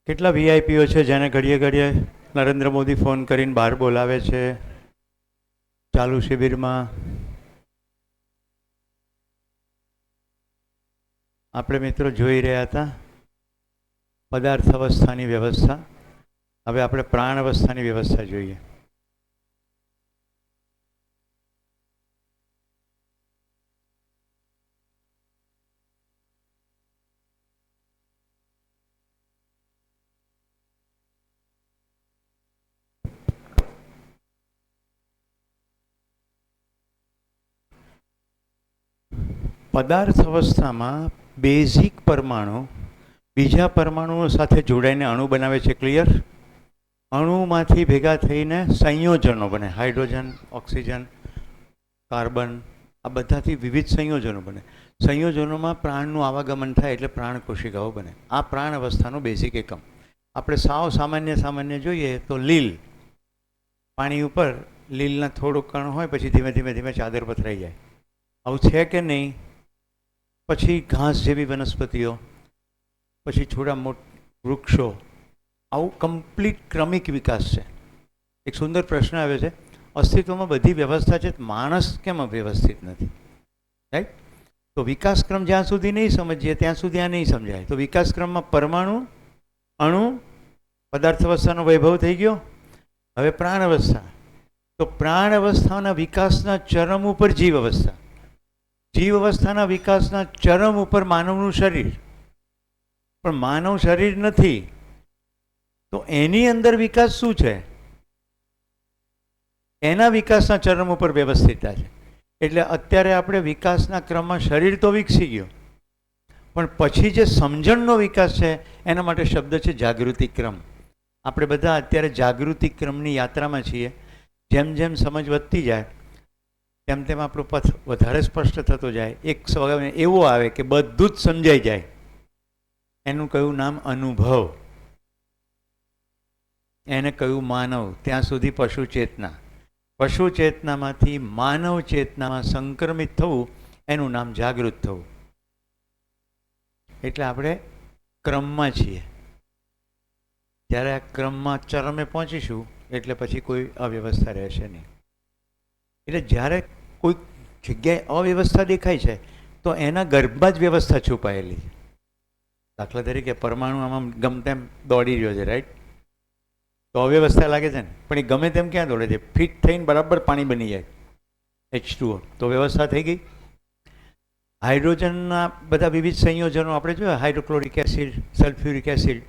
કેટલા વીઆઈપીઓ છે જેને ઘડીએ ઘડીએ નરેન્દ્ર મોદી ફોન કરીને બહાર બોલાવે છે ચાલુ શિબિરમાં. આપણે મિત્રો જોઈ રહ્યા હતા પદાર્થ અવસ્થાની વ્યવસ્થા. હવે આપણે પ્રાણ અવસ્થાની વ્યવસ્થા જોઈએ. પદાર્થ અવસ્થામાં બેઝિક પરમાણુ બીજા પરમાણુઓ સાથે જોડાઈને અણુ બનાવે છે. ક્લિયર? અણુમાંથી ભેગા થઈને સંયોજનો બને. હાઇડ્રોજન, ઓક્સિજન, કાર્બન, આ બધાથી વિવિધ સંયોજનો બને. સંયોજનોમાં પ્રાણનું આવાગમન થાય એટલે પ્રાણ કોશિકાઓ બને. આ પ્રાણ અવસ્થાનો બેઝિક એકમ. આપણે સાવ સામાન્ય જોઈએ તો લીલ, પાણી ઉપર લીલના થોડુંક કણ હોય, પછી ધીમે ધીમે ચાદર પથરાઈ જાય. આવું છે કે નહીં? પછી ઘાસ જેવી વનસ્પતિઓ, પછી થોડા વૃક્ષો, આવું કમ્પ્લીટ ક્રમિક વિકાસ છે. એક સુંદર પ્રશ્ન આવે છે, અસ્તિત્વમાં બધી વ્યવસ્થા છે, માણસ કેમ અવ્યવસ્થિત નથી? રાઈટ? તો વિકાસક્રમ જ્યાં સુધી નહીં સમજીએ ત્યાં સુધી આ નહીં સમજાય. તો વિકાસક્રમમાં પરમાણુ, અણુ, પદાર્થ અવસ્થાનો વૈભવ થઈ ગયો. હવે પ્રાણ અવસ્થા. તો પ્રાણ અવસ્થાના વિકાસના ચરમ ઉપર જીવ અવસ્થા, જીવ અવસ્થાના વિકાસના ચરમ ઉપર માનવનું શરીર. પણ માનવ શરીર નથી તો એની અંદર વિકાસ શું છે? એના વિકાસના ચરમ ઉપર વ્યવસ્થિતતા છે. એટલે અત્યારે આપણે વિકાસના ક્રમમાં શરીર તો વિકસી ગયો, પણ પછી જે સમજણનો વિકાસ છે એના માટે શબ્દ છે જાગૃતિ ક્રમ. આપણે બધા અત્યારે જાગૃતિ ક્રમની યાત્રામાં છીએ. જેમ જેમ સમજ વધતી જાય તેમ તેમ આપણો પથ વધારે સ્પષ્ટ થતો જાય. એક સમય એવો આવે કે બધું જ સમજાઈ જાય. એનું કયું નામ? અનુભવ. એને કયું માનવ. ત્યાં સુધી પશુ ચેતના. પશુ ચેતનામાંથી માનવ ચેતનામાં સંક્રમિત થવું, એનું નામ જાગૃત થવું. એટલે આપણે ક્રમમાં છીએ. જ્યારે આ ક્રમમાં ચરમે પહોંચીશું એટલે પછી કોઈ અવ્યવસ્થા રહેશે નહીં. એટલે જ્યારે કોઈ જગ્યાએ અવ્યવસ્થા દેખાય છે તો એના ગર્ભમાં જ વ્યવસ્થા છુપાયેલી છે. દાખલા તરીકે પરમાણુ આમાં ગમતેમ દોડી રહ્યો છે, રાઈટ? તો અવ્યવસ્થા લાગે છે ને, પણ એ ગમે તેમ ક્યાં દોડે છે? ફિટ થઈને બરાબર પાણી બની જાય, H2O. તો વ્યવસ્થા થઈ ગઈ. હાઇડ્રોજનના બધા વિવિધ સંયોજનો આપણે જોયા, હાઇડ્રોક્લોરિક એસિડ, સલ્ફ્યુરિક એસિડ.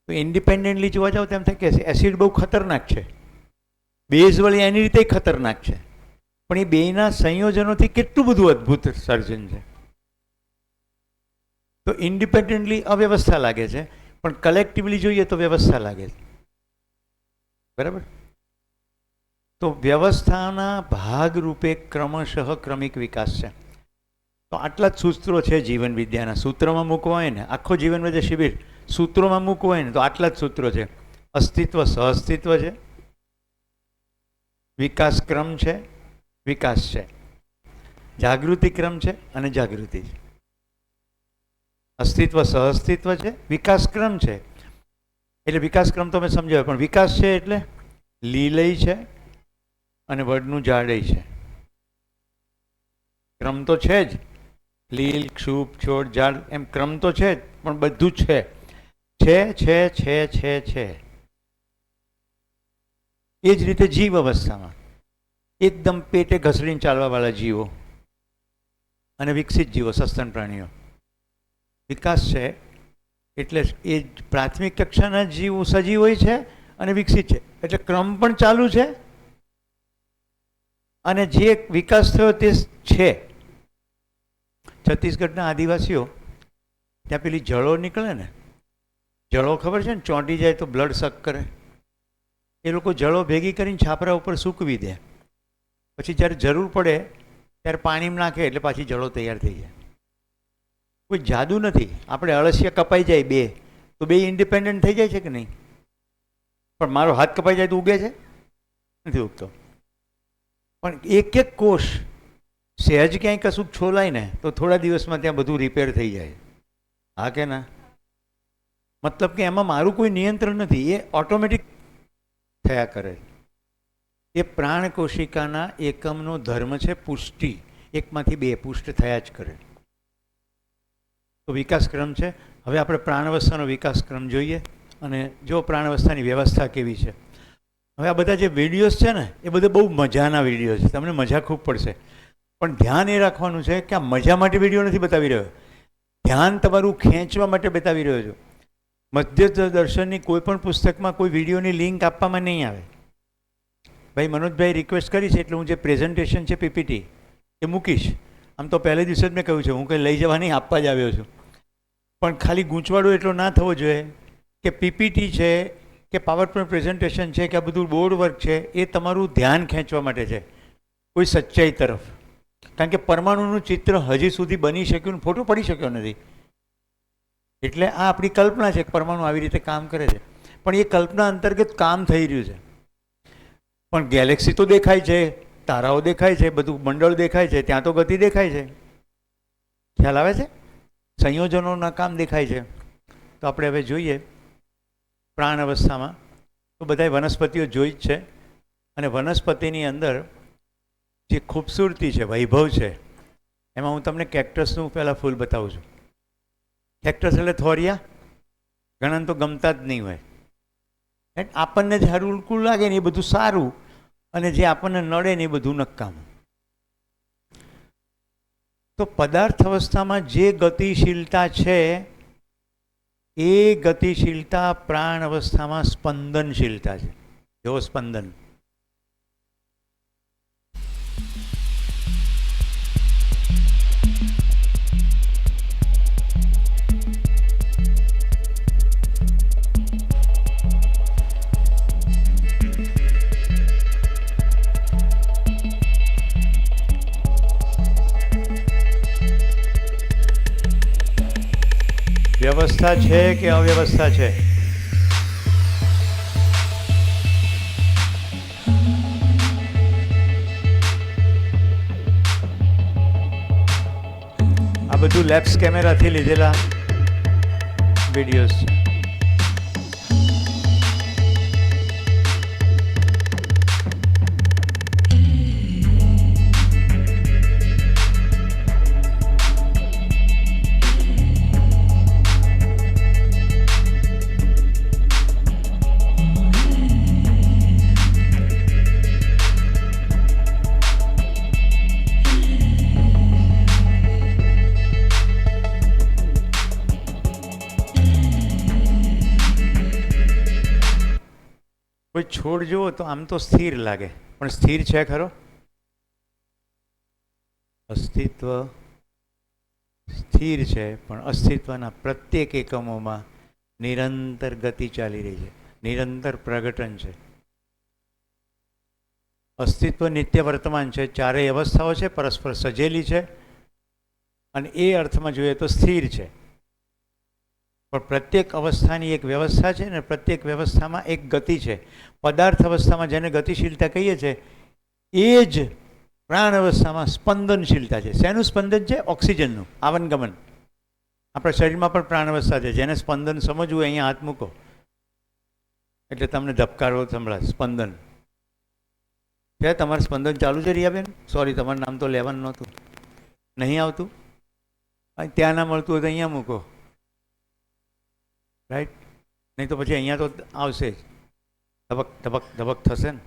તો ઇન્ડિપેન્ડન્ટલી જોવા જાવ તેમ થાય કે એસિડ બહુ ખતરનાક છે, બેઝ વળી એની રીતે ખતરનાક છે, પણ એ બેના સંયોજનોથી કેટલું બધું અદ્ભુત સર્જન છે. તો ઇન્ડિપેન્ડન્ટલી અવ્યવસ્થા લાગે છે, પણ કલેક્ટિવલી જોઈએ તો વ્યવસ્થા લાગે છે. બરાબર? તો વ્યવસ્થાના ભાગરૂપે ક્રમશઃ ક્રમિક વિકાસ છે. તો આટલા જ સૂત્રો છે જીવન વિદ્યાના. સૂત્રોમાં મૂકવા હોય ને, આખો જીવન વિદ્યા શિબિર સૂત્રોમાં મૂકવું હોય ને તો આટલા જ સૂત્રો છે. અસ્તિત્વ, સહઅસ્તિત્વ છે. વિકાસ ક્રમ છે, વિકાસ છે. જાગૃતિ ક્રમ છે અને જાગૃતિ છે. અસ્તિત્વ, સહઅસ્તિત્વ છે, વિકાસ ક્રમ છે. એટલે વિકાસ ક્રમ તો મેં સમજાવ્યો, પણ વિકાસ છે એટલે લીલય છે અને વડનું ઝાડય છે. ક્રમ તો છે જ. લીલ, ક્ષુપ, છોડ, ઝાડ, એમ ક્રમ તો છે જ, પણ બધું જ છે. એ જ રીતે જીવ અવસ્થામાં એકદમ પેટે ઘસડીને ચાલવાવાળા જીવો અને વિકસિત જીવો, સસ્તન પ્રાણીઓ. વિકાસ છે એટલે એ પ્રાથમિક કક્ષાના જીવો સજીવ હોય છે અને વિકસિત છે, એટલે ક્રમ પણ ચાલુ છે. અને જે વિકાસ થયો તે છે. છત્તીસગઢના આદિવાસીઓ, ત્યાં પેલી જળો નીકળે ને, જળો ખબર છે ને, ચોંટી જાય તો બ્લડ સક કરે. એ લોકો જળો ભેગી કરીને છાપરા ઉપર સૂકવી દે, પછી જ્યારે જરૂર પડે ત્યારે પાણીમાં નાખે એટલે પાછી જળો તૈયાર થઈ જાય. કોઈ જાદુ નથી. આપણે અળસિયા કપાઈ જાય બે તો બે ઇન્ડિપેન્ડન્ટ થઈ જાય છે કે નહીં? પણ મારો હાથ કપાઈ જાય તો ઉગે છે? નથી ઉગતો. પણ એક એક કોષ સહેજ ક્યાંય કશુંક છોલાય ને તો થોડા દિવસમાં ત્યાં બધું રિપેર થઈ જાય. હા કે ના? મતલબ કે એમાં મારું કોઈ નિયંત્રણ નથી, એ ઓટોમેટિક થયા કરે. એ પ્રાણ કોશિકાના એકમનો ધર્મ છે પુષ્ટિ. એકમાંથી બે પુષ્ટ થયા જ કરે. તો વિકાસક્રમ છે. હવે આપણે પ્રાણવસ્થાનો વિકાસક્રમ જોઈએ અને જો પ્રાણવસ્થાની વ્યવસ્થા કેવી છે. હવે આ બધા જે વિડીયોઝ છે ને એ બધા બહુ મજાના વિડીયો છે, તમને મજા ખૂબ પડશે. પણ ધ્યાન એ રાખવાનું છે કે આ મજા માટે વિડીયો નથી બતાવી રહ્યો, ધ્યાન તમારું ખેંચવા માટે બતાવી રહ્યો છું. મધ્ય દર્શનની કોઈ પણ પુસ્તકમાં કોઈ વિડીયોની લિંક આપવામાં નહીં આવે. ભાઈ મનોજભાઈ રિક્વેસ્ટ કરી છે એટલે હું જે પ્રેઝન્ટેશન છે પીપીટી એ મૂકીશ. આમ તો પહેલે દિવસે જ મેં કહ્યું છે હું કંઈ લઈ જવા નહીં, આપવા જ આવ્યો છું. પણ ખાલી ગૂંચવાડો એટલો ના થવો જોઈએ કે પીપીટી છે કે પાવર પોઈન્ટ પ્રેઝન્ટેશન છે કે આ બધું બોર્ડ વર્ક છે એ તમારું ધ્યાન ખેંચવા માટે છે કોઈ સચ્ચાઈ તરફ. કારણ કે પરમાણુનું ચિત્ર હજી સુધી બની શક્યું, ફોટો પડી શક્યો નથી. એટલે આ આપણી કલ્પના છે કે પરમાણુ આવી રીતે કામ કરે છે, પણ એ કલ્પના અંતર્ગત કામ થઈ રહ્યું છે. પણ ગેલેક્સી તો દેખાય છે, તારાઓ દેખાય છે, બધું મંડળ દેખાય છે, ત્યાં તો ગતિ દેખાય છે. ખ્યાલ આવે છે? સંયોજનોના કામ દેખાય છે. તો આપણે હવે જોઈએ પ્રાણ અવસ્થામાં તો બધાય વનસ્પતિઓ જોઈ જ છે. અને વનસ્પતિની અંદર જે ખૂબસૂરતી છે, વૈભવ છે, એમાં હું તમને કેક્ટસનું પહેલાં ફૂલ બતાવું છું. કેક્ટસ એટલે થોરિયા, ઘણાને તો ગમતા જ નહીં હોય. આપણને જે હરકું લાગે ને એ બધું સારું અને જે આપણને નડે ને એ બધું નકામું. તો પદાર્થ અવસ્થામાં જે ગતિશીલતા છે એ ગતિશીલતા પ્રાણ અવસ્થામાં સ્પંદનશીલતા છે. જેવો સ્પંદન વ્યવસ્થા છે કે અવ્યવસ્થા છે? આ બધું લેપ્સ કેમેરાથી લીધેલા વિડીયોઝ છે. કોઈ છોડ જુઓ તો આમ તો સ્થિર લાગે, પણ સ્થિર છે ખરો? અસ્તિત્વ સ્થિર છે, પણ અસ્તિત્વના પ્રત્યેક એકમોમાં નિરંતર ગતિ ચાલી રહી છે, નિરંતર પ્રગટન છે. અસ્તિત્વ નિત્ય વર્તમાન છે, ચારેય અવસ્થાઓ છે, પરસ્પર સજેલી છે અને એ અર્થમાં જોઈએ તો સ્થિર છે. પણ પ્રત્યેક અવસ્થાની એક વ્યવસ્થા છે ને પ્રત્યેક વ્યવસ્થામાં એક ગતિ છે. પદાર્થ અવસ્થામાં જેને ગતિશીલતા કહીએ છીએ એ જ પ્રાણ અવસ્થામાં સ્પંદનશીલતા છે. શેનું સ્પંદન છે? ઓક્સિજનનું આવનગમન. આપણા શરીરમાં પણ પ્રાણ અવસ્થા છે, જેને સ્પંદન સમજવું અહીંયા હાથ મૂકો એટલે તમને ધબકારો સંભળાય. સ્પંદન છે. તમારું સ્પંદન ચાલુ છે રિયાબેન? સોરી, તમારું નામ તો લેવાનું નહોતું. નહીં આવતું? ત્યાં ના મળતું હોય તો અહીંયા મૂકો, રાઈટ? નહીં તો પછી અહીંયા તો આવશે જ, ધબક ધબક ધબક થશે ને.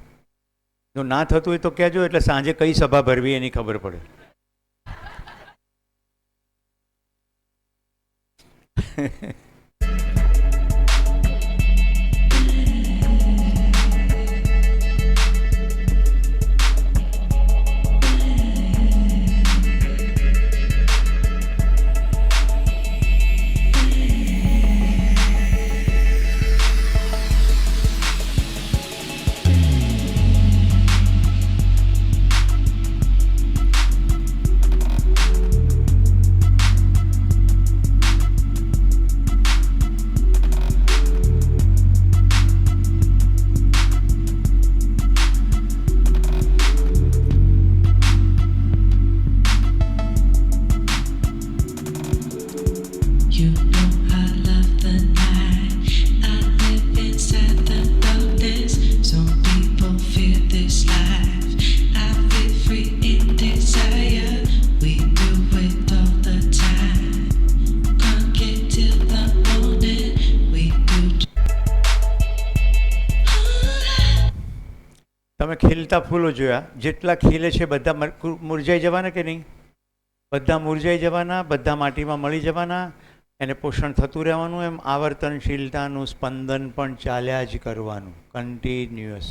જો ના થતું હોય તો કહેજો, એટલે સાંજે કઈ સભા ભરવી એની ખબર પડે. તમે ખીલતા ફૂલો જોયા, જેટલા ખીલે છે બધા મુરઝાઈ જવાના કે નહીં? બધા મુરઝાઈ જવાના, બધા માટીમાં મળી જવાના, એને પોષણ થતું રહેવાનું. એમ આવર્તનશીલતાનું સ્પંદન પણ ચાલ્યા જ કરવાનું, કન્ટિન્યુઅસ.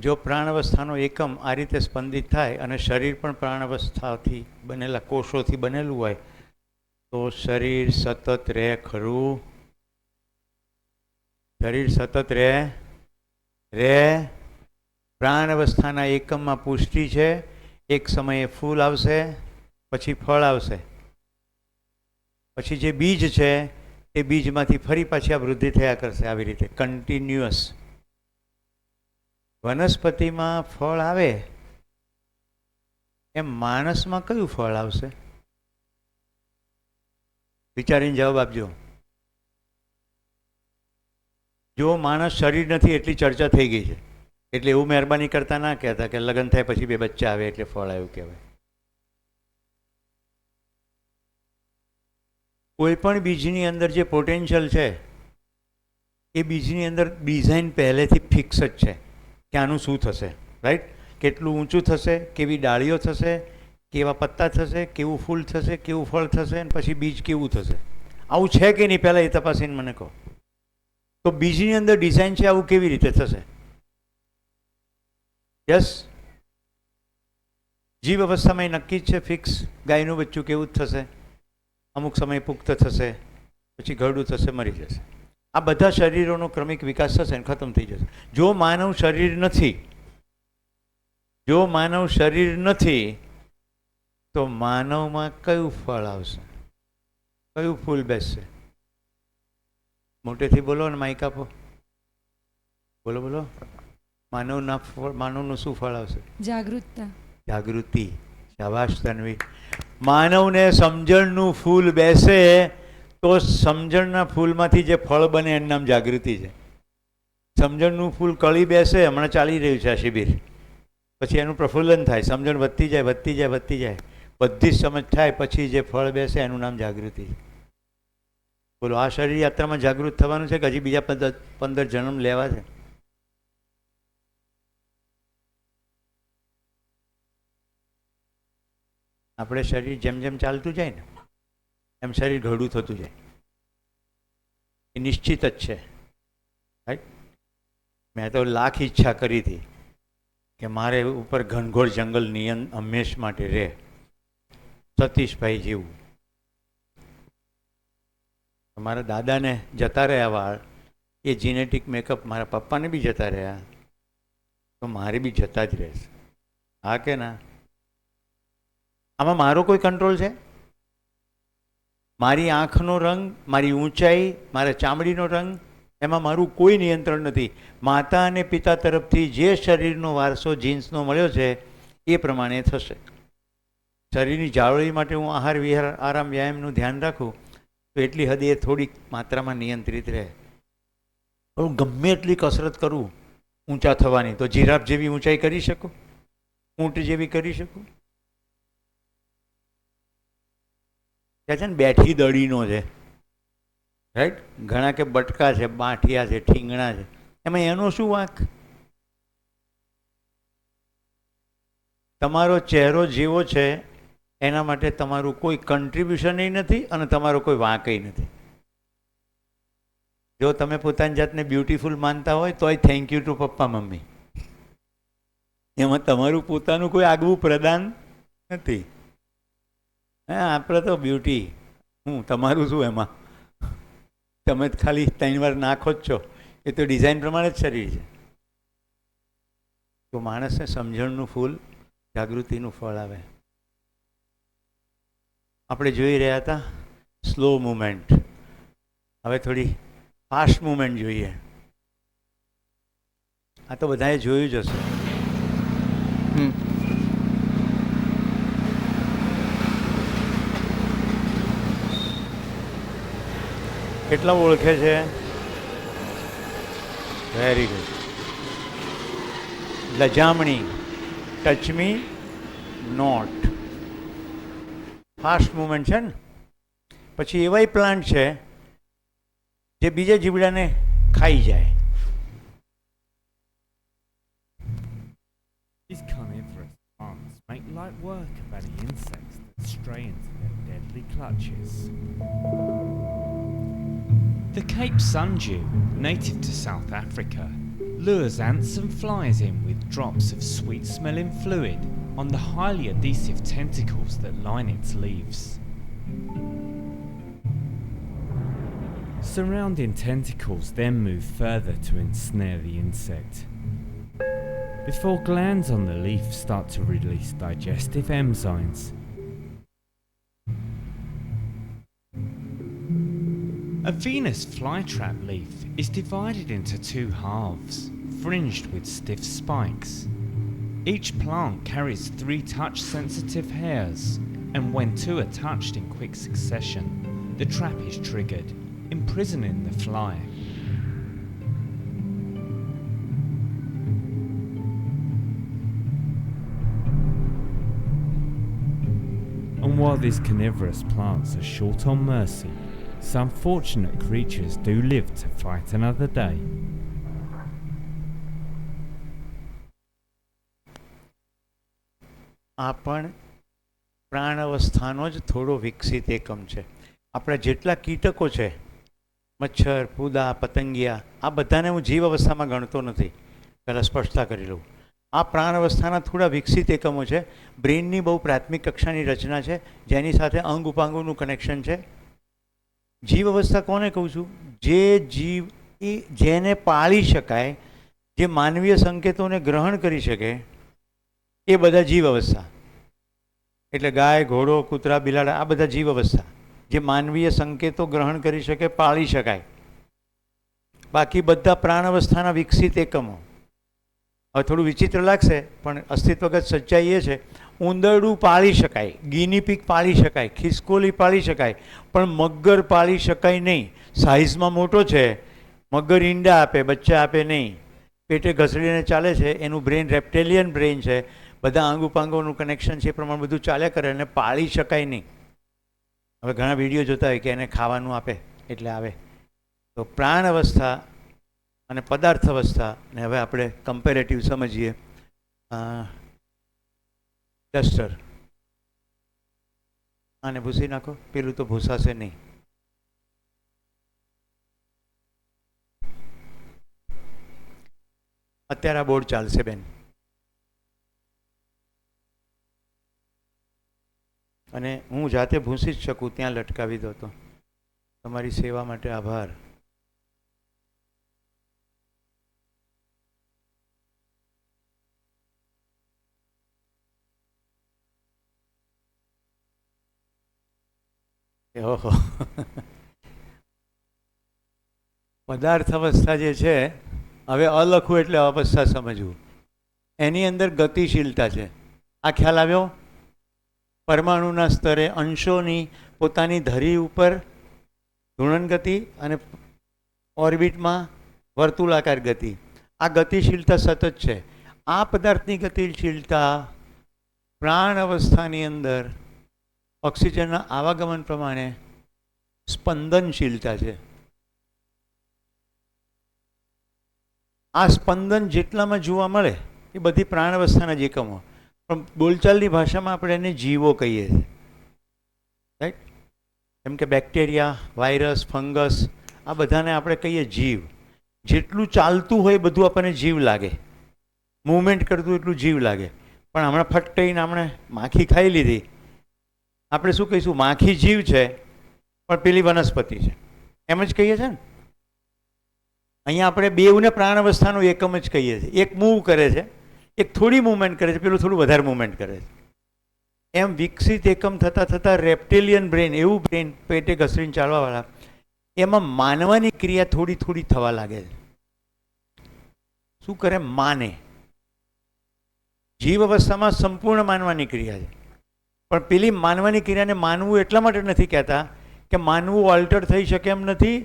જો પ્રાણવસ્થાનો એકમ આ રીતે સ્પંદિત થાય અને શરીર પણ પ્રાણવસ્થાથી બનેલા કોષોથી બનેલું હોય તો શરીર સતત રહે ખરું? શરીર સતત રહે. પ્રાણવસ્થાના એકમમાં પુષ્ટિ છે, એક સમયે ફૂલ આવશે, પછી ફળ આવશે, પછી જે બીજ છે એ બીજમાંથી ફરી પાછી આ વૃદ્ધિ થયા કરશે, આવી રીતે કન્ટિન્યુઅસ. વનસ્પતિમાં ફળ આવે એમ માણસમાં કયું ફળ આવશે? વિચારીને જવાબ આપજો. જો માણસ શરીર નથી એટલી ચર્ચા થઈ ગઈ છે, એટલે એવું મહેરબાની કરતા ના કહેતા કે લગ્ન થાય પછી 2 બચ્ચા આવે એટલે ફળ આવ્યું કહેવાય. કોઈ પણ બીજની અંદર જે પોટેન્શિયલ છે એ બીજની અંદર ડિઝાઇન પહેલેથી ફિક્સ જ છે કે આનું શું થશે, રાઈટ? કેટલું ઊંચું થશે, કેવી ડાળીઓ થશે, કેવા પત્તા થશે, કેવું ફૂલ થશે, કેવું ફળ થશે, અને પછી બીજ કેવું થશે. આવું છે કે નહીં પહેલાં એ તપાસીને મને કહો. તો બીજની અંદર ડિઝાઇન છે, આવું કેવી રીતે થશે? યસ, જીવ અવસ્થામાં નક્કી જ છે, ફિક્સ. ગાયનું બચ્ચું કેવું જ થશે, અમુક સમય પુખ્ત થશે, પછી ઘરડું થશે, મરી જશે. આ બધા શરીરોનો ક્રમિક વિકાસ થશે ને ખતમ થઈ જશે. જો માનવ શરીર નથી તો માનવમાં કયું ફળ આવશે, કયું ફૂલ બેસશે? મોટેથી બોલો ને માઈક આપો. બોલો બોલો. માનવનું શું ફળ આવશે? જાગૃતિ. શાબાશ તન્વી. માનવને સમજણનું ફૂલ બેસે તો સમજણના ફૂલમાંથી જે ફળ બને એનું નામ જાગૃતિ છે. સમજણનું ફૂલ કળી બેસે, હમણાં ચાલી રહ્યું છે આ શિબિર, પછી એનું પ્રફુલ્લન થાય, સમજણ વધતી જાય, બધી જ સમજ થાય, પછી જે ફળ બેસે એનું નામ જાગૃતિ છે. બોલો, આ શરીર યાત્રામાં જાગૃત થવાનું છે કે હજી બીજા 15 જન્મ લેવા છે? આપણે શરીર જેમ જેમ ચાલતું જાય ને એમ શરીર ઘરડું થતું જાય, એ નિશ્ચિત જ છે, રાઈટ? મેં તો લાખ ઈચ્છા કરી હતી કે મારે ઉપર ઘનઘોર જંગલ નિયમ હંમેશ માટે રહે, સતીશભાઈ જેવું. મારા દાદાને જતા રહ્યા વાળ, એ જીનેટિક મેકઅપ મારા પપ્પાને બી જતા રહ્યા, તો મારે બી જતા જ રહેશે. હા કે ના? આમાં મારો કોઈ કંટ્રોલ છે? મારી આંખનો રંગ, મારી ઊંચાઈ, મારા ચામડીનો રંગ, એમાં મારું કોઈ નિયંત્રણ નથી. માતા અને પિતા તરફથી જે શરીરનો વારસો જીન્સનો મળ્યો છે એ પ્રમાણે થશે. શરીરની જાળવણી માટે હું આહાર વિહાર, આરામ, વ્યાયામનું ધ્યાન રાખું તો એટલી હદે એ થોડીક માત્રામાં નિયંત્રિત રહે. હું ગમે એટલી કસરત કરું ઊંચા થવાની, તો જીરાફ જેવી ઊંચાઈ કરી શકું? ઊંટ જેવી કરી શકું? ત્યાં છે ને બેઠી દડીનો છે, રાઈટ? ઘણા કે બટકા છે, બાંઠિયા છે, ઠીંગણા છે, એમાં એનો શું વાંક? તમારો ચહેરો જેવો છે એના માટે તમારું કોઈ કન્ટ્રીબ્યુશન નથી અને તમારો કોઈ વાંકય નથી. જો તમે પોતાની જાતને બ્યુટીફુલ માનતા હોય તોય થેન્ક યુ ટુ પપ્પા મમ્મી. એમાં તમારું પોતાનું કોઈ આગવું પ્રદાન નથી. હા, આપણે તો બ્યુટી, તમારું શું એમાં? તમે જ ખાલી 3 વાર નાખો જ છો, એ તો ડિઝાઇન પ્રમાણે જ શરીર છે. તો માણસને સમજણનું ફૂલ, જાગૃતિનું ફળ આવે. આપણે જોઈ રહ્યા હતા સ્લો મૂવમેન્ટ, હવે થોડી ફાસ્ટ મૂવમેન્ટ જોઈએ. આ તો બધાએ જોયું જ હશે. કેટલા ઓળખે છે? Very good. લજામણી, touch me not. Fast movement છે ને. પછી એવાય પ્લાન્ટ છે જે બીજા જીવડાને ખાઈ જાય. These carnivorous plants make light work of any insects that stray into their deadly clutches. The Cape Sundew, native to South Africa, lures ants and flies in with drops of sweet-smelling fluid on the highly adhesive tentacles that line its leaves. Surrounding tentacles then move further to ensnare the insect, before glands on the leaf start to release digestive enzymes. A Venus flytrap leaf is divided into two halves, fringed with stiff spikes. Each plant carries 3 touch-sensitive hairs, and when 2 are touched in quick succession, the trap is triggered, imprisoning the fly. And while these carnivorous plants are short on mercy, some fortunate creatures do live to fight another day. આ પણ પ્રાણ અવસ્થાનો જ થોડો વિકસિત એકમ છે. આપણા જેટલા કીટકો છે, મચ્છર, પૂદા, પતંગિયા, આ બધાને હું જીવ અવસ્થામાં ગણતો નથી. પહેલાં સ્પષ્ટતા કરી લઉં. આ પ્રાણ અવસ્થાના થોડા વિકસિત એકમો છે. બ્રેઇનની બહુ પ્રાથમિક કક્ષાની રચના છે, જેની સાથે અંગ ઉપાંગોનું કનેક્શન છે. જીવ અવસ્થા કોને કહું છું? જે જીવ જેને પાળી શકાય, જે માનવીય સંકેતોને ગ્રહણ કરી શકે, એ બધા જીવ અવસ્થા. એટલે ગાય, ઘોડો, કૂતરા, બિલાડા, આ બધા જીવ અવસ્થા જે માનવીય સંકેતો ગ્રહણ કરી શકે, પાળી શકાય. બાકી બધા પ્રાણ અવસ્થાના વિકસિત એકમો. હવે થોડું વિચિત્ર લાગશે, પણ અસ્તિત્વગત સચ્ચાઈ એ છે, ઉંદરડું પાળી શકાય, ગીની પીક પાળી શકાય, ખિસકોલી પાળી શકાય, પણ મગર પાળી શકાય નહીં. સાઇઝમાં મોટો છે, મગર ઈંડા આપે, બચ્ચા આપે નહીં. પેટે ઘસડીને ચાલે છે, એનું બ્રેન રેપ્ટેલિયન બ્રેન છે, બધા અંગ ઉપાંગોનું કનેક્શન છે, એ પ્રમાણે બધું ચાલ્યા કરે, અને પાળી શકાય નહીં. હવે ઘણા વિડીયો જોતા હોય કે એને ખાવાનું આપે એટલે આવે. તો પ્રાણ અવસ્થા અને પદાર્થ અવસ્થા, ને હવે આપણે કમ્પેરેટિવ સમજીએ. ડસ્ટર આને ભૂસી નાખો, પેલું તો ભૂસાશે નહીં. અત્યારે આ બોર્ડ ચાલશે બેન, અને હું જાતે ભૂસી જ શકું ત્યાં લટકાવી દો તો. તમારી સેવા માટે આભાર. ઓહો, પદાર્થ અવસ્થા જે છે, હવે અલખું એટલે અવસ્થા સમજવું. એની અંદર ગતિશીલતા છે. આ ખ્યાલ આવ્યો? પરમાણુના સ્તરે અંશોની પોતાની ધરી ઉપર ધૂળન ગતિ અને ઓર્બિટમાં વર્તુળાકાર ગતિ. આ ગતિશીલતા સતત છે. આ પદાર્થની ગતિશીલતા પ્રાણ અવસ્થાની અંદર ઓક્સિજનના આવાગમન પ્રમાણે સ્પંદનશીલતા છે. આ સ્પંદન જેટલામાં જોવા મળે એ બધી પ્રાણ અવસ્થાના જ એકમો, પણ બોલચાલની ભાષામાં આપણે એને જીવો કહીએ છીએ. રાઈટ? જેમ કે બેક્ટેરિયા, વાયરસ, ફંગસ, આ બધાને આપણે કહીએ જીવ. જેટલું ચાલતું હોય બધું આપણને જીવ લાગે, મૂવમેન્ટ કરતું એટલું જીવ લાગે. પણ હમણાં ફટકઈને આપણે માખી ખાઈ લીધી, આપણે શું કહીશું? માખી જીવ છે, પણ પેલી વનસ્પતિ છે, એમ જ કહીએ છીએ ને. અહીંયા આપણે બેઉને પ્રાણ અવસ્થાનો એકમ જ કહીએ છીએ. એક મૂવ કરે છે, એક થોડી મૂવમેન્ટ કરે છે, પેલું થોડું વધારે મૂવમેન્ટ કરે છે. એમ વિકસિત એકમ થતાં થતાં રેપ્ટેલિયન બ્રેન, એવું બ્રેન પેટે ઘસરીને ચાલવાવાળા, એમાં માનવાની ક્રિયા થોડી થોડી થવા લાગે છે. શું કરે? માને. જીવ અવસ્થામાં સંપૂર્ણ માનવાની ક્રિયા છે, પણ પેલી માનવાની ક્રિયાને માનવું એટલા માટે નથી કહેતા કે માનવું ઓલ્ટર થઈ શકે એમ નથી,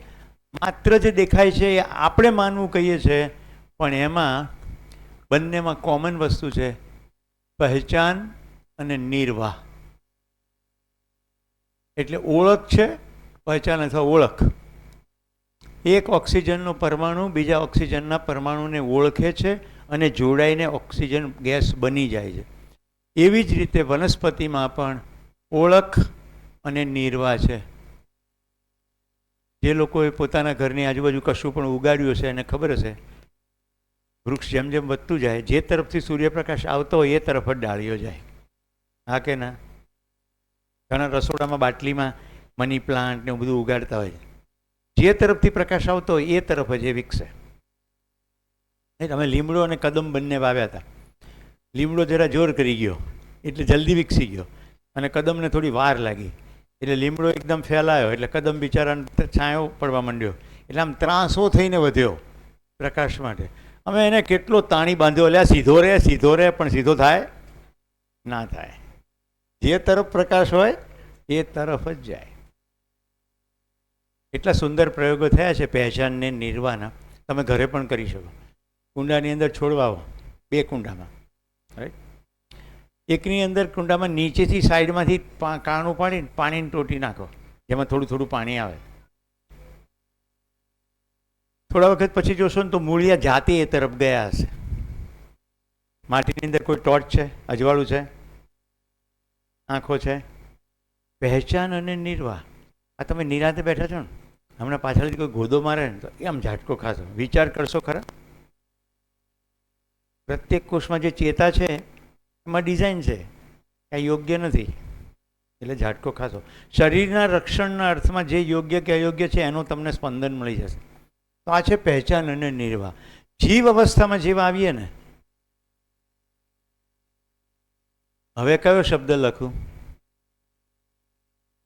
માત્ર જે દેખાય છે એ આપણે માનવું કહીએ છીએ, પણ એમાં બંનેમાં કોમન વસ્તુ છે, પહેચાન અને નિર્વાહ. એટલે ઓળખ છે, પહેચાન અથવા ઓળખ. એક ઓક્સિજનનો પરમાણુ બીજા ઓક્સિજનના પરમાણુને ઓળખે છે અને જોડાઈને ઓક્સિજન ગેસ બની જાય છે. એવી જ રીતે વનસ્પતિમાં પણ ઓળખ અને નિર્વાહ છે. જે લોકોએ પોતાના ઘરની આજુબાજુ કશું પણ ઉગાડ્યું હશે એને ખબર હશે, વૃક્ષ જેમ જેમ વધતું જાય, જે તરફથી સૂર્યપ્રકાશ આવતો હોય એ તરફ જ ડાળીઓ જાય. હા કે ના? ઘણા રસોડામાં બાટલીમાં મની પ્લાન્ટ ને બધું ઉગાડતા હોય, જે તરફથી પ્રકાશ આવતો હોય એ તરફ જ એ વિકસે. અમે લીમડો અને કદમ બંને વાવ્યા હતા. લીમડો જરા જોર કરી ગયો એટલે જલ્દી વિકસી ગયો, અને કદમને થોડી વાર લાગી એટલે લીમડો એકદમ ફેલાયો એટલે કદમ બિચારાને છાંયો પડવા માંડ્યો, એટલે આમ ત્રાસો થઈને વધ્યો પ્રકાશ માટે. અમે એને કેટલો તાણી બાંધ્યો, એટલે સીધો રહે પણ સીધો થાય ના થાય. જે તરફ પ્રકાશ હોય એ તરફ જ જાય. એટલા સુંદર પ્રયોગો થયા છે પહેચાનને નિર્વાહના. તમે ઘરે પણ કરી શકો. કુંડાની અંદર છોડ વાવો, 2 કુંડામાં, રાઈટ. એકની અંદર કુંડામાં નીચેથી સાઈડમાંથી કાણું પાડીને પાણીની ટોટી નાખો, જેમાં થોડું થોડું પાણી આવે. થોડા વખત પછી જોશો ને તો મૂળિયા જાતે એ તરફ ગયા હશે. માટીની અંદર કોઈ ટોર્ચ છે, અજવાળું છે, આંખો છે. પહેચાન અને નિર્વાહ. આ તમે નિરાંતે બેઠા છો ને, હમણાં પાછળથી કોઈ ગોદો મારે ને તો એમ ઝાટકો ખાશો. વિચાર કરશો ખરા? પ્રત્યેક કોષમાં જે ચેતા છે એમાં ડિઝાઇન છે, આ યોગ્ય નથી એટલે ઝાટકો ખાશો. શરીરના રક્ષણના અર્થમાં જે યોગ્ય કે અયોગ્ય છે એનું તમને સ્પંદન મળી જશે. તો આ છે પહેચાન અને નિર્વાહ. જીવ અવસ્થામાં જેવા આવીએ ને, હવે કયો શબ્દ લખું?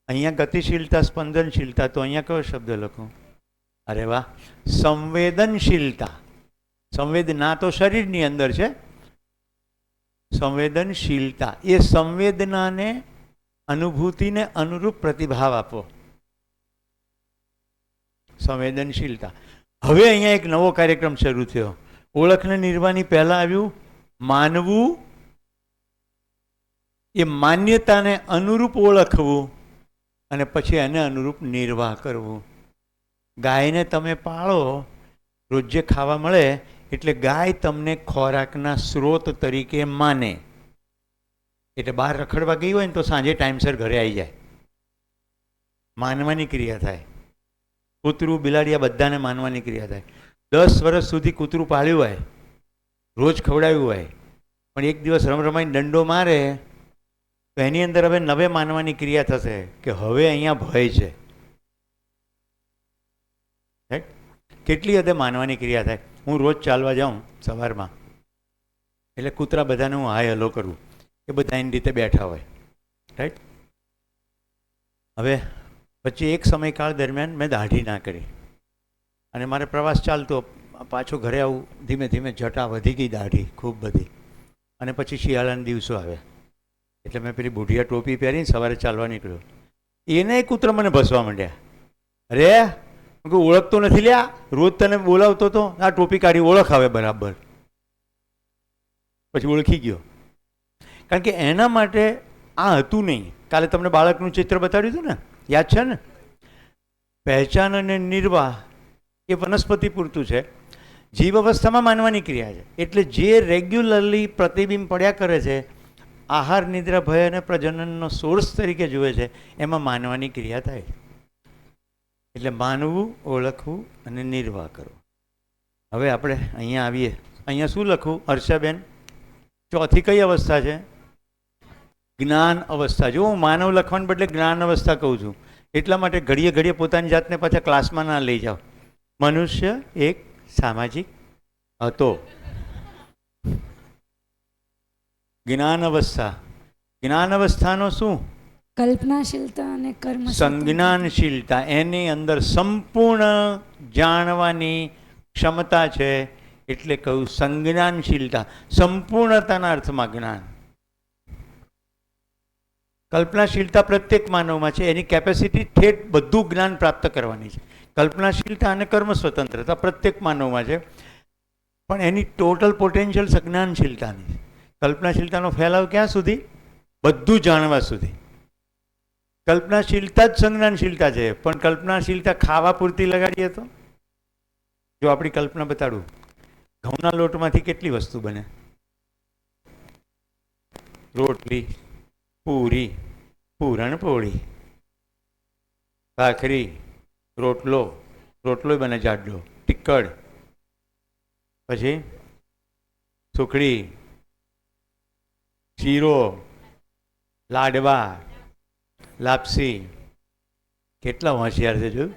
અહીંયા ગતિશીલતા, સ્પંદનશીલતા, તો અહીંયા કયો શબ્દ લખું? અરે વાહ, સંવેદનશીલતા. સંવેદના તો શરીરની અંદર છે, સંવેદનશીલતા એ સંવેદનાને, અનુભૂતિને અનુરૂપ પ્રતિભાવ આપો. સંવેદનશીલતા. હવે અહીંયા એક નવો કાર્યક્રમ શરૂ થયો. ઓળખને નિર્વાહની પહેલા આવ્યું માનવું, એ માન્યતાને અનુરૂપ ઓળખવું, અને પછી એને અનુરૂપ નિર્વાહ કરવું. ગાયને તમે પાળો, રોજ જે ખાવા મળે એટલે ગાય તમને ખોરાકના સ્ત્રોત તરીકે માને. એટલે બહાર રખડવા ગઈ હોય ને તો સાંજે ટાઈમસર ઘરે આવી જાય. માનવાની ક્રિયા થાય. કૂતરું, બિલાડી આ બધાને માનવાની ક્રિયા થાય. 10 વર્ષ સુધી કૂતરું પાળ્યું હોય, રોજ ખવડાવ્યું હોય, પણ એક દિવસ રમરમાઈને દંડો મારે તો એની અંદર હવે નવે માનવાની ક્રિયા થશે કે હવે અહીંયા ભય છે. કેટલી હદે માનવાની ક્રિયા થાય? હું રોજ ચાલવા જાઉં સવારમાં, એટલે કૂતરા બધાને હું હાય હલો કરું, એ બધા એની રીતે બેઠા હોય, રાઈટ. હવે પછી એક સમયકાળ દરમિયાન મેં દાઢી ના કરી અને મારે પ્રવાસ ચાલતો, પાછો ઘરે આવું, ધીમે ધીમે જટા વધી ગઈ, દાઢી ખૂબ બધી. અને પછી શિયાળાના દિવસો આવ્યા એટલે મેં પેલી બુઢિયા ટોપી પહેરીને સવારે ચાલવા નીકળ્યો. એને કૂતરા મને ભસવા માંડ્યા. અરે ઓળખતો નથી લ્યા, રોજ તને બોલાવતો હતો, આ ટોપી કાઢી ઓળખ આવે બરાબર. પછી ઓળખી ગયો, કારણ કે એના માટે આ હતું નહીં. કાલે તમને બાળકનું ચિત્ર બતાડ્યું હતું ને, યાદ છે ને? પહેચાન અને નિર્વાહ એ વનસ્પતિ પૂરતું છે. જીવ અવસ્થામાં માનવાની ક્રિયા છે. એટલે જે રેગ્યુલરલી પ્રતિબિંબ પડ્યા કરે છે, આહાર, નિદ્રા, ભય અને પ્રજનનનો સોર્સ તરીકે જુએ છે, એમાં માનવાની ક્રિયા થાય. એટલે માનવું, ઓળખવું અને નિર્વાહ કરવો. હવે આપણે અહીંયા આવીએ. અહીંયા શું લખવું હર્ષાબેન? ચોથી કઈ અવસ્થા છે? જ્ઞાન અવસ્થા. જો હું માનવ લખવાને બદલે જ્ઞાન અવસ્થા કહું છું, એટલા માટે ઘડીએ ઘડીએ પોતાની જાતને પાછા ક્લાસમાં ના લઈ જાઓ. મનુષ્ય એક સામાજિક હતો. જ્ઞાન અવસ્થા. જ્ઞાન અવસ્થાનો શું? કલ્પનાશીલતા અને કર્મ. સંજ્ઞાનશીલતા. એની અંદર સંપૂર્ણ જાણવાની ક્ષમતા છે, એટલે કહ્યું સંજ્ઞાનશીલતા. સંપૂર્ણતાના અર્થમાં જ્ઞાન. કલ્પનાશીલતા પ્રત્યેક માનવમાં છે. એની કેપેસિટી ઠેઠ બધું જ્ઞાન પ્રાપ્ત કરવાની છે. કલ્પનાશીલતા અને કર્મ સ્વતંત્રતા પ્રત્યેક માનવમાં છે, પણ એની ટોટલ પોટેન્શિયલ સંજ્ઞાનશીલતાની. કલ્પનાશીલતાનો ફેલાવ ક્યાં સુધી? બધું જાણવા સુધી. કલ્પનાશીલતા જ સંજ્ઞાનશીલતા છે, પણ કલ્પનાશીલતા ખાવા પૂરતી લગાડીએ તો? જો આપણી કલ્પના બતાડું, ઘઉંના લોટમાંથી કેટલી વસ્તુ બને? રોટલી, પૂરી, પૂરણપોળી, ભાખરી, રોટલો, રોટલો બને જાડલો, ટિક્કડ, પછી સુખડી, શીરો, લાડવા, લાપસી. કેટલા હોશિયાર છે જોયું?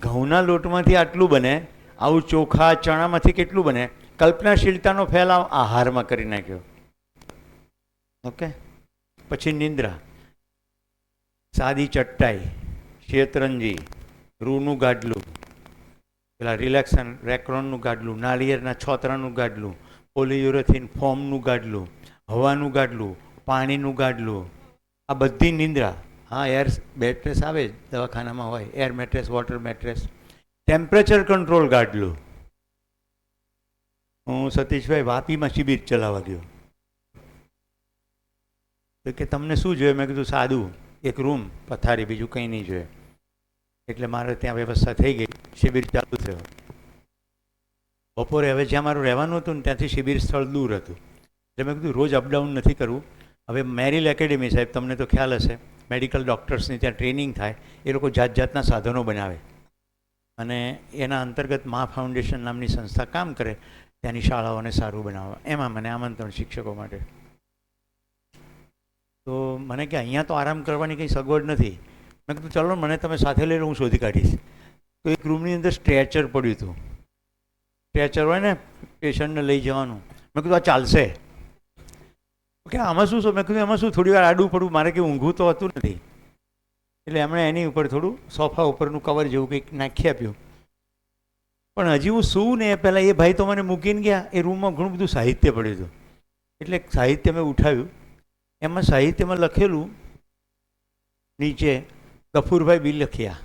ઘઉંના લોટમાંથી આટલું બને, આવું ચોખા ચણામાંથી કેટલું બને? કલ્પનાશીલતાનો ફેલાવ આહારમાં કરી નાખ્યો. ઓકે. પછી નિંદ્રા, સાદી ચટ્ટાઈ, શેતરંજી, રૂનું ગાડલું, પેલા રિલેક્શન રેક્રોનનું ગાડલું, નાળિયેરના છોતરાનું ગાડલું, પોલીયુરેથિન ફોમનું ગાડલું, હવાનું ગાડલું, પાણીનું ગાડલું, આ બધી નિંદ્રા. હા, એર મેટ્રેસ આવે દવાખાનામાં હોય, air mattress, water mattress, temperature control ગાડલું. હું સતીશભાઈ વાપીમાં શિબિર ચલાવવા ગયો, તો કે તમને શું જોઈએ? મેં કીધું સાદું, એક રૂમ, પથારી, બીજું કંઈ નહીં જોઈએ. એટલે મારે ત્યાં વ્યવસ્થા થઈ ગઈ, શિબિર ચાલુ થયો. બપોરે હવે જ્યાં મારું રહેવાનું હતું ને ત્યાંથી શિબિર સ્થળ દૂર હતું, એટલે મેં કીધું રોજ અપડાઉન નથી કરવું. હવે મેરિલ એકેડેમી, સાહેબ તમને તો ખ્યાલ હશે, મેડિકલ ડૉક્ટર્સની ત્યાં ટ્રેનિંગ થાય, એ લોકો જાત જાતના સાધનો બનાવે અને એના અંતર્ગત મા ફાઉન્ડેશન નામની સંસ્થા કામ કરે, ત્યાંની શાળાઓને સારું બનાવવા. એમાં મને આમંત્રણ શિક્ષકો માટે. તો મને કે અહીંયા તો આરામ કરવાની કંઈ સગવડ નથી. મેં કીધું ચલો મને તમે સાથે લઈને હું શોધી કાઢીશ. તો એક રૂમની અંદર સ્ટ્રેચર પડ્યું હતું. સ્ટ્રેચર હોય ને પેશન્ટને લઈ જવાનું. મેં કીધું આ ચાલશે? ઓકે, આમાં શું છે? મેં કીધું એમાં શું, થોડી વાર આડું પડવું, મારે કે ઊંઘવું તો હતું નથી. એટલે એમણે એની ઉપર થોડું સોફા ઉપરનું કવર જેવું કંઈક નાખી આપ્યું. પણ હજી હું શું ને એ પહેલાં એ ભાઈ તો મને મૂકીને ગયા. એ રૂમમાં ઘણું બધું સાહિત્ય પડ્યું હતું. એટલે સાહિત્ય મેં ઉઠાવ્યું. એમાં સાહિત્યમાં લખેલું નીચે ગફુરભાઈ બિલખિયા,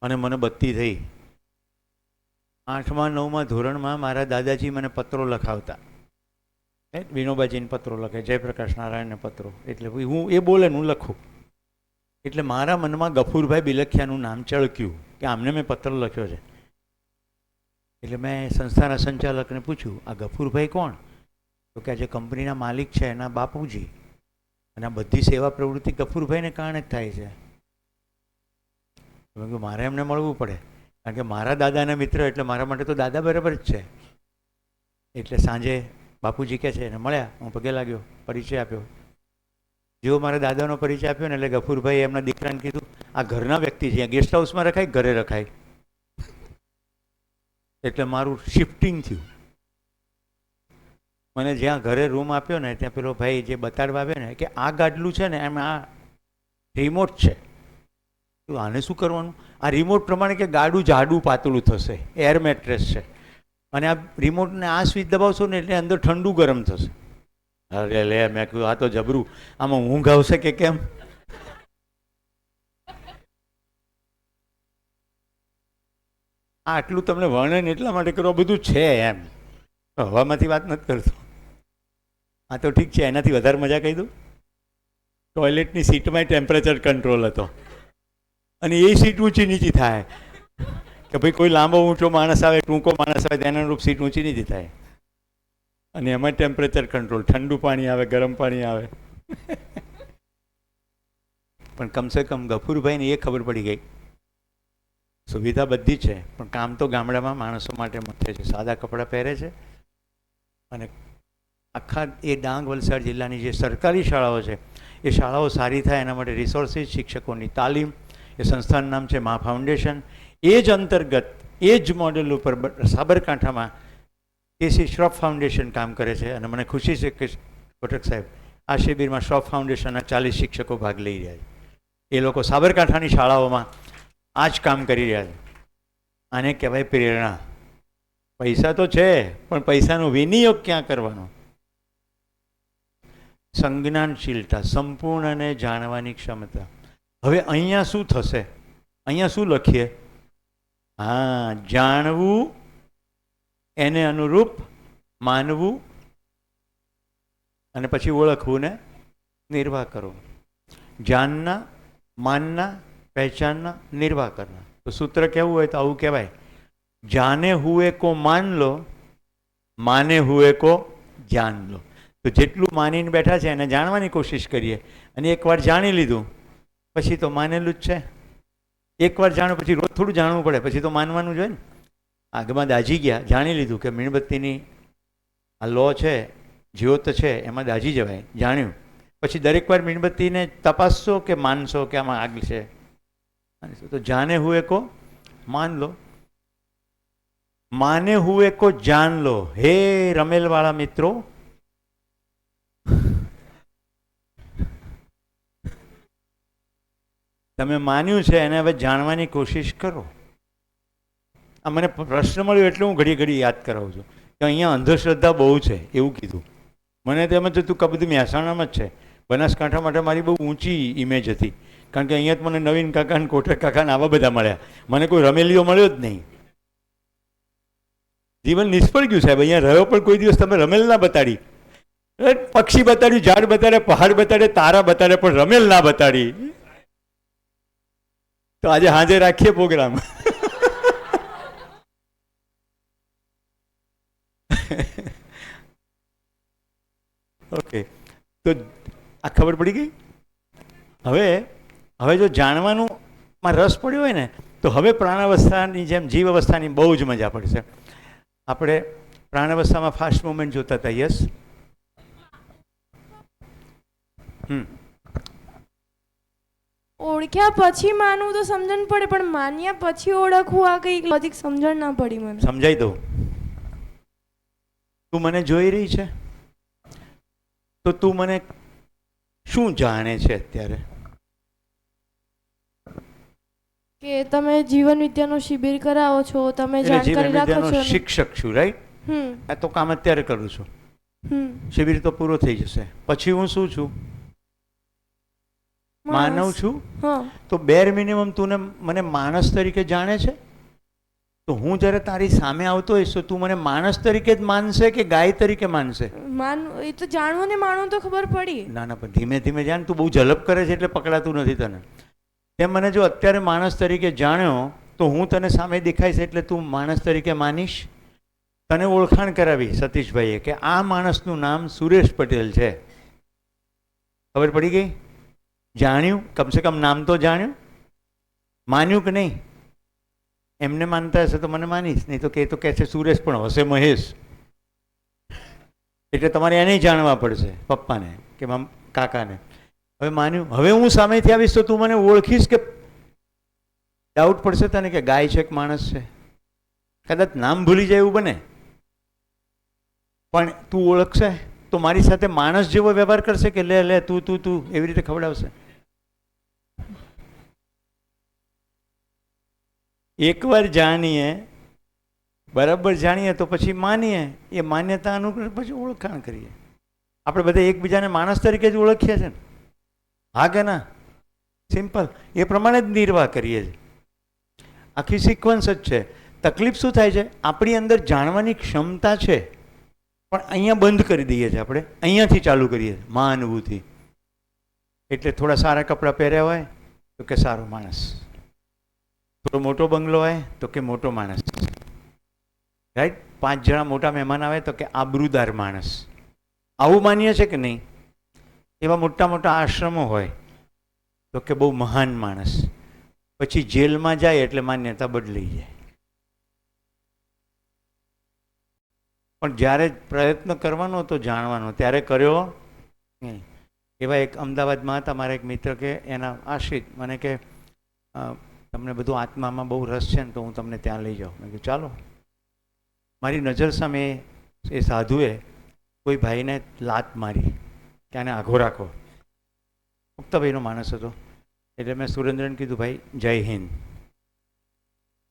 અને મને બત્તી થઈ. 8મા 9મા ધોરણમાં મારા દાદાજી મને પત્રો લખાવતા. વિનોબાજીને પત્રો લખે, જયપ્રકાશ નારાયણને પત્રો. એટલે હું એ બોલે હું લખું. એટલે મારા મનમાં ગફુરભાઈ બિલખિયાનું નામ ચળક્યું કે આમને મેં પત્ર લખ્યો છે. એટલે મેં સંસ્થાના સંચાલકને પૂછ્યું, આ ગફુરભાઈ કોણ? તો કે આ જે કંપનીના માલિક છે એના બાપુજી, અને આ બધી સેવા પ્રવૃત્તિ ગફુરભાઈને કારણે જ થાય છે. મારે એમને મળવું પડે, કારણ કે મારા દાદાના મિત્ર, એટલે મારા માટે તો દાદા બરાબર જ છે. એટલે સાંજે બાપુજી કહે છે એને મળ્યા, હું પગે લાગ્યો, પરિચય આપ્યો. જેવો મારા દાદાનો પરિચય આપ્યો ને એટલે ગફુરભાઈ એમના દીકરાને કીધું, આ ઘરના વ્યક્તિ છે, ગેસ્ટ હાઉસમાં રખાય, ઘરે રખાય. એટલે મારું શિફ્ટિંગ થયું. મને જ્યાં ઘરે રૂમ આપ્યો ને ત્યાં પેલો ભાઈ જે બતાડવા આવ્યો ને કે આ ગાડલું છે ને એમાં આ રિમોટ છે. આને શું કરવાનું? આ રિમોટ પ્રમાણે કે ગાડું જાડું પાતળું થશે, એર મેટ્રેસ છે, અને આ રિમોટને આ સ્વિચ દબાવશો ને એટલે અંદર ઠંડુ ગરમ થશે. અરે લે, મેં કહ્યું આ તો જબરું, આમાં ઊંઘ આવશે કે કેમ? આટલું તમને વર્ણન એટલા માટે કરવા બધું છે એમ, હવામાંથી વાત નથી કરતો. આ તો ઠીક છે, એનાથી વધારે મજા કહી દઉં. ટોયલેટની સીટમાં ટેમ્પરેચર કંટ્રોલ હતો, અને એ સીટ ઊંચી નીચી થાય કે ભાઈ કોઈ લાંબો ઊંચો માણસ આવે, ટૂંકો માણસ આવે, તેના અનુરૂપ સીટ ઊંચી નીચી થાય. અને એમાં ટેમ્પરેચર કંટ્રોલ, ઠંડુ પાણી આવે, ગરમ પાણી આવે. પણ કમસે કમ ગફુરભાઈને એ ખબર પડી ગઈ, સુવિધા બધી છે, પણ કામ તો ગામડામાં માણસો માટે મથે છે. સાદા કપડાં પહેરે છે, અને આખા એ ડાંગ વલસાડ જિલ્લાની જે સરકારી શાળાઓ છે એ શાળાઓ સારી થાય એના માટે રિસોર્સિસ, શિક્ષકોની તાલીમ, એ સંસ્થાનું નામ છે મા ફાઉન્ડેશન. એ જ અંતર્ગત એ જ મોડેલ ઉપર સાબરકાંઠામાં કેસી શ્રોફ ફાઉન્ડેશન કામ કરે છે. અને મને ખુશી છે કે કોટક સાહેબ આ શિબિરમાં શ્રોફ ફાઉન્ડેશનના 40 શિક્ષકો ભાગ લઈ રહ્યા છે. એ લોકો સાબરકાંઠાની શાળાઓમાં આ જ કામ કરી રહ્યા છે. આને કહેવાય પ્રેરણા. પૈસા તો છે, પણ પૈસાનો વિનિયોગ ક્યાં કરવાનો? સંજ્ઞાનશીલતા, સંપૂર્ણને જાણવાની ક્ષમતા. હવે અહીંયા શું થશે? અહીંયા શું લખીએ? હા, જાણવું એને અનુરૂપ માનવું અને પછી ઓળખવું ને નિર્વાહ કરવો. જાનના, માનના, પહેચાનના, નિર્વાહ કરના. તો સૂત્ર કેવું હોય તો આવું કહેવાય, જાને હુએ કો માન લો, માને હુએ કો જાન લો. તો જેટલું માનીને બેઠા છે એને જાણવાની કોશિશ કરીએ, અને એકવાર જાણી લીધું પછી તો માનેલું જ છે. એકવાર જાણો પછી રોજ થોડું જાણવું પડે, પછી તો માનવાનું જ હોય ને. આગમાં દાજી ગયા, જાણી લીધું કે મીણબત્તીની આ લો છે, જ્યોત છે, એમાં દાજી જવાય, જાણ્યું. પછી દરેક વાર મીણબત્તીને તપાસશો કે માનશો કે આમાં આગ છે? તો જાને હુએ કો માન લો, માને હુએ કો જાન લો. હે રમેલવાળા મિત્રો, તમે માન્યું છે એને હવે જાણવાની કોશિશ કરો. આ મને પ્રશ્ન મળ્યો એટલે હું ઘડી ઘડી યાદ કરાવું છું કે અહીંયા અંધશ્રદ્ધા બહુ છે એવું કીધું. મને તો એમ જ હતું કે બધું મહેસાણામાં જ છે. બનાસકાંઠા માટે મારી બહુ ઊંચી ઇમેજ હતી, કારણ કે અહીંયા જ મને નવીન કાકા ને કોટક કાકા ને આવા બધા મળ્યા. મને કોઈ રમેલીઓ મળ્યો જ નહીં. જીવન નિષ્ફળ ગયું સાહેબ. અહીંયા રહ્યો પણ કોઈ દિવસ તમે રમેલ ના બતાડી. પક્ષી બતાડ્યું, ઝાડ બતાડે, પહાડ બતાડે, તારા બતાડે, પણ રમેલ ના બતાડી. તો આજે હાજે રાખીએ પ્રોગ્રામ. ઓકે, તો આ ખબર પડી ગઈ. હવે જો જાણવાનું માં રસ પડ્યો હોય ને તો હવે પ્રાણાવસ્થાની જેમ જીવ અવસ્થાની બહુ જ મજા પડશે. આપણે પ્રાણાવસ્થામાં ફાસ્ટ મુવમેન્ટ જોતા હતા. યસ, ઓળખ્યા પછી માનવું તો સમજણ પડે, પણ માન્યા પછી ઓળખવું આ કઈ લોજિક સમજણ ના પડી મને. સમજાઈ દઉં. તું મને જોઈ રહી છે તો તું મને શું જાણે છે અત્યારે? કે તમે જીવન વિદ્યાનો શિબિર કરાવો છો, તમે જાણકારી રાખો છો. શિક્ષક છું, રાઈટ? આ તો કામ અત્યારે કરું છું. શિબિર તો પૂરો થઈ જશે પછી હું શું છું? માનવ છું. તો બેર મિનિમમ તું મને માણસ તરીકે જાણે છે. તો હું જ્યારે તારી સામે આવતો હોઈશ તો તું મને માણસ તરીકે જ માનશે કે ગાય તરીકે માનશે? એ તો જાણવું ને માણવું તો ખબર પડી. ના ના, પણ ધીમે ધીમે જાણ. તું બહુ ઝડપ કરે છે એટલે પકડાતું નથી તને. તેમ મને જો અત્યારે માણસ તરીકે જાણ્યો તો હું તને સામે દેખાઈશ એટલે તું માણસ તરીકે માનીશ. તને ઓળખાણ કરાવી સતીશભાઈએ કે આ માણસનું નામ સુરેશ પટેલ છે. ખબર પડી ગઈ? જાણ્યું, કમસે કમ નામ તો જાણ્યું. માન્યું કે નહીં? એમને માનતા હશે તો મને માનીશ, નહીં તો કે છે સુરેશ પણ હશે મહેશ. એટલે તમારે એને જાણવા પડશે, પપ્પાને કે કાકાને. હવે માન્યું. હવે હું સામેથી આવીશ તો તું મને ઓળખીશ કે ડાઉટ પડશે તને કે ગાય છે કે માણસ છે? કદાચ નામ ભૂલી જાય એવું બને, પણ તું ઓળખશે તો મારી સાથે માણસ જેવો વ્યવહાર કરશે કે લે લે તું તું તું એવી રીતે ખવડાવશે. એકવાર જાણીએ, બરાબર જાણીએ તો પછી માનીએ. એ માન્યતા અનુકૂળ પછી ઓળખાણ કરીએ. આપણે બધા એકબીજાને માણસ તરીકે જ ઓળખીએ છીએ ને? હા કે ના? સિમ્પલ. એ પ્રમાણે જ નિર્વાહ કરીએ છીએ. આખી સિક્વન્સ જ છે. તકલીફ શું થાય છે? આપણી અંદર જાણવાની ક્ષમતા છે, પણ અહીંયા બંધ કરી દઈએ છીએ આપણે. અહીંયાથી ચાલુ કરીએ માનવુંથી. એટલે થોડા સારા કપડાં પહેર્યા હોય તો કે સારો માણસ, થોડો મોટો બંગલો હોય તો કે મોટો માણસ, રાઈટ? 5 જણા મોટા મહેમાન આવે તો કે આબરૂદાર માણસ. આવું માનીએ છે કે નહીં? એવા મોટા મોટા આશ્રમો હોય તો કે બહુ મહાન માણસ. પછી જેલમાં જાય એટલે માન્યતા બદલાઈ જાય. પણ જ્યારે પ્રયત્ન કરવાનો તો જાણવાનો ત્યારે કર્યો નહીં. એવા એક અમદાવાદમાં હતા મારા એક મિત્ર, કે એના આશ્રિત મને કે તમને બધું આત્મામાં બહુ રસ છે ને તો હું તમને ત્યાં લઈ જાઉં. મેં કીધું ચાલો. મારી નજર સામે એ સાધુએ કોઈ ભાઈને લાત મારી કે આને આઘો રાખો. મુક્તાભાઈનો માણસ હતો. એટલે મેં સુરેન્દ્રને કીધું, ભાઈ જય હિન્દ.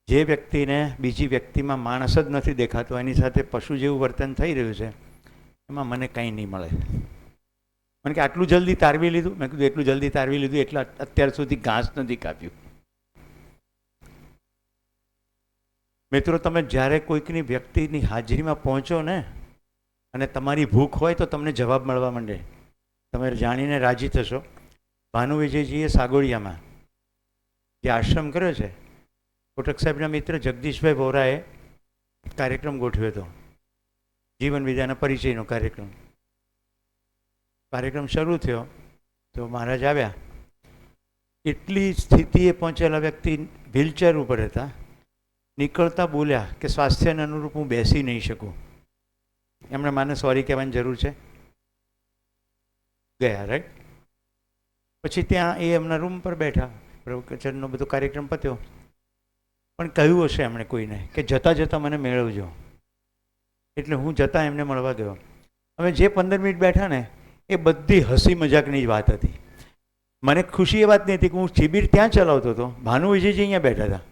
જે વ્યક્તિને બીજી વ્યક્તિમાં માણસ જ નથી દેખાતો, એની સાથે પશુ જેવું વર્તન થઈ રહ્યું છે, એમાં મને કંઈ નહીં મળે. મને કે આટલું જલ્દી તારવી લીધું? મેં કીધું એટલું જલ્દી તારવી લીધું એટલે અત્યાર સુધી ઘાસ નથી કાપ્યું. મિત્રો, તમે જ્યારે કોઈકની વ્યક્તિની હાજરીમાં પહોંચો ને અને તમારી ભૂખ હોય તો તમને જવાબ મળવા માંડે. તમે જાણીને રાજી થશો. ભાનુ વિજયજીએ સાગોડિયામાં જે આશ્રમ કર્યો છે, કોટક સાહેબના મિત્ર જગદીશભાઈ વોરાએ કાર્યક્રમ ગોઠવ્યો હતો, જીવન વિદ્યાના પરિચયનો કાર્યક્રમ. કાર્યક્રમ શરૂ થયો તો મહારાજ આવ્યા. એટલી સ્થિતિએ પહોંચેલા વ્યક્તિ વ્હીલચેર ઉપર હતા. નીકળતા બોલ્યા કે સ્વાસ્થ્યને અનુરૂપ હું બેસી નહીં શકું. એમણે મને સોરી કહેવાની જરૂર છે. ગયા રાઈટ. પછી ત્યાં એ એમના રૂમ પર બેઠા, પ્રવચનનો બધો કાર્યક્રમ પત્યો. પણ કહ્યું હશે એમણે કોઈને કે જતાં જતાં મને મેળવજો. એટલે હું જતાં એમને મળવા ગયો. અમે જે 15 મિનિટ બેઠા ને એ બધી હસી મજાકની જ વાત હતી. મને ખુશી એ વાતની હતી કે હું શિબિર ત્યાં ચલાવતો હતો, ભાનુ વિજયજી અહીંયા બેઠા હતા,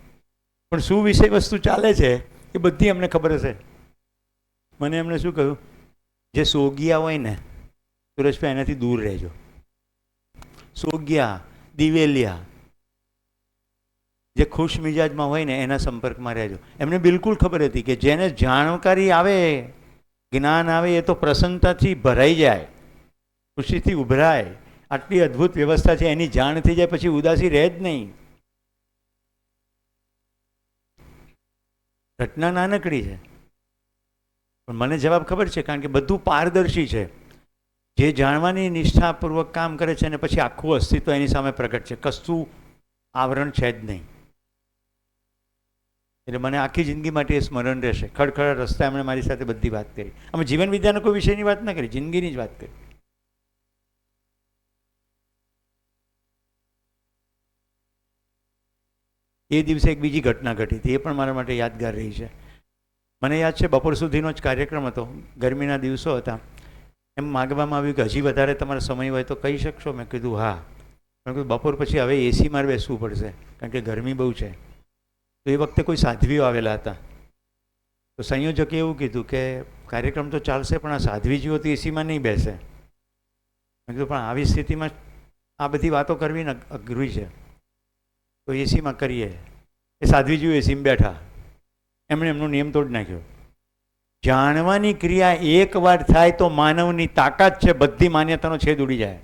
પણ શું વિષય વસ્તુ ચાલે છે એ બધી અમને ખબર હશે. મને એમણે શું કહ્યું, જે સોગિયા હોય ને સુરેશભાઈ એનાથી દૂર રહેજો. સોગિયા, દિવેલિયા, જે ખુશ મિજાજમાં હોય ને એના સંપર્કમાં રહેજો. એમને બિલકુલ ખબર હતી કે જેને જાણકારી આવે, જ્ઞાન આવે, એ તો પ્રસન્નતાથી ભરાઈ જાય, ખુશીથી ઉભરાય. આટલી અદ્ભુત વ્યવસ્થા છે, એની જાણ થઈ જાય પછી ઉદાસી રહે જ નહીં. ઘટના નાનકડી છે પણ મને જવાબ ખબર છે, કારણ કે બધું પારદર્શી છે. જે જાણવાની નિષ્ઠાપૂર્વક કામ કરે છે અને પછી આખું અસ્તિત્વ એની સામે પ્રગટ છે, કશું આવરણ છે જ નહીં. એટલે મને આખી જિંદગી માટે એ સ્મરણ રહેશે. ખડખડ રસ્તા એમણે મારી સાથે બધી વાત કરી. અમે જીવન વિદ્યાનો કોઈ વિષયની વાત ના કરી, જિંદગીની જ વાત કરી. એ દિવસે એક બીજી ઘટના ઘટી હતી, એ પણ મારા માટે યાદગાર રહી છે. મને યાદ છે બપોર સુધીનો જ કાર્યક્રમ હતો, ગરમીના દિવસો હતા. એમ માગવામાં આવ્યું કે હજી વધારે તમારો સમય હોય તો કહી શકશો. મેં કીધું હા. મેં કીધું બપોર પછી હવે એસી મારે બેસવું પડશે કારણ કે ગરમી બહુ છે. તો એ વખતે કોઈ સાધ્વીઓ આવેલા હતા. તો સંયોજકે એવું કીધું કે કાર્યક્રમ તો ચાલશે પણ આ સાધ્વીજીઓ તો એસીમાં નહીં બેસે. મેં કીધું પણ આવી સ્થિતિમાં આ બધી વાતો કરવી ને અઘરી છે, તો એસીમાં કરીએ. એ સાધ્વીજીઓ એસીમાં બેઠા. એમણે એમનો નિયમ તોડી નાખ્યો. જાણવાની ક્રિયા એકવાર થાય તો માનવની તાકાત છે, બધી માન્યતાનો છેદ ઉડી જાય.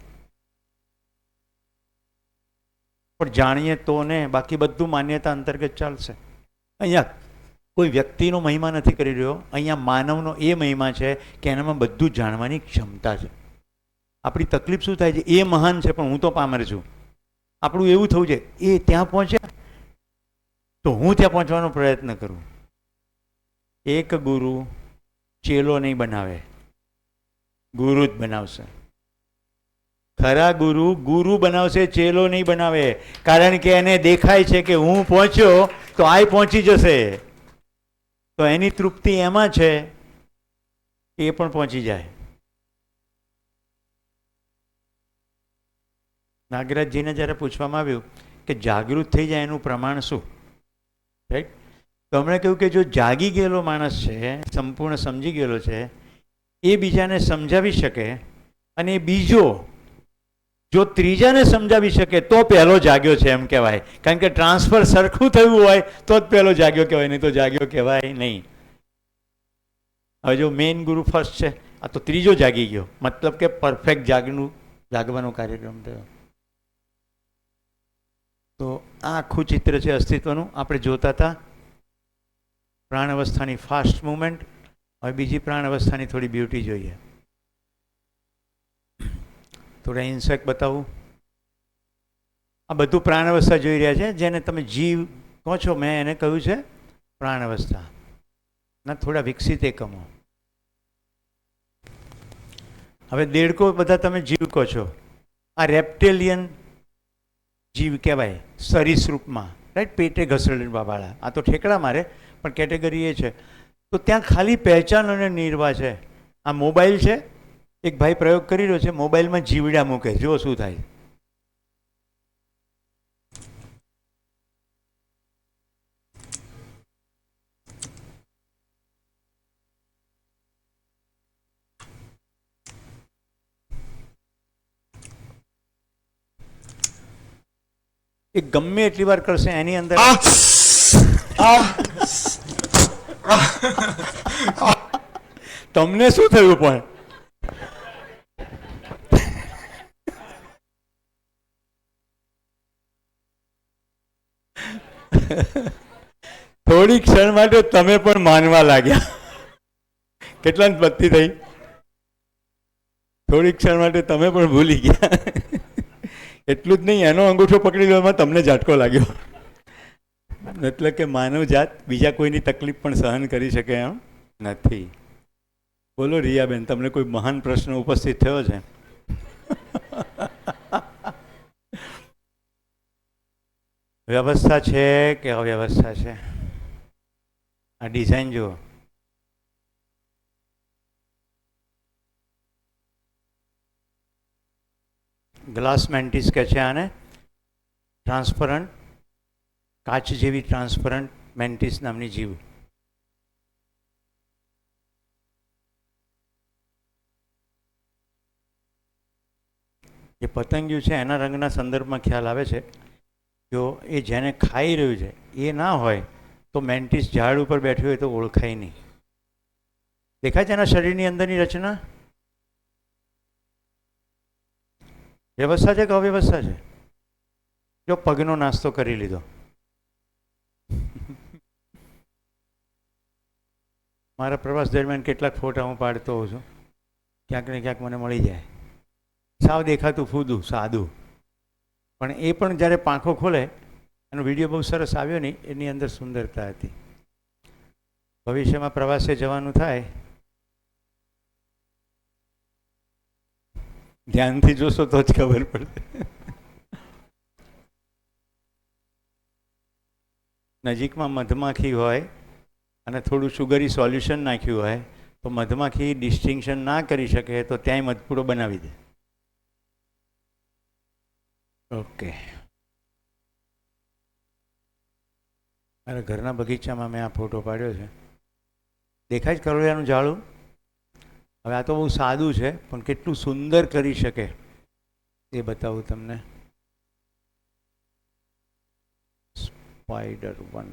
પણ જાણીએ તો ને, બાકી બધું માન્યતા અંતર્ગત ચાલશે. અહીંયા કોઈ વ્યક્તિનો મહિમા નથી કરી રહ્યો, અહીંયા માનવનો એ મહિમા છે કે એનામાં બધું જાણવાની ક્ષમતા છે. આપણી તકલીફ શું થાય છે, એ મહાન છે પણ હું તો પામર છું. આપણું એવું થવું છે, એ ત્યાં પહોંચ્યા તો હું ત્યાં પહોંચવાનો પ્રયત્ન કરું. એક ગુરુ ચેલો નહીં બનાવે, ગુરુ જ બનાવશે. ખરા ગુરુ ગુરુ બનાવશે, ચેલો નહીં બનાવે. કારણ કે એને દેખાય છે કે હું પહોંચ્યો તો આ પહોંચી જશે, તો એની તૃપ્તિ એમાં છે એ પણ પહોંચી જાય. નાગરાજજીને જ્યારે પૂછવામાં આવ્યું કે જાગૃત થઈ જાય એનું પ્રમાણ શું, રાઈટ, તો હમણાં કહ્યું કે જો જાગી ગયેલો માણસ છે, સંપૂર્ણ સમજી ગયેલો છે, એ બીજાને સમજાવી શકે, અને બીજો જો ત્રીજાને સમજાવી શકે તો પહેલો જાગ્યો છે એમ કહેવાય. કારણ કે ટ્રાન્સફર સરખું થયું હોય તો જ પહેલો જાગ્યો કહેવાય, નહીં તો જાગ્યો કહેવાય નહીં. હવે જો મેઇન ગુરુ ફર્સ્ટ છે, આ તો ત્રીજો જાગી ગયો, મતલબ કે પરફેક્ટ જાગવાનો કાર્યક્રમ થયો. તો આ આખું ચિત્ર છે અસ્તિત્વનું. આપણે જોતા હતા પ્રાણ અવસ્થાની ફાસ્ટ મુવમેન્ટ. હવે બીજી પ્રાણ અવસ્થાની થોડી બ્યુટી જોઈએ. થોડા ઇન્સેક્ટ બતાવું. આ બધું પ્રાણ અવસ્થા જોઈ રહ્યા છે, જેને તમે જીવ કહો છો. મેં એને કહ્યું છે પ્રાણ અવસ્થા ના થોડા વિકસિત એકમો. હવે દેડકો બધા તમે જીવ કહો છો. આ રેપ્ટેલિયન જીવ કહેવાય સરીસૃપમાં, રાઈટ, પેટે ઘસરવાળા. આ તો ઠેકડા મારે પણ કેટેગરી એ છે. તો ત્યાં ખાલી પહેચાન અને નિર્વાહ છે. આ મોબાઈલ છે, એક ભાઈ પ્રયોગ કરી રહ્યો છે, મોબાઈલમાં જીવડા મૂકે, જુઓ શું થાય. એ ગમે એટલી વાર કરશે એની અંદર તમને શું થયું પણ? થોડી ક્ષણ માટે તમે પણ માનવા લાગ્યા. કેટલાની ભક્તિ થઈ? થોડી ક્ષણ માટે તમે પણ ભૂલી ગયા. એટલું જ નહીં, એનો અંગૂઠો પકડી લેવામાં તમને ઝાટકો લાગ્યો. એટલે કે માનવ જાત બીજા કોઈની તકલીફ પણ સહન કરી શકે એમ નથી. બોલો રિયાબેન, તમને કોઈ મહાન પ્રશ્ન ઉપસ્થિત થયો છે? વ્યવસ્થા છે કે અવ્યવસ્થા છે? આ ડિઝાઇન જુઓ. ગ્લાસ મેન્ટિસ કહે છે આને. ટ્રાન્સપરન્ટ, કાચ જેવી ટ્રાન્સપરન્ટ મેન્ટિસ નામની જીવ. જે પતંગિયું છે એના રંગના સંદર્ભમાં ખ્યાલ આવે છે. જો એ જેને ખાઈ રહ્યું છે એ ના હોય તો મેન્ટિસ ઝાડ ઉપર બેઠી હોય તો ઓળખાય નહીં. દેખાય છે એના શરીરની અંદરની રચના? વ્યવસ્થા છે કે અવ્યવસ્થા છે? જો પગનો નાસ્તો કરી લીધો, મારા પ્રવાસ દરમિયાન કેટલાક ફોટા હું પાડતો હોઉં છું, ક્યાંક ને ક્યાંક મને મળી જાય. સાવ દેખાતું ફૂદું સાદું, પણ એ પણ જ્યારે પાંખો ખોલે, એનો વિડીયો બહુ સરસ આવ્યો નહીં, એની અંદર સુંદરતા હતી. ભવિષ્યમાં પ્રવાસે જવાનું થાય, ધ્યાનથી જોશો તો જ ખબર પડે. નજીકમાં મધમાખી હોય અને થોડું સુગરી સોલ્યુશન નાખ્યું હોય તો મધમાખી ડિસ્ટિંક્શન ના કરી શકે તો ત્યાંય મધપૂડો બનાવી દે. ઓકે, મારા ઘરના બગીચામાં મેં આ ફોટો પાડ્યો છે. દેખાય જ કરોળિયાનું ઝાડું? હવે આ તો બહુ સાદું છે, પણ કેટલું સુંદર કરી શકે એ બતાવું તમને. સ્પાઈડર 1.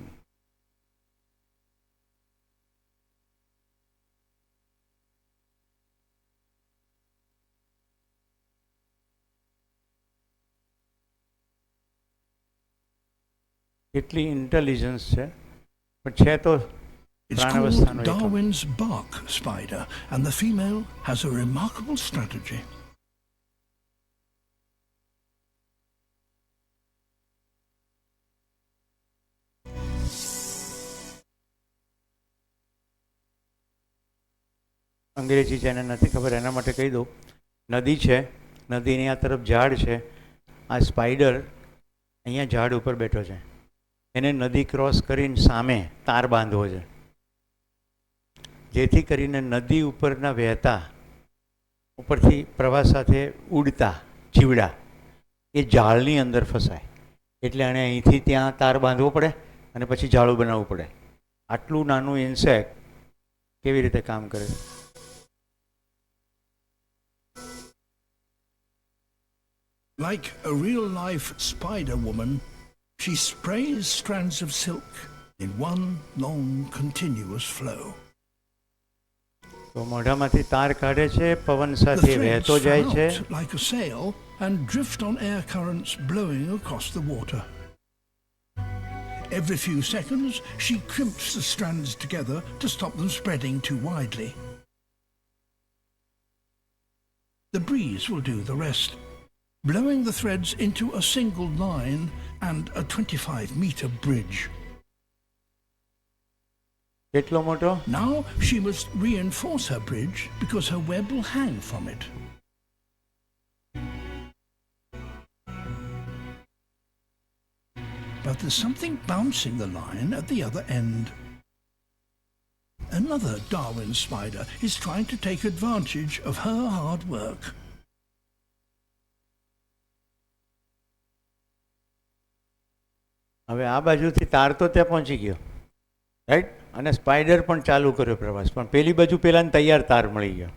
કેટલી ઇન્ટેલિજન્સ છે, પણ છે તો It's called Darwin's bark spider, and the female has a remarkable strategy. અંગ્રેજી જેને નથી ખબર એના માટે કહી દઉં. નદી છે, નદીની આ તરફ ઝાડ છે. આ સ્પાઈડર અહીંયા ઝાડ ઉપર બેઠો છે. એને નદી ક્રોસ કરીને સામે તાર બાંધવો છે, જેથી કરીને નદી ઉપરના વહેતા ઉપરથી પ્રવાહ સાથે ઉડતા જીવડા એ ઝાડની અંદર ફસાય. એટલે એણે અહીંથી ત્યાં તાર બાંધવો પડે અને પછી ઝાડું બનાવવું પડે. આટલું નાનું ઇન્સેક્ટ કેવી રીતે કામ કરે? Like a real-life spider woman, she sprays strands of silk in one long continuous flow. તો મોઢામાંથી તાર કાઢે છે, પવન The સાથે threads વહેતો જાય છે. sprout like a sail and drift on air currents blowing across the water. Every few seconds, she crimps the strands together to stop them spreading too widely. The breeze will do the rest, blowing the threads into a single line and a 25-meter bridge. કેટલો મોટો? Now she must reinforce her bridge because her web will hang from it. But there's something bouncing the line at the other end. Another Darwin spider is trying to take advantage of her hard work. હવે આ બાજુથી તાર તો ત્યાં પહોંચી ગયો, right, અને spider પણ ચાલુ કર્યો પ્રવાસ, પણ પેલી બાજુ પેલાને તૈયાર તાર મળી ગયો,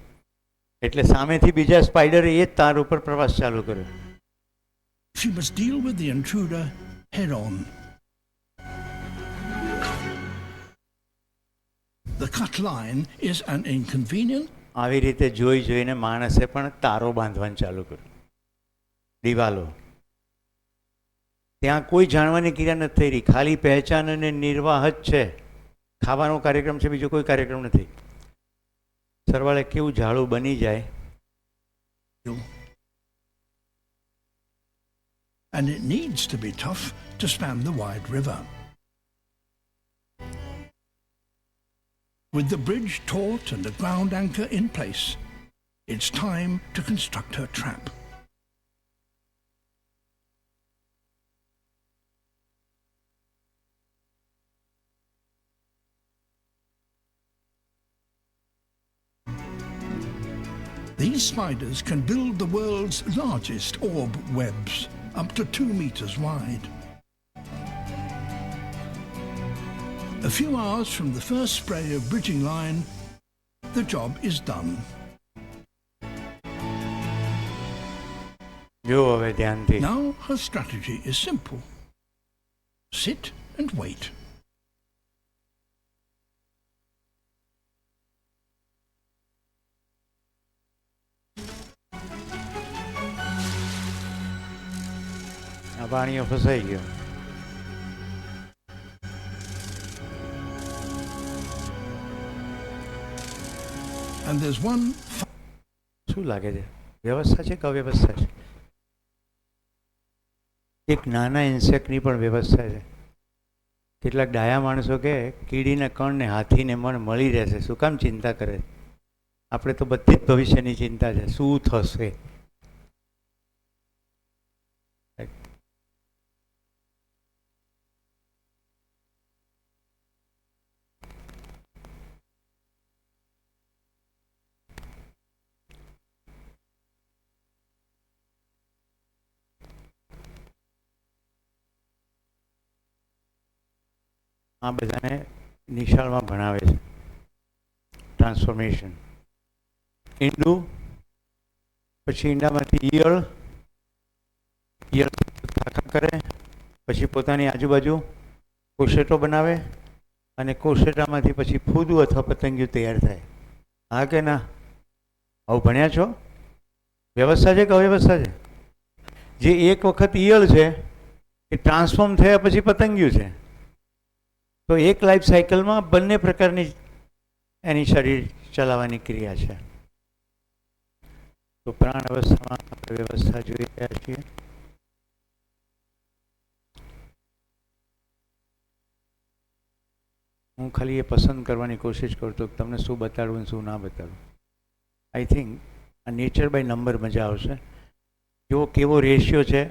એટલે સામેથી બીજા સ્પાઈડરે એ જ તાર ઉપર પ્રવાસ ચાલુ કર્યો. She must deal with the intruder head on. The cut line is an inconvenient આવી રીતે જોઈ જોઈને માણસે પણ તારો બાંધવાનું ચાલુ કર્યું, દિવાલો. ત્યાં કોઈ જાણવાની ક્રિયા નથી થઈ રહી, ખાલી પહેચાન અને નિર્વાહ જ છે. ખાવાનો કાર્યક્રમ છે, બીજો કોઈ કાર્યક્રમ નથી. સરવાળે કેવું ઝાડું બની જાય. and it needs to be tough to span the wide river. With the bridge taut and the ground anchor in place, it's time to construct her trap. These spiders can build the world's largest orb webs, up to 2 meters wide. A few hours from the first spray of bridging line, the job is done. જો હવે ધ્યાનથી. Now her strategy is simple. Sit and wait. આ પાણીઓ ફસાઈ ગયો. And there's one શું લાગે છે, વ્યવસ્થા છે કે અવ્યવસ્થા છે? એક નાના ઇન્સેક્ટની પણ વ્યવસ્થા છે. કેટલાક ડાયા માણસો કે કીડીના કણને હાથીને મણ મળી રહેશે, શું કામ ચિંતા કરે? આપણે તો બધી જ ભવિષ્યની ચિંતા છે, શું થશે. આ બધાને નિશાળમાં ભણાવે છે ટ્રાન્સફોર્મેશન. ઈંડું, પછી ઈંડામાંથી ઈયળ, ઈયળ ખાખા કરે, પછી પોતાની આજુબાજુ કોશેટો બનાવે, અને કોશેટામાંથી પછી ફૂદું અથવા પતંગિયું તૈયાર થાય. હા કે ના? આવું ભણ્યા છો? વ્યવસ્થા છે કે અવ્યવસ્થા છે? જે એક વખત ઈયળ છે એ ટ્રાન્સફોર્મ થયા પછી પતંગિયું છે. તો એક લાઈફ સાયકલમાં બંને પ્રકારની એની શરીર ચલાવવાની ક્રિયા છે. તો પ્રાણ અવસ્થામાં આપણે વ્યવસ્થા જોઈ રહ્યા છીએ. હું ખાલી એ પસંદ કરવાની કોશિશ કરતો કે તમને શું બતાડવું અને શું ના બતાડવું. આઈ થિંક આ નેચર બાય નંબર મજા આવશે. જો કેવો રેશિયો છે,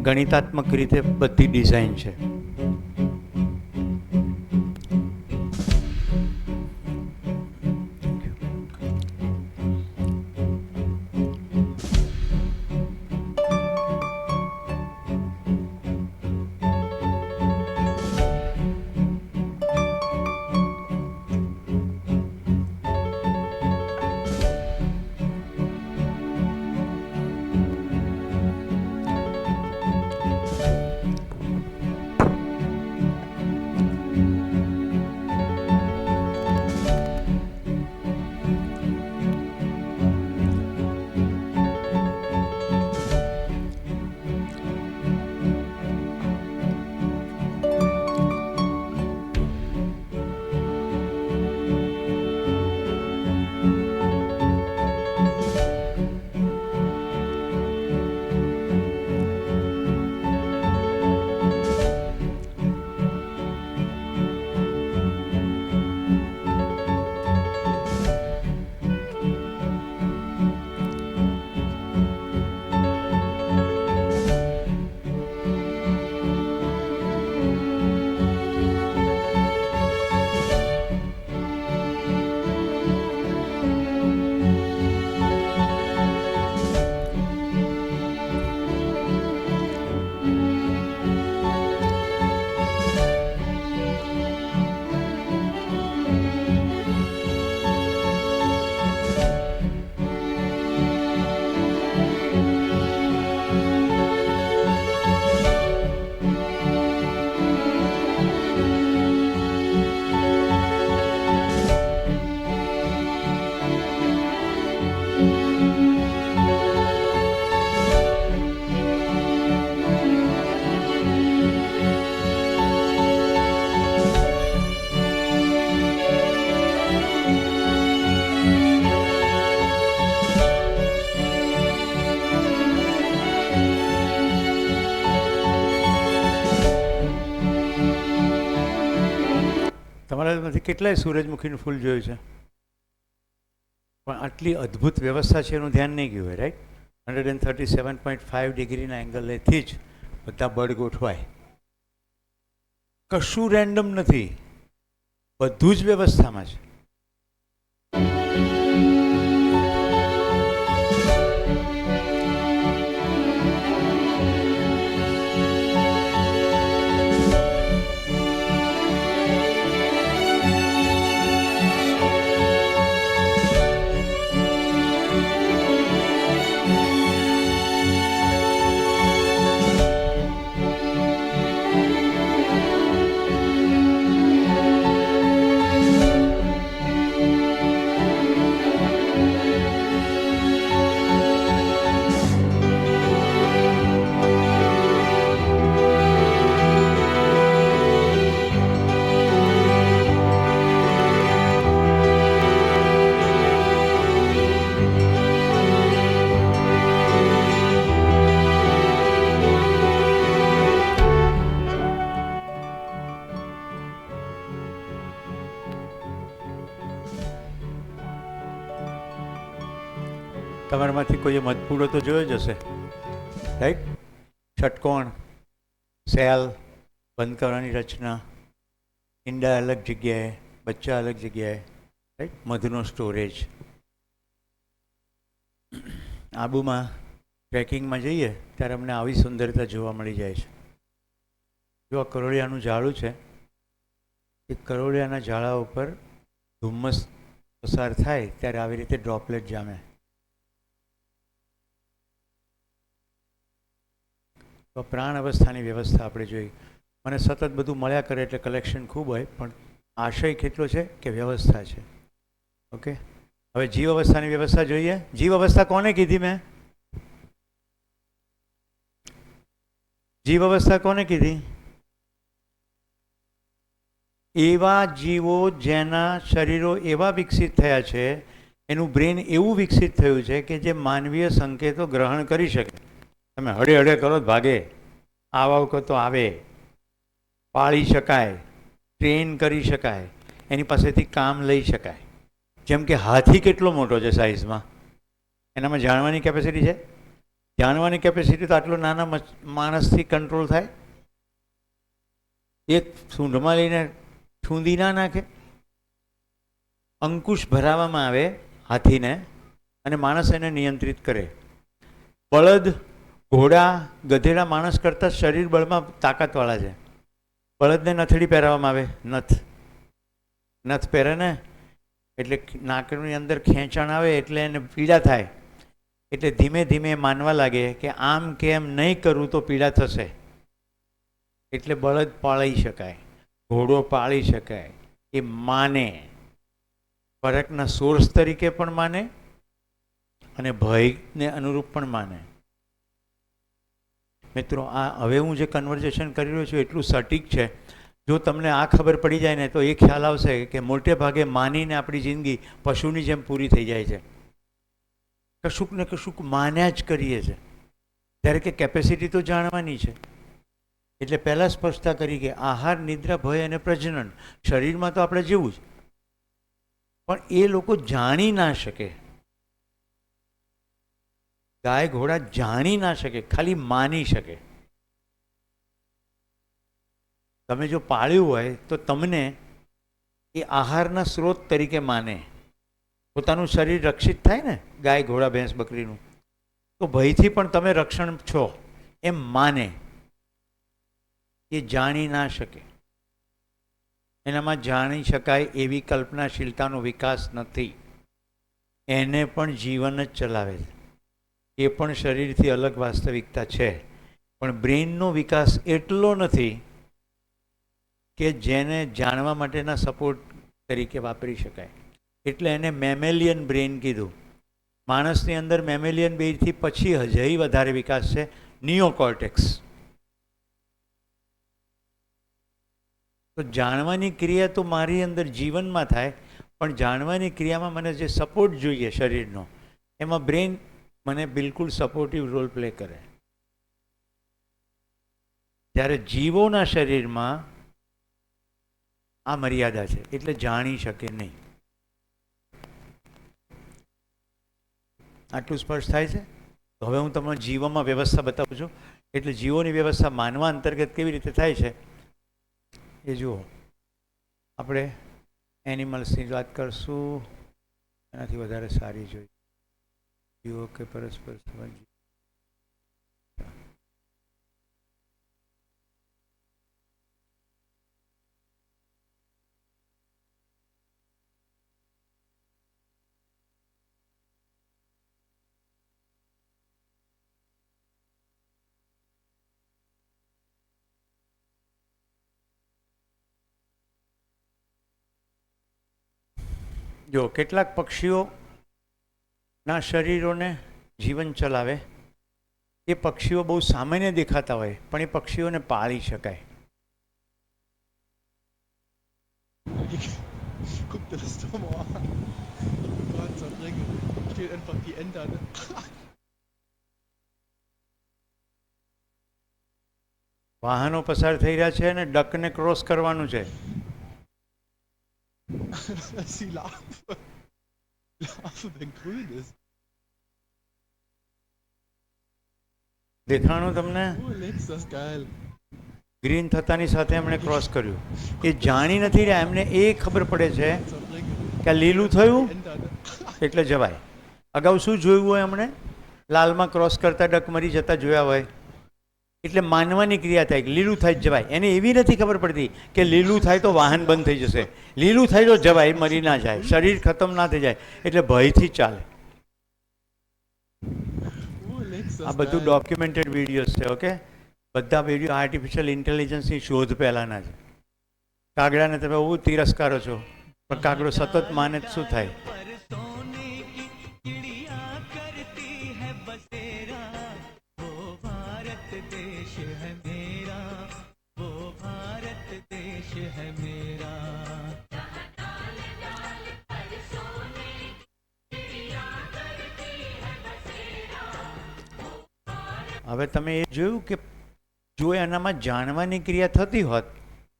ગણિતાત્મક રીતે બધી ડિઝાઇન છે. ગુજરાતમાંથી કેટલાય સૂરજમુખીનું ફૂલ જોયું છે, પણ આટલી અદ્ભુત વ્યવસ્થા છે એનું ધ્યાન નહીં ગયું હોય, રાઈટ? 137.5 ડિગ્રીના એંગલેથી જ બધા બળ ગોઠવાય. કશું રેન્ડમ નથી, બધું જ વ્યવસ્થામાં છે. તમારામાંથી કોઈએ મધપૂડો તો જોયો જ હશે, રાઈટ? ષટકોણ, સેલ, બંધ કરવાની રચના, ઈંડા અલગ જગ્યાએ, બચ્ચા અલગ જગ્યાએ, રાઈટ? મધનો સ્ટોરેજ. આબુમાં ટ્રેકિંગમાં જઈએ ત્યારે અમને આવી સુંદરતા જોવા મળી જાય છે. જો આ કરોળિયાનું ઝાડું છે, એ કરોળિયાના ઝાડા ઉપર ધુમ્મસ પસાર થાય ત્યારે આવી રીતે ડ્રોપલેટ જામે. તો પ્રાણ અવસ્થાની વ્યવસ્થા આપણે જોઈ. મને સતત બધું મળ્યા કરે એટલે કલેક્શન ખૂબ હોય, પણ આશય કેટલો છે કે વ્યવસ્થા છે. ઓકે, હવે જીવ અવસ્થાની વ્યવસ્થા જોઈએ. જીવ અવસ્થા કોને કીધી મેં? જીવ અવસ્થા કોને કીધી? એવા જીવો જેના શરીરો એવા વિકસિત થયા છે, એનું બ્રેન એવું વિકસિત થયું છે કે જે માનવીય સંકેતો ગ્રહણ કરી શકે. તમે હળે હળે કરો તો ભાગે, આવા કહો તો આવે, પાળી શકાય, ટ્રેન કરી શકાય, એની પાસેથી કામ લઈ શકાય. જેમ કે હાથી કેટલો મોટો છે સાઇઝમાં, એનામાં જાણવાની કેપેસિટી છે? જાણવાની કેપેસિટી તો આટલો નાના માણસથી કંટ્રોલ થાય? એક સૂંઢમાં લઈને છૂંદી ના નાખે? અંકુશ ભરાવામાં આવે હાથીને અને માણસ એને નિયંત્રિત કરે. બળદ, ઘોડા, ગધેડા માણસ કરતાં શરીર બળમાં તાકાતવાળા છે. બળદને નથડી પહેરાવવામાં આવે, નથ પહેરે ને એટલે નાકની અંદર ખેંચાણ આવે એટલે એને પીડા થાય, એટલે ધીમે ધીમે માનવા લાગે કે આમ કેમ નહીં કરું તો પીડા થશે, એટલે બળદ પાળી શકાય, ઘોડો પાળી શકાય. એ માને, ફરકના સોર્સ તરીકે પણ માને અને ભયને અનુરૂપ પણ માને. મિત્રો, આ હવે હું જે કન્વર્ઝેશન કરી રહ્યો છું એટલું સટીક છે. જો તમને આ ખબર પડી જાય ને તો એ ખ્યાલ આવશે કે મોટે ભાગે માનીને આપણી જિંદગી પશુની જેમ પૂરી થઈ જાય છે. કશુંક ને કશુંક માન્યા જ કરીએ છીએ, ત્યારે કે કેપેસિટી તો જાણવાની છે. એટલે પહેલાં સ્પષ્ટતા કરી કે આહાર, નિદ્રા, ભય અને પ્રજનન શરીરમાં તો આપણે જેવું જ, પણ એ લોકો જાણી ના શકે. ગાય ઘોડા જાણી ના શકે, ખાલી માની શકે. તમે જો પાળ્યું હોય તો તમને એ આહારના સ્ત્રોત તરીકે માને. પોતાનું શરીર રક્ષિત થાય ને, ગાય, ઘોડા, ભેંસ, બકરીનું, તો ભયથી પણ તમે રક્ષણ છો એમ માને. એ જાણી ના શકે, એનામાં જાણી શકાય એવી કલ્પનાશીલતાનો વિકાસ નથી. એને પણ જીવન જ ચલાવે છે. એ પણ શરીરથી અલગ વાસ્તવિકતા છે, પણ બ્રેઇનનો વિકાસ એટલો નથી કે જેને જાણવા માટેના સપોર્ટ તરીકે વાપરી શકાય. એટલે એને મેમેલિયન બ્રેઇન કીધું. માણસની અંદર મેમેલિયન બ્રેઇનથી પછી હજી વધારે વિકાસ છે, નિયોકોર્ટેક્સ. તો જાણવાની ક્રિયા તો મારી અંદર જીવનમાં થાય, પણ જાણવાની ક્રિયામાં મને જે સપોર્ટ જોઈએ શરીરનો, એમાં બ્રેઇન મને બિલકુલ સપોર્ટિવ રોલ પ્લે કરે. જ્યારે જીવોના શરીરમાં આ મર્યાદા છે, એટલે જાણી શકે નહીં. આટલું સ્પષ્ટ થાય છે? તો હવે હું તમને જીવોમાં વ્યવસ્થા બતાવું છું. એટલે જીવોની વ્યવસ્થા માનવા અંતર્ગત કેવી રીતે થાય છે એ જુઓ. આપણે એનિમલ્સની જ વાત કરશું, એનાથી વધારે સારી જોઈએ. જીવો કે પરસ્પર સંબંધ. જો કેટલાક પક્ષીઓના શરીરોને જીવન ચલાવે, એ પક્ષીઓ બહુ સામાન્ય દેખાતા હોય, પણ એ પક્ષીઓને પાળી શકાય. Guck dir das doch mal an. Gott zerbringen. Steht einfach die Enter, ne? વાહનો પસાર થઈ રહ્યા છે અને ડકને ક્રોસ કરવાનું છે. Dass die Larve wenn grün ist. દેખાણું તમને? Oh, Lex, das ist geil. Green થતાની સાથે એમણે ક્રોસ કર્યું. એ જાણી નથી રહ્યા, એમને એ ખબર પડે છે Zerbringen. કે આ લીલું થયું Enter, ne? એટલે જવાય. અગાઉ શું જોયું હોય એમણે? લાલમાં ક્રોસ કરતા ડક મરી જતા જોયા હોય. એટલે માનવાની ક્રિયા થાય કે લીલું થાય જવાય. એને એવી નથી ખબર પડતી કે લીલું થાય તો વાહન બંધ થઈ જશે, લીલું થાય તો જવાય, મરી ના જાય, શરીર ખતમ ના થઈ જાય, એટલે ભયથી ચાલે. Oh, Lex, das આ ist બધું geil. ડોક્યુમેન્ટેડ વિડીયોઝ છે. ઓકે, બધા વિડીયો આર્ટિફિશિયલ ઇન્ટેલિજન્સની શોધ પહેલાંના છે. કાગડાને તમે બહુ તિરસ્કારો છો, પણ કાગડો સતત માને તો શું થાય? હવે તમે એ જોયું કે જો એનામાં જાણવાની ક્રિયા થતી હોત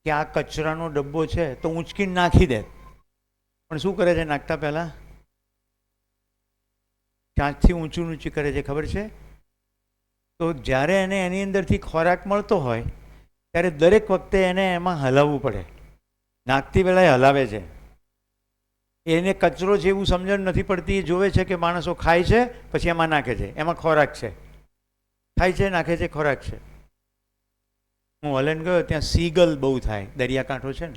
કે આ કચરાનો ડબ્બો છે તો ઊંચકીને નાખી દે, પણ શું કરે છે નાખતા પહેલાં? ચાંચથી ઊંચું ઊંચું કરે છે, ખબર છે? તો જ્યારે એને એની અંદરથી ખોરાક મળતો હોય ત્યારે દરેક વખતે એને એમાં હલાવવું પડે. નાખતી પહેલાં હલાવે છે. એને કચરો જેવું સમજણ નથી પડતી. એ જોવે છે કે માણસો ખાય છે, પછી એમાં નાખે છે, એમાં ખોરાક છે, ખાય છે, નાખે છે, ખોરાક છે. હું હોલેન્ડ ગયો, ત્યાં સીગલ બહુ થાય, દરિયાકાંઠો છે ને,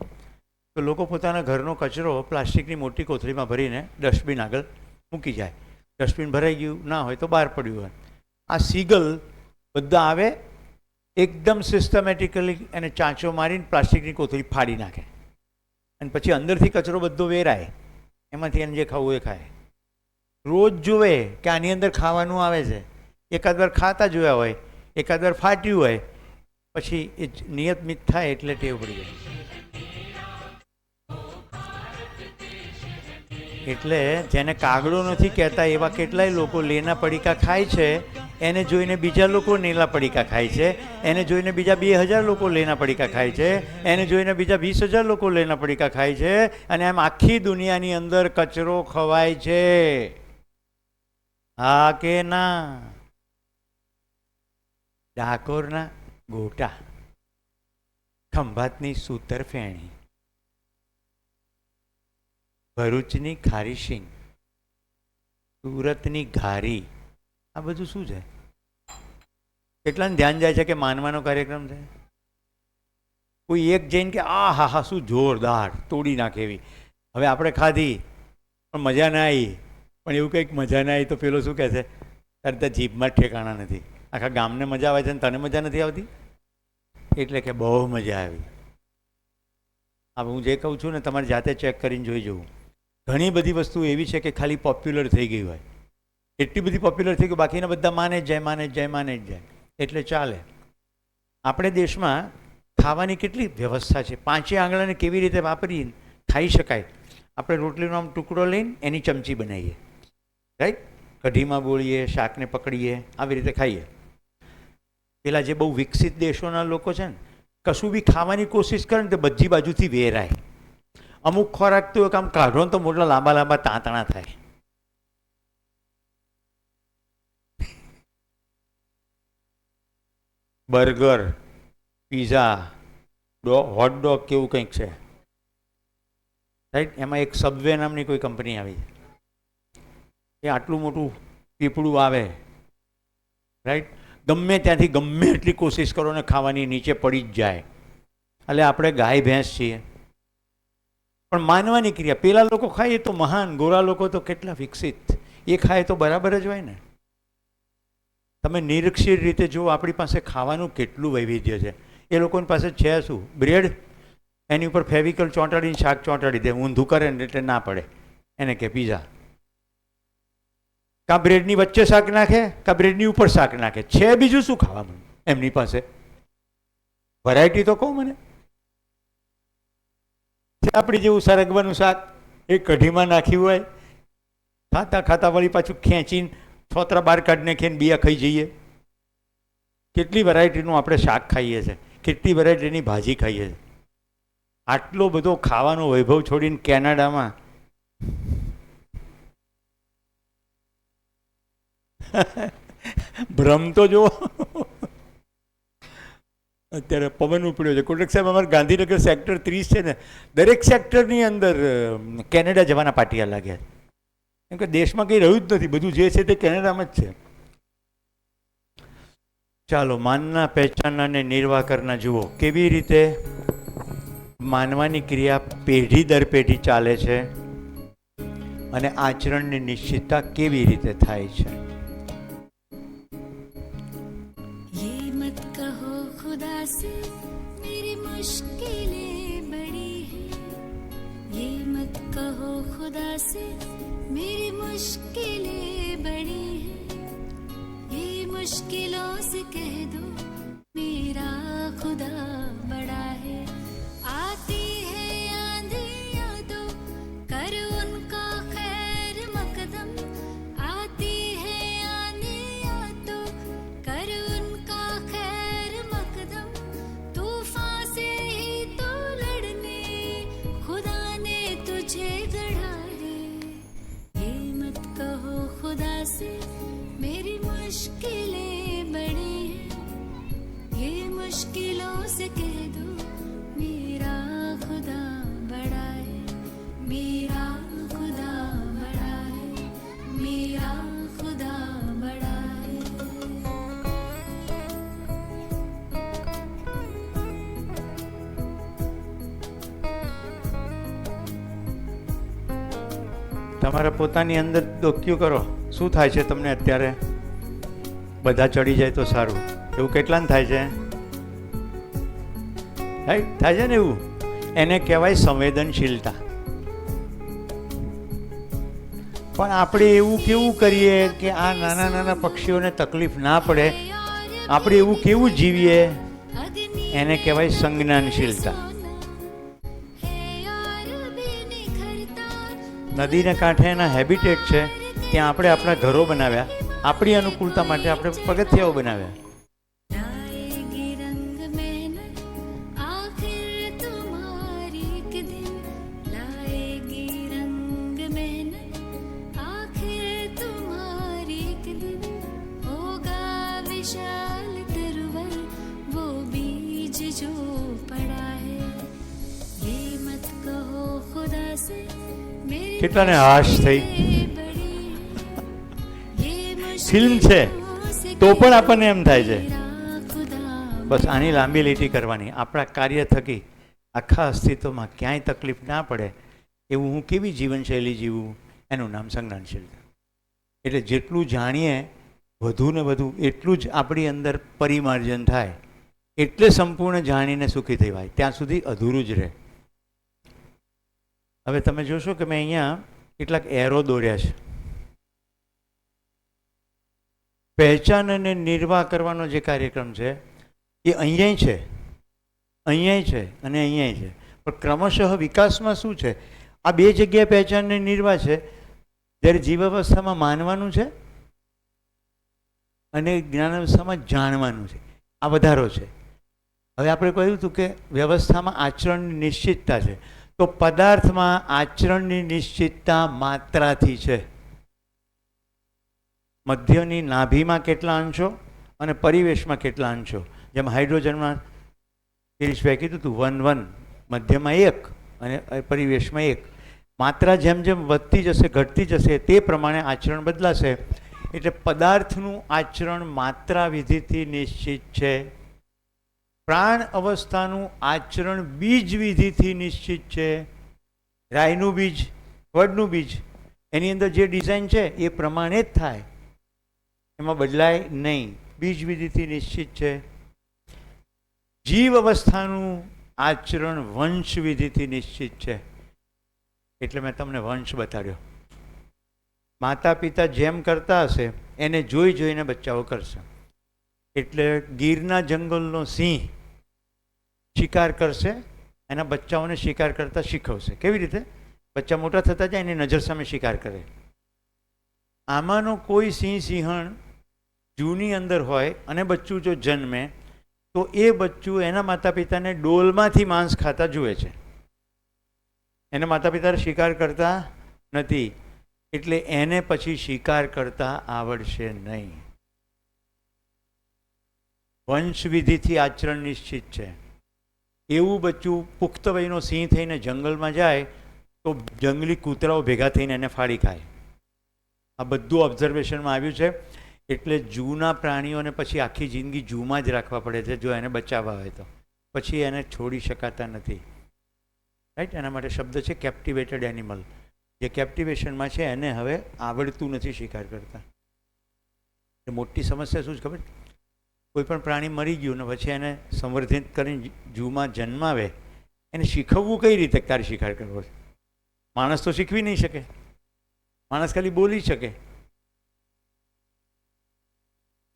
તો લોકો પોતાના ઘરનો કચરો પ્લાસ્ટિકની મોટી કોથળીમાં ભરીને ડસ્ટબિન આગળ મૂકી જાય. ડસ્ટબિન ભરાઈ ગયું ના હોય તો બહાર પડ્યું હોય. આ સીગલ બધા આવે, એકદમ સિસ્ટમેટિકલી એને ચાંચો મારીને પ્લાસ્ટિકની કોથળી ફાડી નાખે, અને પછી અંદરથી કચરો બધો વેરાય, એમાંથી એને જે ખાવું એ ખાય. રોજ જુએ કે આની અંદર ખાવાનું આવે છે, એકાદ વાર ખાતા જોયા હોય, એકાદ વાર ફાટ્યું હોય, પછી એ નિયમિત થાય એટલે ટેવ પડી જાય. એટલે જેને કાગડો નથી કહેતા એવા કેટલાય લોકો લેના પડીકા ખાય છે. એને જોઈને બીજા લોકો લેના પડીકા ખાય છે, એને જોઈને બીજા 2000 લોકો લેના પડીકા ખાય છે, એને જોઈને બીજા 20,000 લોકો લેના પડીકા ખાય છે, અને એમ આખી દુનિયાની અંદર કચરો ખવાય છે. હા કે ના? ડાકોરના ગોટા, ખંભાતની સૂતરફેણી, ભરૂચની ખારી શીંગ, સુરતની ઘારી, આ બધું શું છે? કેટલાને ધ્યાન જાય છે કે માનવાનો કાર્યક્રમ છે? કોઈ એક જઈને કે આ હા હા શું જોરદાર, તોડી નાખે એવી. હવે આપણે ખાધી પણ મજા ના આવી, પણ એવું કંઈક મજા ના આવી તો પેલો શું કહે છે? તારે ત્યાં જીભમાં જ ઠેકાણા નથી. આખા ગામને મજા આવે છે ને તને મજા નથી આવતી, એટલે કે બહુ મજા આવી. હવે હું જે કહું છું ને તમારે જાતે ચેક કરીને જોઈ જવું. ઘણી બધી વસ્તુ એવી છે કે ખાલી પોપ્યુલર થઈ ગઈ હોય, એટલી બધી પોપ્યુલર થઈ ગઈ, બાકીના બધા માને જ જાય, માને જ જાય, માને જ જાય, એટલે ચાલે. આપણે દેશમાં ખાવાની કેટલી વ્યવસ્થા છે, 5 આંગળાને કેવી રીતે વાપરી ખાઈ શકાય. આપણે રોટલીનો આમ ટુકડો લઈને એની ચમચી બનાવીએ, રાઈટ? કઢીમાં બોળીએ, શાકને પકડીએ, આવી રીતે ખાઈએ. પેલા જે બહુ વિકસિત દેશોના લોકો છે ને, કશું બી ખાવાની કોશિશ કરે ને તો બધી બાજુથી વેરાય, અમુક ખોરાક તો એક આમ કાઢો ને તો મોટા લાંબા લાંબા તાંતણા થાય. બર્ગર, પીઝા, હોટડોગ કેવું કંઈક છે, રાઈટ? એમાં એક સબવે નામની કોઈ કંપની આવી છે, એ આટલું મોટું પીપળું આવે, રાઈટ? ગમે ત્યાંથી ગમે એટલી કોશિશ કરો ને ખાવાની, નીચે પડી જ જાય. એટલે આપણે ગાય ભેંસ છીએ, પણ માનવાની ક્રિયા. પેલા લોકો ખાય તો મહાન, ગોરા લોકો તો કેટલા વિકસિત, એ ખાય તો બરાબર જ હોય ને. તમે નિરીક્ષિત રીતે જુઓ, આપણી પાસે ખાવાનું કેટલું વૈવિધ્ય છે. એ લોકોની પાસે છે શું? બ્રેડ, એની ઉપર ફેવિકલ ચોંટાડીને શાક ચોંટાડી દે, ઊંધું કરે ને એટલે ના પડે, એને કે પીઝા. કાં બ્રેડની વચ્ચે શાક નાખે, કાં બ્રેડની ઉપર શાક નાખે. છે બીજું શું ખાવાનું એમની પાસે? વેરાયટી તો કહો મને. આપણી જેવું સરગવાનું શાક એ કઢીમાં નાખ્યું હોય, ખાતા ખાતા વળી પાછું ખેંચીને છોતરા બહાર કાઢી નાખીને બીયા ખાઈ જઈએ. કેટલી વેરાયટીનું આપણે શાક ખાઈએ છીએ, કેટલી વેરાયટીની ભાજી ખાઈએ છીએ. આટલો બધો ખાવાનો વૈભવ છોડીને કેનેડામાં ભ્રમ તો જુઓ. અત્યારે પવન ઉપડ્યો છે. કોટક સાહેબ, અમારે ગાંધીનગર સેક્ટર 30 છે ને, દરેક સેક્ટરની અંદર કેનેડા જવાના પાટિયા લાગ્યા. કેમ કે દેશમાં કંઈ રહ્યું જ નથી, બધું જે છે તે કેનેડામાં જ છે. ચાલો, માનના, પહેચાનના અને નિર્વાહ કરના જુઓ કેવી રીતે માનવાની ક્રિયા પેઢી દર પેઢી ચાલે છે અને આચરણની નિશ્ચિતતા કેવી રીતે થાય છે. से मेरी मुश्किलें बड़ी हैं, ये मत कहो खुदा से मेरी मुश्किलें बड़ी हैं, ये मुश्किलों से कह दो मेरा खुदा बड़ा है. आती है आंधियां तो कर उनका खैर मकदम, आती है आंधियां तो कर उनका खैर मकदम, तूफान से ही तो लड़ने खुदा ने तुझे गढ़ा है. ये मत कहो खुदा से मेरी मुश्किलें बड़ी हैं, ये मुश्किलों से कह दो मेरा खुदा बड़ा है, मेरा खुदा बड़ा है, मेरा खुदा बड़ा है. તમારા પોતાની અંદર ડોક્યું કરો, શું થાય છે તમને અત્યારે? બધા ચડી જાય તો સારું, એવું કેટલાને થાય છે? થાય છે ને એવું? એને કહેવાય સંવેદનશીલતા. પણ આપણે એવું કેવું કરીએ કે આ નાના નાના પક્ષીઓને તકલીફ ના પડે, આપણે એવું કેવું જીવીએ, એને કહેવાય સંજ્ઞાનશીલતા. નદીને કાંઠે એના હેબિટેટ છે, ત્યાં આપણે આપણા ઘરો બનાવ્યા, આપણી અનુકૂળતા માટે આપણે પગથિયાઓ બનાવ્યા. लाएगी रंग मेहनत आखिर तुम्हारी एक दिन, लाएगी रंग मेहनत आखिर तुम्हारी एक दिन, होगा विशाल तरवर वो बीज जो पड़ा है. ये मत कहो खुदा से मेरी કેટલાને હાશ થઈ? ફિલ્મ છે તો પણ આપણને એમ થાય છે બસ આની લાંબી લીટી કરવાની, આપણા કાર્ય થકી આખા અસ્તિત્વમાં ક્યાંય તકલીફ ના પડે એવું હું કેવી જીવનશૈલી જીવું, એનું નામ સંજ્ઞાનશીલતા. એટલે જેટલું જાણીએ વધુ ને વધુ એટલું જ આપણી અંદર પરિમાર્જન થાય, એટલે સંપૂર્ણ જાણીને સુખી થવાય, ત્યાં સુધી અધૂરું જ રહે. હવે તમે જોશો કે મેં અહીંયા કેટલાક એરો દોર્યા છે. પહેચાન અને નિર્વાહ કરવાનો જે કાર્યક્રમ છે એ અહીંયાય છે, અહીંયાય છે અને અહીંયાય છે. પણ ક્રમશઃ વિકાસમાં શું છે, આ બે જગ્યાએ પહેચાન અને નિર્વાહ છે, જ્યારે જીવાવસ્થામાં માનવાનું છે અને જ્ઞાનાવસ્થામાં જાણવાનું છે. આ વધારો છે. હવે આપણે કહ્યું હતું કે વ્યવસ્થામાં આચરણની નિશ્ચિતતા છે, તો તો પદાર્થમાં આચરણની નિશ્ચિતતા માત્રાથી છે. મધ્યની નાભીમાં કેટલા અંશો અને પરિવેશમાં કેટલા અંશો. જેમ હાઇડ્રોજનમાં ગિરીશભાઈ કીધું હતું 1 1, મધ્યમાં 1 અને પરિવેશમાં 1. માત્રા જેમ જેમ વધતી જશે ઘટતી જશે તે પ્રમાણે આચરણ બદલાશે. એટલે પદાર્થનું આચરણ માત્રા વિધિથી નિશ્ચિત છે. પ્રાણ અવસ્થાનું આચરણ બીજ વિધિથી નિશ્ચિત છે. રાઈનું બીજ, વડનું બીજ, એની અંદર જે ડિઝાઇન છે એ પ્રમાણે જ થાય, એમાં બદલાય નહીં. બીજ વિધિથી નિશ્ચિત છે. જીવ અવસ્થાનું આચરણ વંશ વિધિથી નિશ્ચિત છે. એટલે મેં તમને વંશ બતાડ્યો. માતા પિતા જેમ કરતા હશે એને જોઈ જોઈને બચ્ચાઓ કરશે. એટલે ગીરના જંગલનો સિંહ શિકાર કરશે, એના બચ્ચાઓને શિકાર કરતા શીખવશે. કેવી રીતે? બચ્ચા મોટા થતા જાય એની નજર સામે શિકાર કરે. આમાંનો કોઈ સિંહ સિંહણ જૂની અંદર હોય અને બચ્ચું જો જન્મે તો એ બચ્ચું એના માતા પિતાને ડોલમાંથી માંસ ખાતા જુએ છે. એના માતા પિતા શિકાર કરતા નથી, એટલે એને પછી શિકાર કરતા આવડશે નહીં. વંશ વિધિથી આચરણ નિશ્ચિત છે. એવું બચ્ચું પુખ્ત વયનો સિંહ થઈને જંગલમાં જાય તો જંગલી કૂતરાઓ ભેગા થઈને એને ફાડી ખાય. આ બધું ઓબ્ઝર્વેશનમાં આવ્યું છે. એટલે જૂના પ્રાણીઓને પછી આખી જિંદગી જૂમાં જ રાખવા પડે છે જો એને બચાવવા હોય તો. પછી એને છોડી શકાતા નથી. રાઈટ? એના માટે શબ્દ છે કેપ્ટિવેટેડ એનિમલ. જે કેપ્ટિવેશનમાં છે એને હવે આવડતું નથી શિકાર કરતા. એ મોટી સમસ્યા શું છે ખબર? કોઈ પણ પ્રાણી મરી ગયું ને પછી એને સંવર્ધિત કરીને જૂમાં જન્માવે, એને શીખવવું કઈ રીતે તારે શિકાર કરવો છે? માણસ તો શીખવી નહીં શકે. માણસ ખાલી બોલી શકે.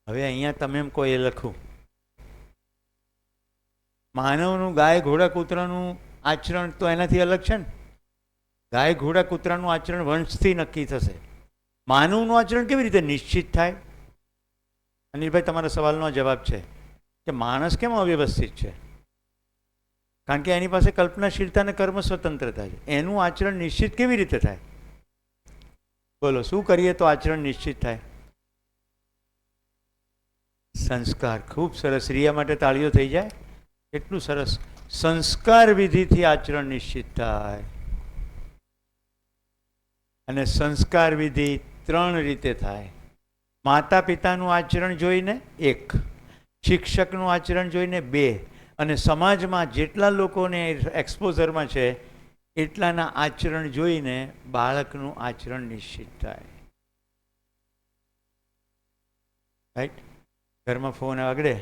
હવે અહીંયા તમે એમ કહો એ લખું, માનવનું ગાય ઘોડા કૂતરાનું આચરણ તો એનાથી અલગ છે ને. ગાય ઘોડા કૂતરાનું આચરણ વંશથી નક્કી થશે. માનવનું આચરણ કેવી રીતે નિશ્ચિત થાય? અનિલભાઈ, તમારા સવાલનો જવાબ છે કે માણસ કેમ અવ્યવસ્થિત છે? કારણ કે એની પાસે કલ્પનાશીલતા અને કર્મ સ્વતંત્રતા છે. એનું આચરણ નિશ્ચિત કેવી રીતે થાય? બોલો, શું કરીએ તો આચરણ નિશ્ચિત થાય? સંસ્કાર. ખૂબ સરસ. રિયા માટે તાળીઓ થઈ જાય. એટલું સરસ. સંસ્કાર વિધિથી આચરણ નિશ્ચિત થાય. અને સંસ્કાર વિધિ 3 રીતે થાય. માતા પિતાનું આચરણ જોઈને 1, શિક્ષકનું આચરણ જોઈને 2, અને સમાજમાં જેટલા લોકોને એક્સપોઝરમાં છે એટલાના આચરણ જોઈને બાળકનું આચરણ નિશ્ચિત થાય. રાઈટ? ઘરમાં ફોન આગળ,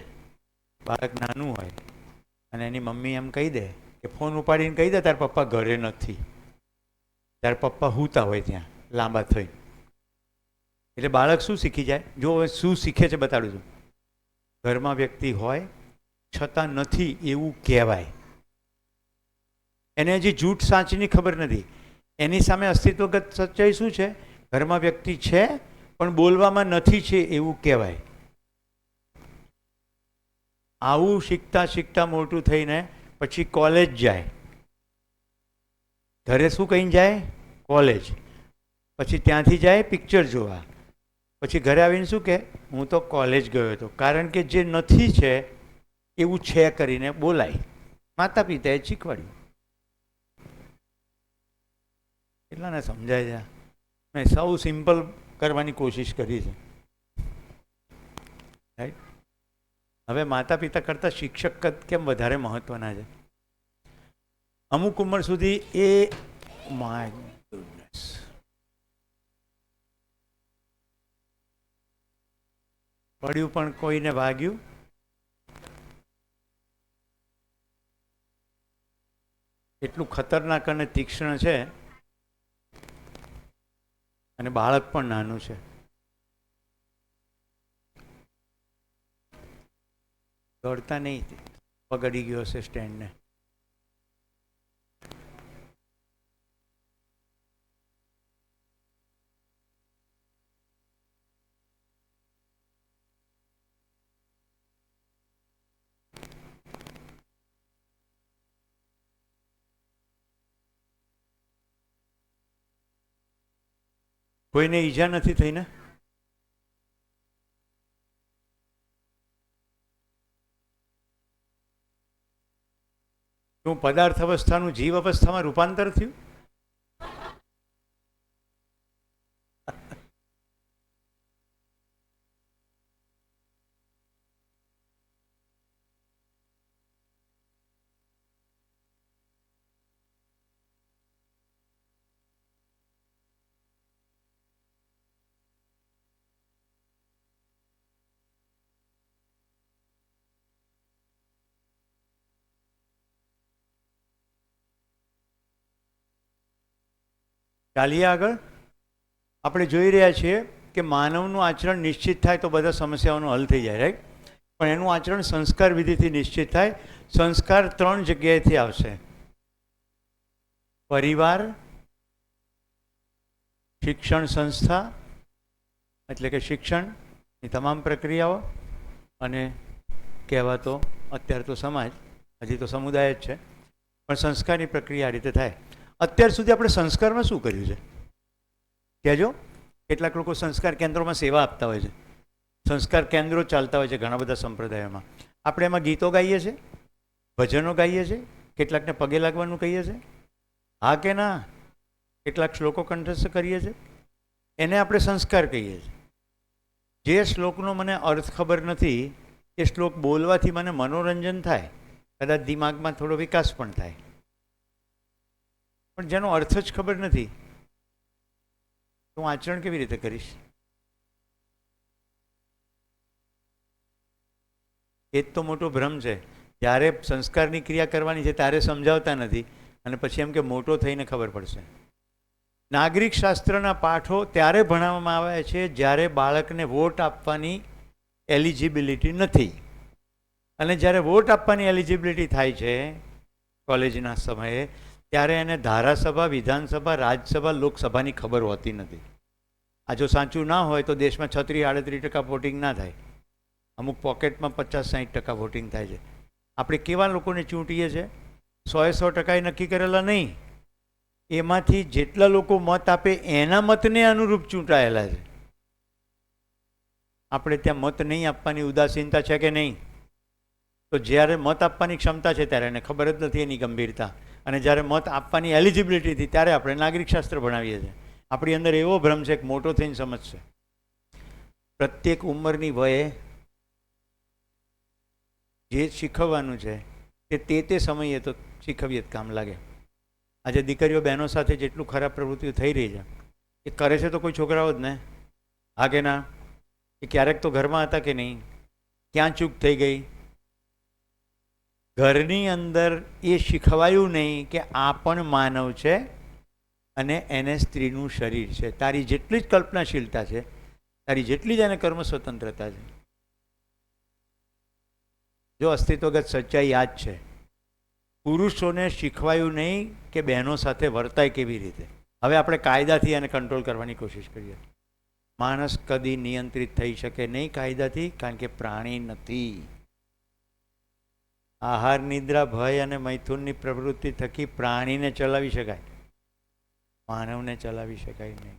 બાળક નાનું હોય અને એની મમ્મી એમ કહી દે કે ફોન ઉપાડીને કહી દે તાર પપ્પા ઘરે નથી. તાર પપ્પા હૂતા હોય ત્યાં લાંબા થઈ. એટલે બાળક શું શીખી જાય? જો હવે શું શીખે છે બતાડું છું. ઘરમાં વ્યક્તિ હોય છતાં નથી એવું કહેવાય. એને હજી જૂઠ સાચની ખબર નથી. એની સામે અસ્તિત્વગત સચ્ચાઈ શું છે? ઘરમાં વ્યક્તિ છે પણ બોલવામાં નથી છે એવું કહેવાય. આવું શીખતા શીખતા મોટું થઈને પછી કોલેજ જાય. ઘરે શું કહીને જાય? કોલેજ. પછી ત્યાંથી જાય પિક્ચર જોવા. પછી ઘરે આવીને શું કહે? હું તો કોલેજ ગયો હતો. કારણ કે જે નથી છે એવું છે કરીને બોલાય. માતા પિતાએ શીખવાડ્યું. કેટલાને સમજાય છે? મેં સૌ સિમ્પલ કરવાની કોશિશ કરી છે. રાઈટ? હવે માતા પિતા કરતાં શિક્ષક કેમ વધારે મહત્વના છે? અમુક ઉંમર સુધી એ માય ગુડનેસ, પડ્યું પણ કોઈને વાગ્યું, એટલું ખતરનાક અને તીક્ષ્ણ છે. અને બાળક પણ નાનું છે. દોડતા નહીં, પગડી ગયો હશે સ્ટેન્ડને. કોઈને ઈજા નથી થઈ ને? શું પદાર્થ અવસ્થાનું જીવ અવસ્થામાં રૂપાંતર થયું? ચાલીએ આગળ. આપણે જોઈ રહ્યા છીએ કે માનવનું આચરણ નિશ્ચિત થાય તો બધા સમસ્યાઓનો હલ થઈ જાય, રાઈટ? પણ એનું આચરણ સંસ્કાર વિધિથી નિશ્ચિત થાય. સંસ્કાર 3 જગ્યાએથી આવશે: પરિવાર, શિક્ષણ સંસ્થા એટલે કે શિક્ષણની તમામ પ્રક્રિયાઓ, અને કહેવાતો અત્યારે તો સમાજ, હજી તો સમુદાય જ છે, પણ સંસ્કારની પ્રક્રિયા આ રીતે થાય. અત્યાર સુધી આપણે સંસ્કારમાં શું કર્યું છે કહેજો? કેટલાક લોકો સંસ્કાર કેન્દ્રોમાં સેવા આપતા હોય છે, સંસ્કાર કેન્દ્રો ચાલતા હોય છે ઘણા બધા સંપ્રદાયોમાં. આપણે એમાં ગીતો ગાઈએ છીએ, ભજનો ગાઈએ છીએ, કેટલાકને પગે લાગવાનું કહીએ છીએ, હા કે ના? કેટલાક શ્લોકો કંઠસ્થ કરીએ છીએ, એને આપણે સંસ્કાર કહીએ છીએ. જે શ્લોકનો મને અર્થ ખબર નથી એ શ્લોક બોલવાથી મને મનોરંજન થાય, કદાચ દિમાગમાં થોડો વિકાસ પણ થાય, પણ જેનો અર્થ જ ખબર નથી તો હું આચરણ કેવી રીતે કરીશ? એ જ તો મોટો ભ્રમ છે. જ્યારે સંસ્કારની ક્રિયા કરવાની છે ત્યારે સમજાવતા નથી, અને પછી એમ કે મોટો થઈને ખબર પડશે. નાગરિક શાસ્ત્રના પાઠો ત્યારે ભણાવવામાં આવે છે જ્યારે બાળકને વોટ આપવાની એલિજિબિલિટી નથી, અને જ્યારે વોટ આપવાની એલિજિબિલિટી થાય છે કોલેજના સમયે, ત્યારે એને ધારાસભા, વિધાનસભા, રાજ્યસભા, લોકસભાની ખબર હોતી નથી. આ જો સાચું ના હોય તો દેશમાં 36-38% વોટિંગ ના થાય, અમુક પોકેટમાં 50-60% વોટિંગ થાય છે. આપણે કેવા લોકોને ચૂંટીએ છીએ? 100% નક્કી કરેલા નહીં, એમાંથી જેટલા લોકો મત આપે એના મતને અનુરૂપ ચૂંટાયેલા છે. આપણે ત્યાં મત નહીં આપવાની ઉદાસીનતા છે કે નહીં? તો જ્યારે મત આપવાની ક્ષમતા છે ત્યારે એને ખબર જ નથી એની ગંભીરતા, અને જ્યારે મત આપવાની એલિજિબિલિટી હતી ત્યારે આપણે નાગરિક શાસ્ત્ર ભણાવીએ છીએ. આપણી અંદર એવો ભ્રમ છે કે મોટો થઈને સમજશે. પ્રત્યેક ઉંમરની વયે જે શીખવવાનું છે તે સમયે તો શીખવીએ જ કામ લાગે. આજે દીકરીઓ બહેનો સાથે જેટલું ખરાબ પ્રવૃત્તિઓ થઈ રહી છે એ કરે છે તો કોઈ છોકરાઓ જ ને, હા કે ના? એ ક્યારેક તો ઘરમાં હતા કે નહીં? ક્યાં ચૂક થઈ ગઈ? ઘરની અંદર એ શીખવાયું નહીં કે આ પણ માનવ છે અને એને સ્ત્રીનું શરીર છે. તારી જેટલી જ કલ્પનાશીલતા છે, તારી જેટલી જ એને કર્મ સ્વતંત્રતા છે. જો અસ્તિત્વગત સચ્ચાઈ આ જ છે. પુરુષોને શીખવાયું નહીં કે બહેનો સાથે વર્તાય કેવી રીતે. હવે આપણે કાયદાથી એને કંટ્રોલ કરવાની કોશિશ કરીએ. માણસ કદી નિયંત્રિત થઈ શકે નહીં કાયદાથી, કારણ કે પ્રાણી નથી. આહાર, નિદ્રા, ભય અને મૈથુનની પ્રવૃત્તિ થકી પ્રાણીને ચલાવી શકાય, માનવને ચલાવી શકાય નહીં.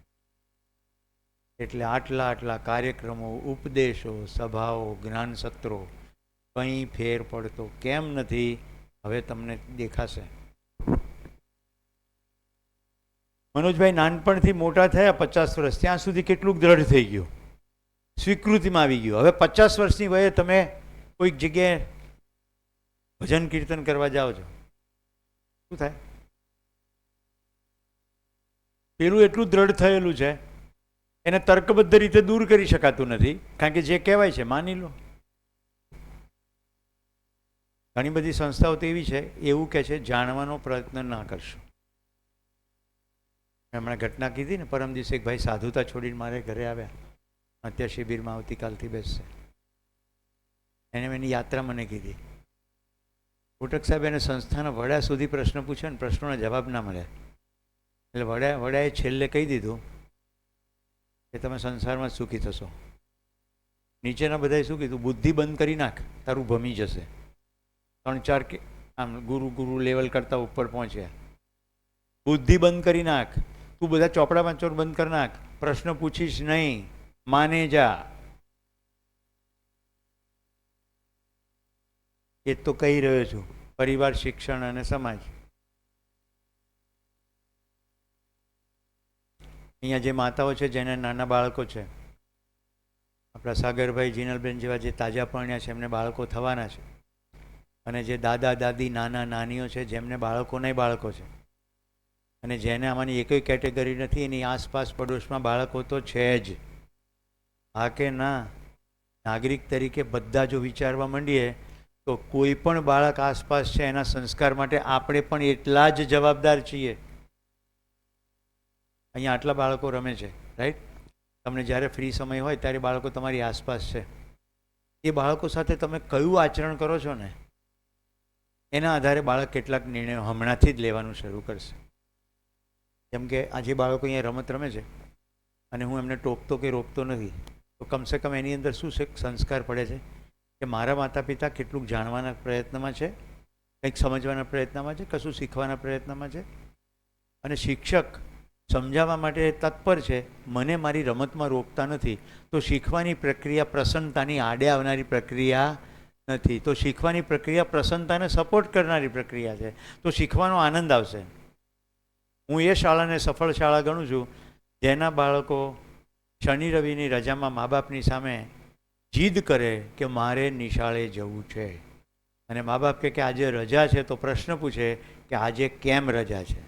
એટલે આટલા કાર્યક્રમો, ઉપદેશો, સભાઓ, જ્ઞાન સત્રો, કંઈ ફેર પડતો કેમ નથી? હવે તમને દેખાશે. મનોજભાઈ નાનપણથી મોટા થયા 50 વર્ષ, ત્યાં સુધી કેટલું દ્રઢ થઈ ગયું, સ્વીકૃતિમાં આવી ગયું. હવે 50 વર્ષની વયે તમે કોઈક જગ્યાએ ભજન કીર્તન કરવા જાઓ છો, શું થાય? પેલું એટલું દ્રઢ થયેલું છે એને તર્કબદ્ધ રીતે દૂર કરી શકાતું નથી, કારણ કે જે કહેવાય છે માની લો. ઘણી બધી સંસ્થાઓ તો એવી છે, એવું કહે છે જાણવાનો પ્રયત્ન ના કરશો. હમણાં ઘટના કીધી ને, પરમ દિવસે એક ભાઈ સાધુતા છોડીને મારે ઘરે આવ્યા, અત્યારે શિબિરમાં આવતીકાલથી બેસશે. એને એની યાત્રા મને કીધી. કોટક સાહેબ એને સંસ્થાના વડા સુધી પ્રશ્ન પૂછ્યો ને પ્રશ્નોના જવાબ ના મળ્યા, એટલે વડાએ છેલ્લે કહી દીધું કે તમે સંસારમાં સુખી થશો. નીચેના બધાએ શું કીધું? બુદ્ધિ બંધ કરી નાખ, તારું ભમી જશે. 3-4 આમ ગુરુ લેવલ કરતાં ઉપર પહોંચ્યા. બુદ્ધિ બંધ કરી નાખ, તું બધા ચોપડા વાંચવાનું બંધ કરી નાખ, પ્રશ્ન પૂછીશ નહીં, માને જા. એ તો કહી રહ્યો છું, પરિવાર, શિક્ષણ અને સમાજ. અહીંયા જે માતાઓ છે જેને નાના બાળકો છે, આપણા સાગરભાઈ, જીનલબેન જેવા જે તાજા પરણ્યા છે એમને બાળકો થવાના છે, અને જે દાદા દાદી, નાના નાનીઓ છે જેમને બાળકોને બાળકો છે, અને જેને આમાંની એકેય કેટેગરી નથી, એની આસપાસ પડોશમાં બાળકો તો છે જ. હા કે ના? નાગરિક તરીકે બધા જો વિચારવા માંડીએ તો કોઈ પણ બાળક આસપાસ છે એના સંસ્કાર માટે આપણે પણ એટલા જ જવાબદાર છીએ. અહીંયા આટલા બાળકો રમે છે, રાઈટ? તમને જ્યારે ફ્રી સમય હોય ત્યારે બાળકો તમારી આસપાસ છે. એ બાળકો સાથે તમે કયું આચરણ કરો છો ને એના આધારે બાળક કેટલાક નિર્ણયો હમણાંથી જ લેવાનું શરૂ કરશે. જેમ કે આજે બાળકો અહીંયા રમત રમે છે અને હું એમને ટોકતો કે રોકતો નથી, તો કમસે કમ એની અંદર શું છે, સંસ્કાર પડે છે કે મારા માતા પિતા કેટલુંક જાણવાના પ્રયત્નમાં છે, કંઈક સમજવાના પ્રયત્નમાં છે, કશું શીખવાના પ્રયત્નમાં છે, અને શિક્ષક સમજાવવા માટે તત્પર છે. મને મારી રમતમાં રોકતા નથી તો શીખવાની પ્રક્રિયા પ્રસન્નતાની આડે આવનારી પ્રક્રિયા નથી, તો શીખવાની પ્રક્રિયા પ્રસન્નતાને સપોર્ટ કરનારી પ્રક્રિયા છે, તો શીખવાનો આનંદ આવશે. હું એ શાળાને સફળ શાળા ગણું છું જેના બાળકો શનિ રવિની રજામાં મા બાપની સામે જીદ કરે કે મારે નિશાળે જવું છે, અને મા બાપ કે આજે રજા છે તો પ્રશ્ન પૂછે કે આજે કેમ રજા છે.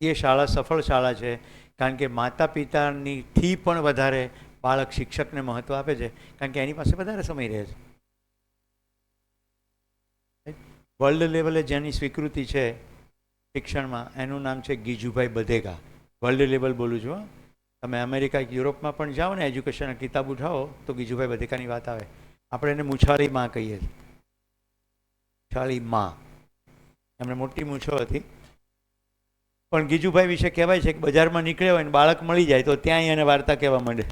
એ શાળા સફળ શાળા છે, કારણ કે માતા પિતાની પણ વધારે બાળક શિક્ષકને મહત્ત્વ આપે છે, કારણ કે એની પાસે વધારે સમય રહે છે. વર્લ્ડ લેવલે જેની સ્વીકૃતિ છે શિક્ષણમાં એનું નામ છે ગીજુભાઈ બધેકા. વર્લ્ડ લેવલ બોલું છું. તમે અમેરિકા, યુરોપમાં પણ જાઓ ને, એજ્યુકેશનના કિતાબ ઉઠાવો તો ગીજુભાઈ બધેકાની વાત આવે. આપણે એને મૂછાળી માં કહીએ છીએ. મૂછાળી માં, એમને મોટી મૂછો હતી. પણ ગીજુભાઈ વિશે કહેવાય છે કે બજારમાં નીકળ્યા હોય ને બાળક મળી જાય તો ત્યાં એને વાર્તા કહેવા માંડે.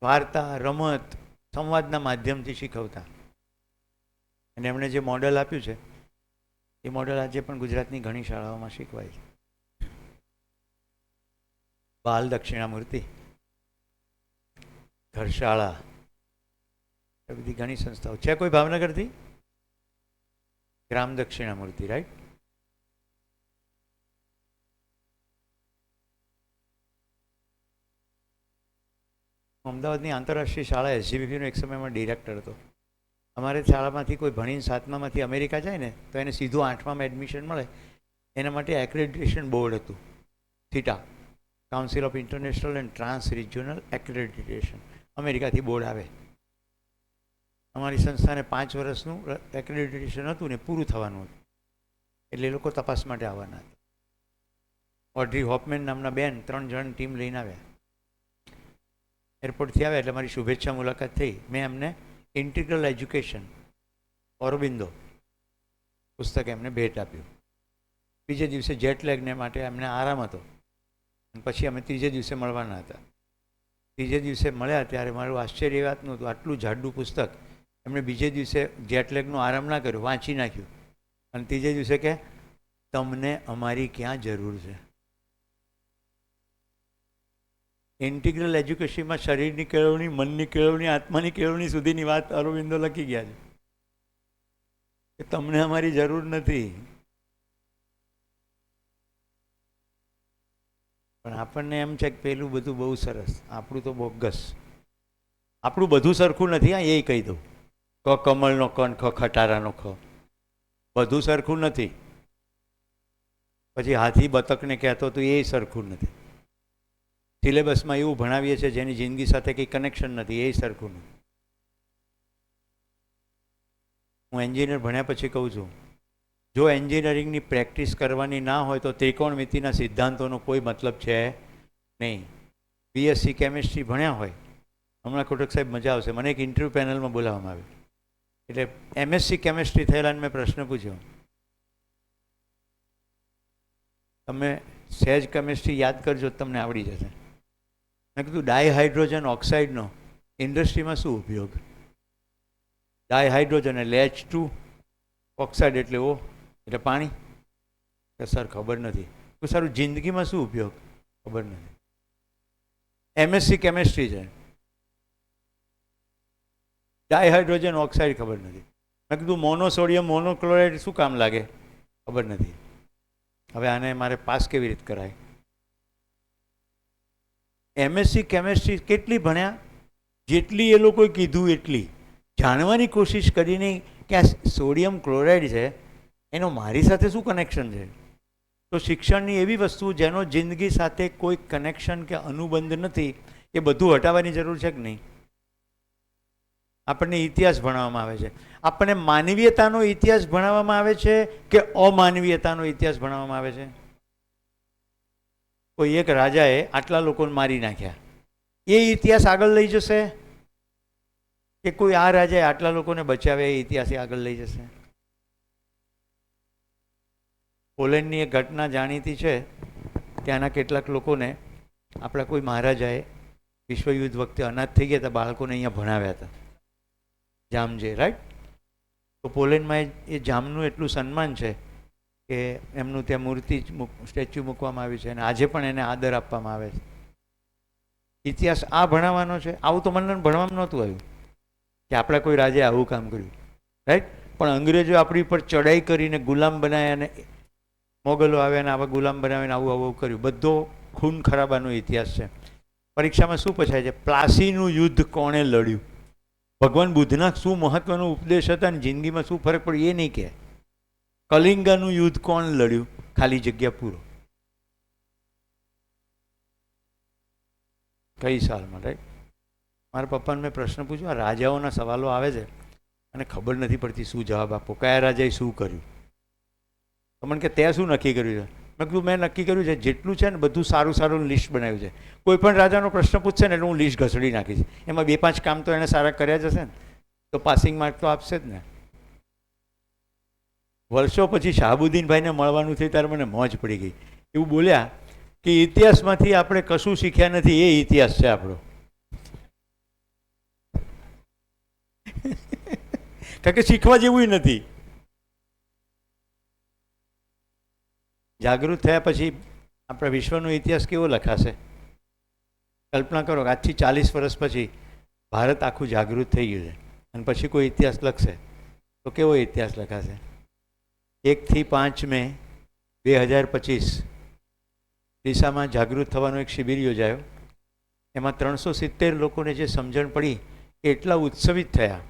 વાર્તા, રમત, સંવાદના માધ્યમથી શીખવતા. અને એમણે જે મોડેલ આપ્યું છે એ મોડેલ આજે પણ ગુજરાતની ઘણી શાળાઓમાં શીખવાય છે. બાલ દક્ષિણામૂર્તિ, ઘરશાળા, એ બધી ઘણી સંસ્થાઓ છે. કોઈ ભાવનગરથી? ગ્રામ દક્ષિણામૂર્તિ, રાઈટ? અમદાવાદની આંતરરાષ્ટ્રીય શાળા એસજીબીપીનો એક સમયમાં ડિરેક્ટર હતો. અમારે શાળામાંથી કોઈ ભણીને 7મામાંથી અમેરિકા જાય ને તો એને સીધું 8મામાં એડમિશન મળે. એના માટે એક્રેડિટેશન બોર્ડ હતું, theta, council of international and trans regional accreditation. અમેરિકાથી બોર્ડ આવે. અમારી સંસ્થાને 5 વર્ષનું એક્રેડિટેશન હતું ને પૂરું થવાનું હતું, એટલે એ લોકો તપાસ માટે આવવાના હતા. ઓડ્રી હોપમેન નામના બેન 3 જણ ટીમ લઈને આવ્યા. એરપોર્ટથી આવ્યા એટલે મારી શુભેચ્છા મુલાકાત થઈ. મેં એમને ઇન્ટિગ્રલ એજ્યુકેશન, ઓરોબિંદો પુસ્તક એમને ભેટ આપ્યું. બીજે દિવસે જેટ લેગને માટે એમને આરામ હતો, અને પછી અમે ત્રીજે દિવસે મળવાના હતા. ત્રીજે દિવસે મળ્યા ત્યારે મારું આશ્ચર્ય એ વાતનું હતું, આટલું જાડું પુસ્તક એમણે બીજે દિવસે જેટ લેગનો આરામ ના કર્યો, વાંચી નાખ્યું, અને ત્રીજે દિવસે કે તમને અમારી ક્યાં જરૂર છે. ઇન્ટિગ્રલ એજ્યુકેશનમાં શરીરની કેળવણી, મનની કેળવણી, આત્માની કેળવણી સુધીની વાત અરવિંદો લખી ગયા છે કે તમને અમારી જરૂર નથી. પણ આપણને એમ છે કે પેલું બધું બહુ સરસ, આપણું તો બોગસ. આપણું બધું સરખું નથી. હા, એ કહી દઉં. ક કમળનો ક, ખ ખટારાનો ખ, બધું સરખું નથી. પછી હાથી બતકને કહેતો તો એ સરખું નથી. સિલેબસમાં એવું ભણાવીએ છીએ જેની જિંદગી સાથે કંઈ કનેક્શન નથી, એ સરખું નથી. હું એન્જિનિયર ભણ્યા પછી કહું છું, જો એન્જિનિયરિંગની પ્રેક્ટિસ કરવાની ના હોય તો ત્રિકોણમિતિના સિદ્ધાંતોનો કોઈ મતલબ છે નહીં. બીએસસી કેમિસ્ટ્રી ભણ્યા હોય, હમણાં ખોટક સાહેબ મજા આવશે, મને એક ઇન્ટરવ્યૂ પેનલમાં બોલાવવામાં આવ્યું. એટલે એમએસસી કેમિસ્ટ્રી થયેલાને મેં પ્રશ્ન પૂછ્યો, તમે સહેજ કેમિસ્ટ્રી યાદ કરજો તમને આવડી જશે. મેં કીધું ડાયહાઇડ્રોજન ઓક્સાઇડનો ઇન્ડસ્ટ્રીમાં શું ઉપયોગ? ડાયહાઇડ્રોજન એટલે H2, ઓક્સાઇડ એટલે O એટલે પાણી. કે સર ખબર નથી. તો સારું જિંદગીમાં શું ઉપયોગ? ખબર નથી. એમએસસી કેમેસ્ટ્રી છે, ડાયહાઇડ્રોજન ઓક્સાઇડ ખબર નથી. મેં કીધું મોનોસોડિયમ મોનોક્લોરાઇડ શું કામ લાગે? ખબર નથી. હવે આને મારે પાસ કેવી રીતે કરાય? એમએસસી કેમેસ્ટ્રી કેટલી ભણ્યા? જેટલી એ લોકોએ કીધું એટલી જાણવાની કોશિશ કરી નહીં કે આ સોડિયમ ક્લોરાઇડ છે એનો મારી સાથે શું કનેક્શન છે. તો શિક્ષણની એવી વસ્તુ જેનો જિંદગી સાથે કોઈ કનેક્શન કે અનુબંધ નથી એ બધું હટાવવાની જરૂર છે કે નહીં? આપણને ઇતિહાસ ભણાવવામાં આવે છે. આપણને માનવીયતાનો ઇતિહાસ ભણાવવામાં આવે છે કે અમાનવીયતાનો ઇતિહાસ ભણાવવામાં આવે છે? કોઈ એક રાજાએ આટલા લોકોને મારી નાખ્યા, એ ઇતિહાસ આગળ લઈ જશે? કે કોઈ આ રાજાએ આટલા લોકોને બચાવે એ ઇતિહાસ આગળ લઈ જશે? પોલેન્ડની એક ઘટના જાણીતી છે. ત્યાંના કેટલાક લોકોને આપણા કોઈ મહારાજાએ વિશ્વયુદ્ધ વખતે અનાથ થઈ ગયા હતા, બાળકોને અહીંયા ભણાવ્યા હતા, જામજે, રાઈટ? તો પોલેન્ડમાં એ જામનું એટલું સન્માન છે કે એમનું ત્યાં મૂર્તિ સ્ટેચ્યુ મૂકવામાં આવી છે અને આજે પણ એને આદર આપવામાં આવે છે. ઇતિહાસ આ ભણાવવાનો છે? આવું તો મને ભણવામાં નહોતું આવ્યું કે આપણા કોઈ રાજાએ આવું કામ કર્યું, રાઈટ? પણ અંગ્રેજો આપણી પર ચડાઈ કરીને ગુલામ બનાવ્યા અને મોગલો આવ્યા અને આવા ગુલામ બનાવીને આવું આવું કર્યું. બધો ખૂન ખરાબાનો ઇતિહાસ છે. પરીક્ષામાં શું પૂછાય છે? પ્લાસીનું યુદ્ધ કોણે લડ્યું? ભગવાન બુદ્ધના શું મહત્વનો ઉપદેશ હતા અને જિંદગીમાં શું ફરક પડ્યો એ નહીં કહે. કલિંગાનું યુદ્ધ કોણ લડ્યું? ખાલી જગ્યા પૂરો. કઈ સાલમાં? રાઈટ? મારા પપ્પાને મેં પ્રશ્ન પૂછ્યો, આ રાજાઓના સવાલો આવે છે અને ખબર નથી પડતી શું જવાબ આપો, કયા રાજાએ શું કર્યું. તો મને કે તે શું નક્કી કર્યું છે? મેં કીધું મેં નક્કી કર્યું છે જેટલું છે ને બધું સારું સારું લિસ્ટ બનાવ્યું છે. કોઈ પણ રાજાનો પ્રશ્ન પૂછશે ને એટલે હું લિસ્ટ ઘસડી નાખીશ. એમાં 2-5 કામ તો એને સારા કર્યા જ હશે ને, તો પાસિંગ માર્ક તો આપશે જ ને. વર્ષો પછી શાહબુદ્દીનભાઈને મળવાનું થયું ત્યારે મને મોજ પડી ગઈ. એવું બોલ્યા કે ઇતિહાસમાંથી આપણે કશું શીખ્યા નથી, એ ઇતિહાસ છે આપણો. કારણ કે શીખવા જેવું નથી. જાગૃત થયા પછી આપણા વિશ્વનો ઇતિહાસ કેવો લખાશે? કલ્પના કરો કે આજથી 40 વર્ષ પછી ભારત આખું જાગૃત થઈ ગયું છે અને પછી કોઈ ઇતિહાસ લખશે તો કેવો ઇતિહાસ લખાશે? 1 થી 5 મે 2025 ડીસામાં જાગૃત થવાનો એક શિબિર યોજાયો. એમાં 370 લોકોને જે સમજણ પડી એ એટલા ઉત્સવિત થયા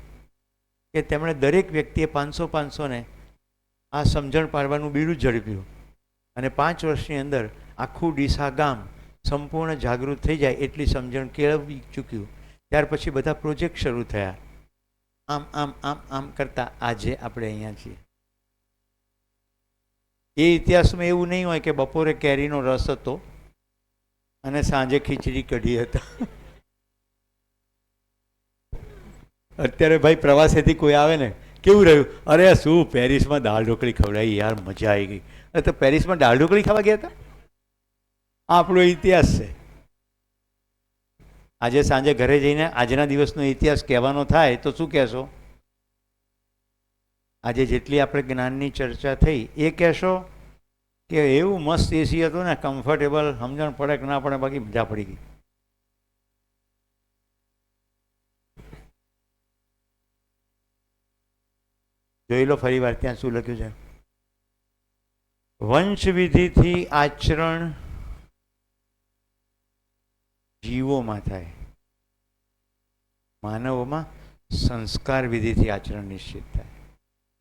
કે તેમણે દરેક વ્યક્તિએ 500-500ને આ સમજણ પાડવાનું બીડું ઝડપ્યું અને 5 વર્ષની અંદર આખું ડીસા ગામ સંપૂર્ણ જાગૃત થઈ જાય એટલી સમજણ કેળવી ચૂક્યું. ત્યાર પછી બધા પ્રોજેક્ટ શરૂ થયા. આમ આમ આમ આમ કરતાં આજે આપણે અહીંયા છીએ. એ ઇતિહાસમાં એવું નહીં હોય કે બપોરે કેરીનો રસ હતો અને સાંજે ખીચડી કઢી હતા. અત્યારે ભાઈ પ્રવાસેથી કોઈ આવે ને કેવું રહ્યું? અરે શું પેરિસમાં દાળ ઢોકળી ખવડાવી યાર, મજા આવી ગઈ. અરે તો પેરિસમાં દાળ ઢોકળી ખાવા ગયા હતા? આપણો ઇતિહાસ છે. આજે સાંજે ઘરે જઈને આજના દિવસનો ઇતિહાસ કહેવાનો થાય તો શું કહેશો? આજે જેટલી આપણે જ્ઞાનની ચર્ચા થઈ એ કહેશો કે એવું મસ્ત એસી હતું ને, કમ્ફર્ટેબલ, સમજણ પડે કે ના પડે, બાકી મજા પડી ગઈ. જોઈ લો ફરી વાર ત્યાં શું લખ્યું છે. વંશવિધિથી આચરણ જીવોમાં થાય, માનવોમાં સંસ્કાર વિધિથી આચરણ નિશ્ચિત થાય,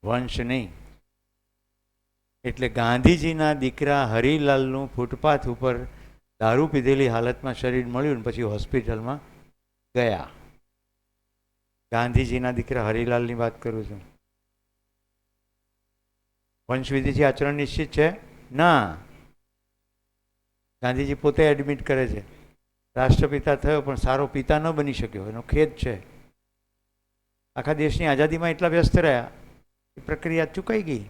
વંશ નહીં. એટલે ગાંધીજીના દીકરા હરિલાલનું ફૂટપાથ ઉપર દારૂ પીધેલી હાલતમાં શરીર મળ્યું ને પછી હોસ્પિટલમાં ગયા. ગાંધીજીના દીકરા હરિલાલની વાત કરું છું. વંશવિધિથી આચરણ નિશ્ચિત છે? ના. ગાંધીજી પોતે એડમિટ કરે છે રાષ્ટ્રપિતા થયો પણ સારો પિતા ન બની શક્યો, એનો ખેદ છે. આખા દેશની આઝાદીમાં એટલા વ્યસ્ત રહ્યા એ પ્રક્રિયા ચૂકાઈ ગઈ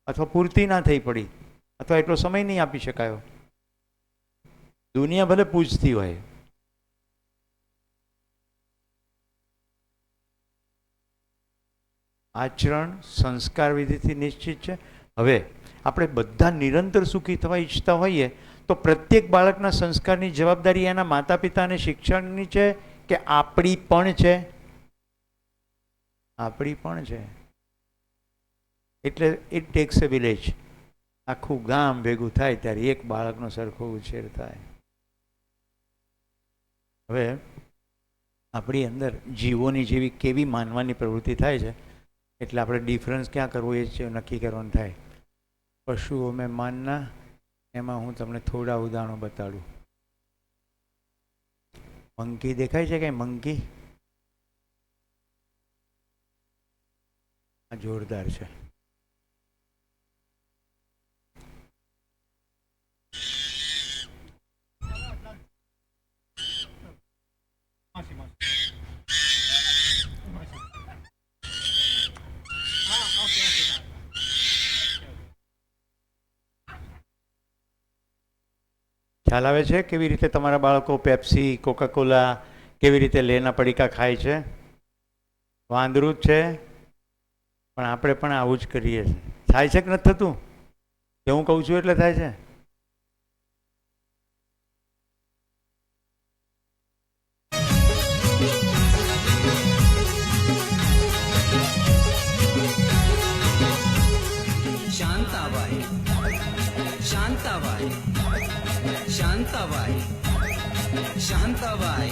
અથવા પૂરતી ના થઈ પડી અથવા એટલો સમય નહીં આપી શકાયો. દુનિયા ભલે પૂજતી હોય, આચરણ સંસ્કાર વિધિથી નિશ્ચિત છે. હવે આપણે બધા નિરંતર સુખી થવા ઈચ્છતા હોઈએ તો પ્રત્યેક બાળકના સંસ્કારની જવાબદારી એના માતા પિતા અને શિક્ષણની છે કે આપણી પણ છે? આપણી પણ છે. એટલે ઇટ ટેક્સ અ વિલેજ. આખું ગામ ભેગું થાય ત્યારે એક બાળકનો સરખો ઉછેર થાય. હવે આપણી અંદર જીવોની જેવી કેવી માનવાની પ્રવૃત્તિ થાય છે એટલે આપણે ડિફરન્સ ક્યાં કરવો એ જ નક્કી કરવાનું થાય. પશુઓ મેં માનના, એમાં હું તમને થોડા ઉદાહરણો બતાડું. મંકી દેખાય છે કે મંકી? આ જોરદાર છે. ખ્યાલ આવે છે કેવી રીતે તમારા બાળકો પેપ્સી, કોકાકોલા કેવી રીતે લેના પડીકા ખાય છે? વાંદરું જ છે, પણ આપણે પણ આવું જ કરીએ છીએ. થાય છે કે નથી થતું? કે હું કહું છું એટલે થાય છે? शांताबाई शांताबाई शांताबाई शांताबाई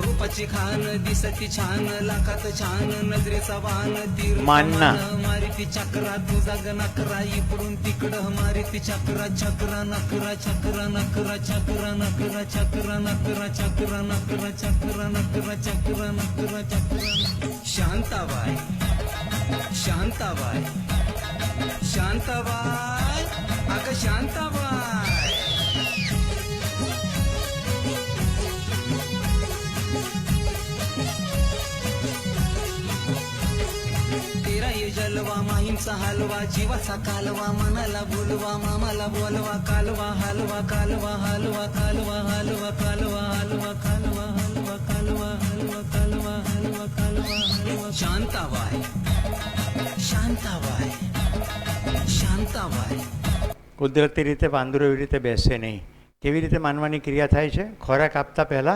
रूपाची खान दिसती छान लाखात छान नजरेचा वाहन तीर मानना. मारिती चक्रा तुझा ग नकरा इकडून तिकडं मारिती चक्रा चक्रा नकरा चक्रा नकरा चक्रा नकरा चक्रा नकरा चक्रा नकरा चक्रा नकरा चक्रा नकरा चक्रा. शांताबाई शांताबाई शांताबाई अगं शांताबाई. तेरा ये जलवा माहीमचा हलवा जीवाचा कालवा मनाला बोलवा मामाला बोलवा कालवा हलवा कालवा हलवा कालवा हलवा कालवा हलवा कालवा हलवा कालवा हलवा कालवा हलवा कालवा हलवा. शांताबाई शांताबाई શાંતાબાઈ. કુદરતી રીતે વાંદરો એવી રીતે બેસે નહીં. કેવી રીતે માનવાની ક્રિયા થાય છે? ખોરાક આપતા પહેલાં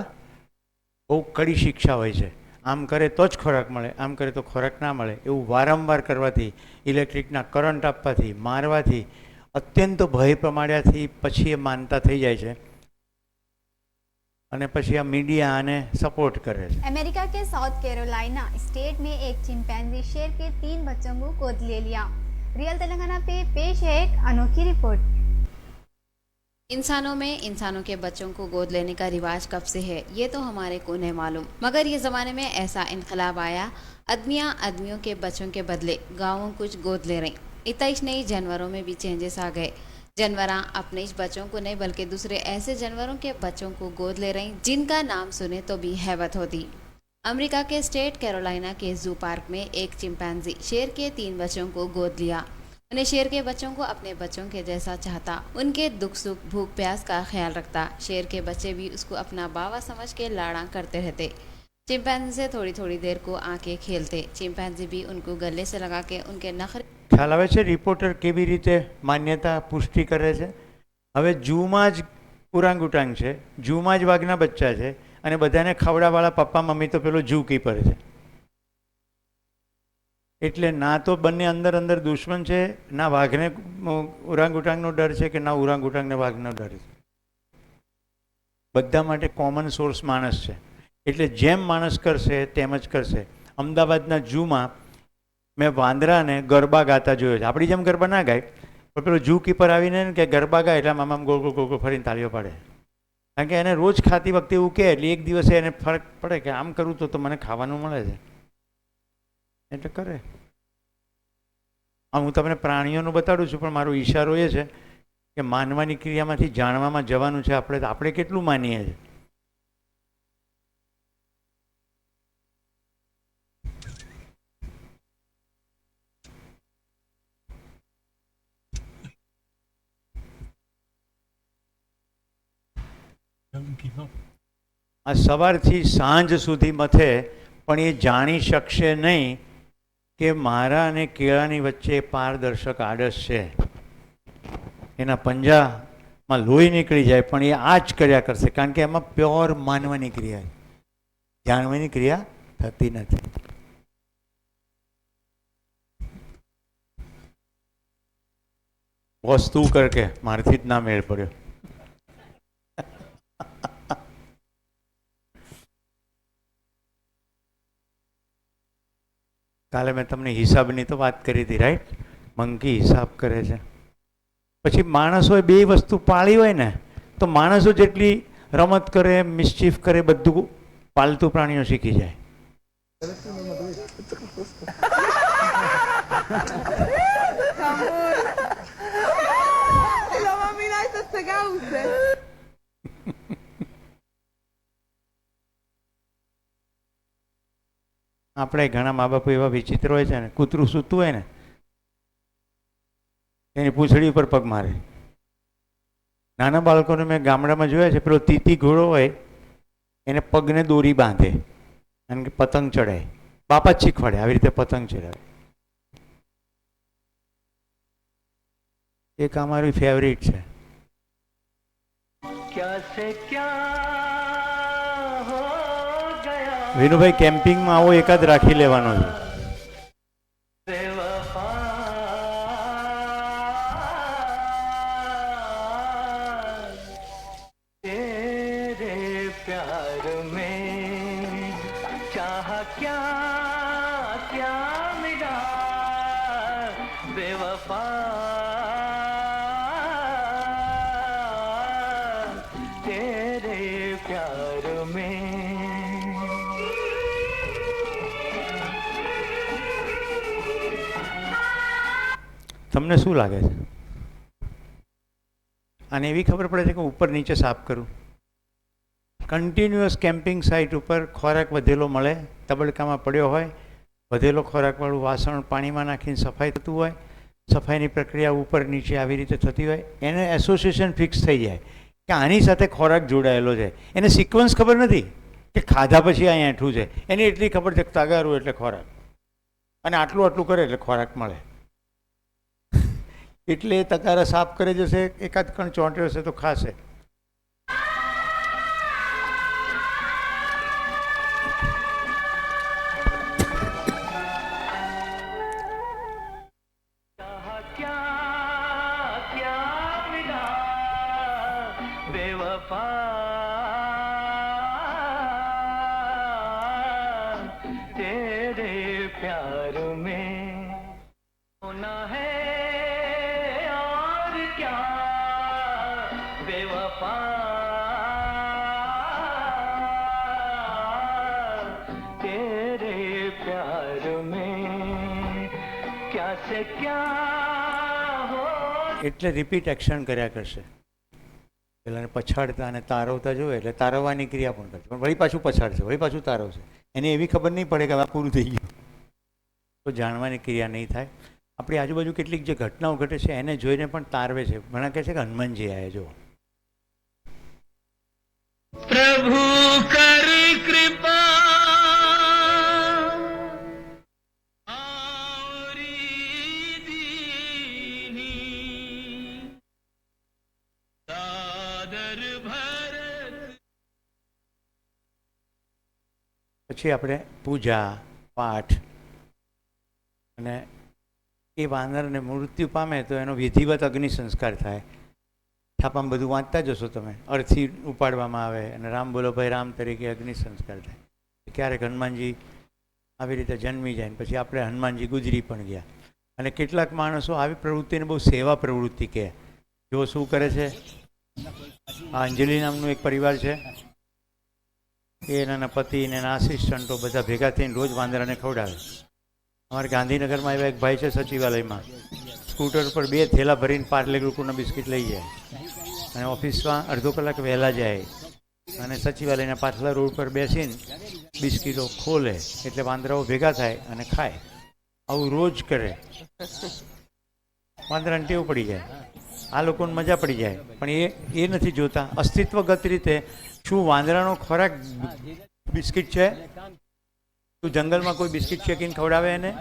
બહુ કડી શિક્ષા હોય છે. આમ કરે તો જ ખોરાક મળે, આમ કરે તો ખોરાક ના મળે, એવું વારંવાર કરવાથી, ઇલેક્ટ્રિકના કરંટ આપવાથી, મારવાથી, અત્યંત ભય પ્રમાણ્યાથી પછી એ માનતા થઈ જાય છે અને પછી આ મીડિયા આને સપોર્ટ કરે છે. अमेरिका के साउथ कैरोलिना स्टेट में एक चिंपैंजी शेर के 3 बच्चों को गोद ले लिया. रियल तेलंगाना पे पेश है एक अनोखी रिपोर्ट. इंसानों में इंसानों के बच्चों को गोद लेने का रिवाज कब से है ये तो हमारे को नहीं मालूम, मगर ये ज़माने में ऐसा इनकलाब आया, आदमियाँ आदमियों के बच्चों के बदले गाँवों कुछ गोद ले रही. इतना ही नहीं, जानवरों में भी चेंजेस आ गए. जानवरां अपने इस बच्चों को नहीं बल्कि दूसरे ऐसे जानवरों के बच्चों को गोद ले रही जिनका नाम सुने तो भी हैबत होती. अमेरिका के स्टेट कैरोलिना के जू पार्क में एक चिंपैंजी शेर के 3 बच्चों को गोद लिया. उन्हें शेर के बच्चों को अपने बच्चों के जैसा चाहता, उनके दुख सुख भूख प्यास का ख्याल रखता. शेर के बच्चे भी उसको अपना बावा समझ के लाड़ा करते रहते. चिंपैंजी से थोड़ी थोड़ी देर को आके खेलते. चिंपैंजी भी उनको गले से लगा के उनके नखरे. ખ્યાલ આવે છે રિપોર્ટર કેવી રીતે માન્યતા પુષ્ટિ કરે છે? હવે જૂમાં જ ઉરાંગુટાંગ છે, જૂમાં જ વાઘના બચ્ચા છે અને બધાને ખવડાવાળા પપ્પા મમ્મી તો પેલો જૂ કીપર છે. એટલે ના તો બંને અંદર અંદર દુશ્મન છે, ના વાઘને ઉરાંગુટાંગનો ડર છે કે ના ઉરાંગુટાંગને વાઘનો ડર છે. બધા માટે કોમન સોર્સ માણસ છે. એટલે જેમ માણસ કરશે તેમ જ કરશે. અમદાવાદના જૂમાં મેં વાંદરાને ગરબા ગાતા જોયો છે. આપણી જેમ ગરબા ના ગાય, પણ પેલો જૂ કીપર આવીને કે ગરબા ગાય એટલે આમ ગોળ ગોળ ગોળ ગોળ ફરીને તાળીઓ પાડે. કારણ કે એને રોજ ખાતી વખતે એવું કહે એટલે એક દિવસે એને ફરક પડે કે આમ કરું તો મને ખાવાનું મળે છે એટલે કરે. હું તમને પ્રાણીઓનું બતાડું છું, પણ મારો ઈશારો એ છે કે માનવાની ક્રિયામાંથી જાણવામાં જવાનું છે. આપણે કેટલું માનીએ છીએ. આ સવારથી સાંજ સુધી મથે પણ એ જાણી શકશે નહીં કે મારા અને કેળાની વચ્ચે પારદર્શક આડસ છે. એના પંજામાં લોહી નીકળી જાય, પણ એ આ જ કર્યા કરશે, કારણ કે એમાં પ્યોર માનવાની ક્રિયા, જાણવાની ક્રિયા થતી નથી. બોસ તું કર કે મારથી જ ના મેળ પડ્યો. કાલે મેં તમને હિસાબની તો વાત કરી હતી, રાઈટ? મંકી હિસાબ કરે છે. પછી માણસોએ બે વસ્તુ પાળી હોય ને, તો માણસો જેટલી રમત કરે, મિસચીફ કરે, બધું પાલતુ પ્રાણીઓ શીખી જાય. આપણે ઘણા મા બાપો એવા વિચિત્ર હોય છે ને, કૂતરું સૂતું હોય ને એની પૂંછડી ઉપર પગ મારે. નાના બાળકોને મેં ગામડામાં જોયા છે, પેલો તીતી ઘોડો હોય એને પગને દોરી બાંધે અને પતંગ ચડાય. બાપા જ શીખવાડે આવી રીતે પતંગ ચડાવે. એક અમારી ફેવરિટ છે. વિનુભાઈ કેમ્પિંગમાં આવો એકાદ રાખી લેવાનો છે. તમને શું લાગે છે? અને એવી ખબર પડે છે કે ઉપર નીચે સાફ કરું. કન્ટિન્યુઅસ કેમ્પિંગ સાઇટ ઉપર ખોરાક વધેલો મળે, તબડકામાં પડ્યો હોય, વધેલો ખોરાકવાળું વાસણ પાણીમાં નાખીને સફાઈ થતું હોય, સફાઈની પ્રક્રિયા ઉપર નીચે આવી રીતે થતી હોય, એને એસોસિએશન ફિક્સ થઈ જાય કે આની સાથે ખોરાક જોડાયેલો છે. એને સિક્વન્સ ખબર નથી કે ખાધા પછી અહીંયા એઠું છે, એની એટલી ખબર છે કે તગારું એટલે ખોરાક, અને આટલું આટલું કરે એટલે ખોરાક મળે. એટલે એ તગારા સાફ કરી જશે, એકાદ કણ ચોંટ્યો હશે તો ખાશે. એટલે રિપીટ એક્શન કર્યા કરશે. પેલાને પછાડતા અને તારવતા જોવે એટલે તારવવાની ક્રિયા પણ કરશે, પણ વળી પાછું પછાડશે, વળી પાછું તારવશે. એને એવી ખબર નહીં પડે કે આ પૂરું થઈ ગયું, તો જાણવાની ક્રિયા નહીં થાય. આપણી આજુબાજુ કેટલીક જે ઘટનાઓ ઘટે છે એને જોઈને પણ તારવે છે. ઘણા કહે છે કે હનુમાનજી આયા જો. પ્રભુ કર કૃપા પછી આપણે પૂજા પાઠ, અને એ વાનરને મૃત્યુ પામે તો એનો વિધિવત અગ્નિ સંસ્કાર થાય. છાપામાં બધું વાંચતા જશો તમે, અર્થી ઉપાડવામાં આવે અને રામ બોલો ભાઈ રામ તરીકે અગ્નિ સંસ્કાર થાય. ક્યારેક હનુમાનજી આવી રીતે જન્મી જાય, પછી આપણે હનુમાનજી ગુજરી પણ ગયા. અને કેટલાક માણસો આવી પ્રવૃત્તિને બહુ સેવા પ્રવૃત્તિ કહે. જો શું કરે છે, આ અંજલિ નામનું એક પરિવાર છે, એ એના પતિ અને એના આસિસ્ટન્ટો બધા ભેગા થઈને રોજ વાંદરાને ખવડાવે. અમારે ગાંધીનગરમાં એવા એક ભાઈ છે સચિવાલયમાં, સ્કૂટર પર 2 થેલા ભરીને પાર્લે ગ્રુપના બિસ્કિટ લઈ જાય અને ઓફિસમાં અડધો કલાક વહેલા જાય અને સચિવાલયના પાછલા રોડ પર બેસીને બિસ્કિટો ખોલે એટલે વાંદરાઓ ભેગા થાય અને ખાય. આવું રોજ કરે. વાંદરાને ટેવ પડી જાય, આ લોકોને મજા પડી જાય, પણ એ નથી જોતા અસ્તિત્વગત રીતે શું વાંદરાનો ખોરાક બિસ્કિટ છે? તું જંગલમાં કોઈ બિસ્કિટ શેકીને ખવડાવે એને?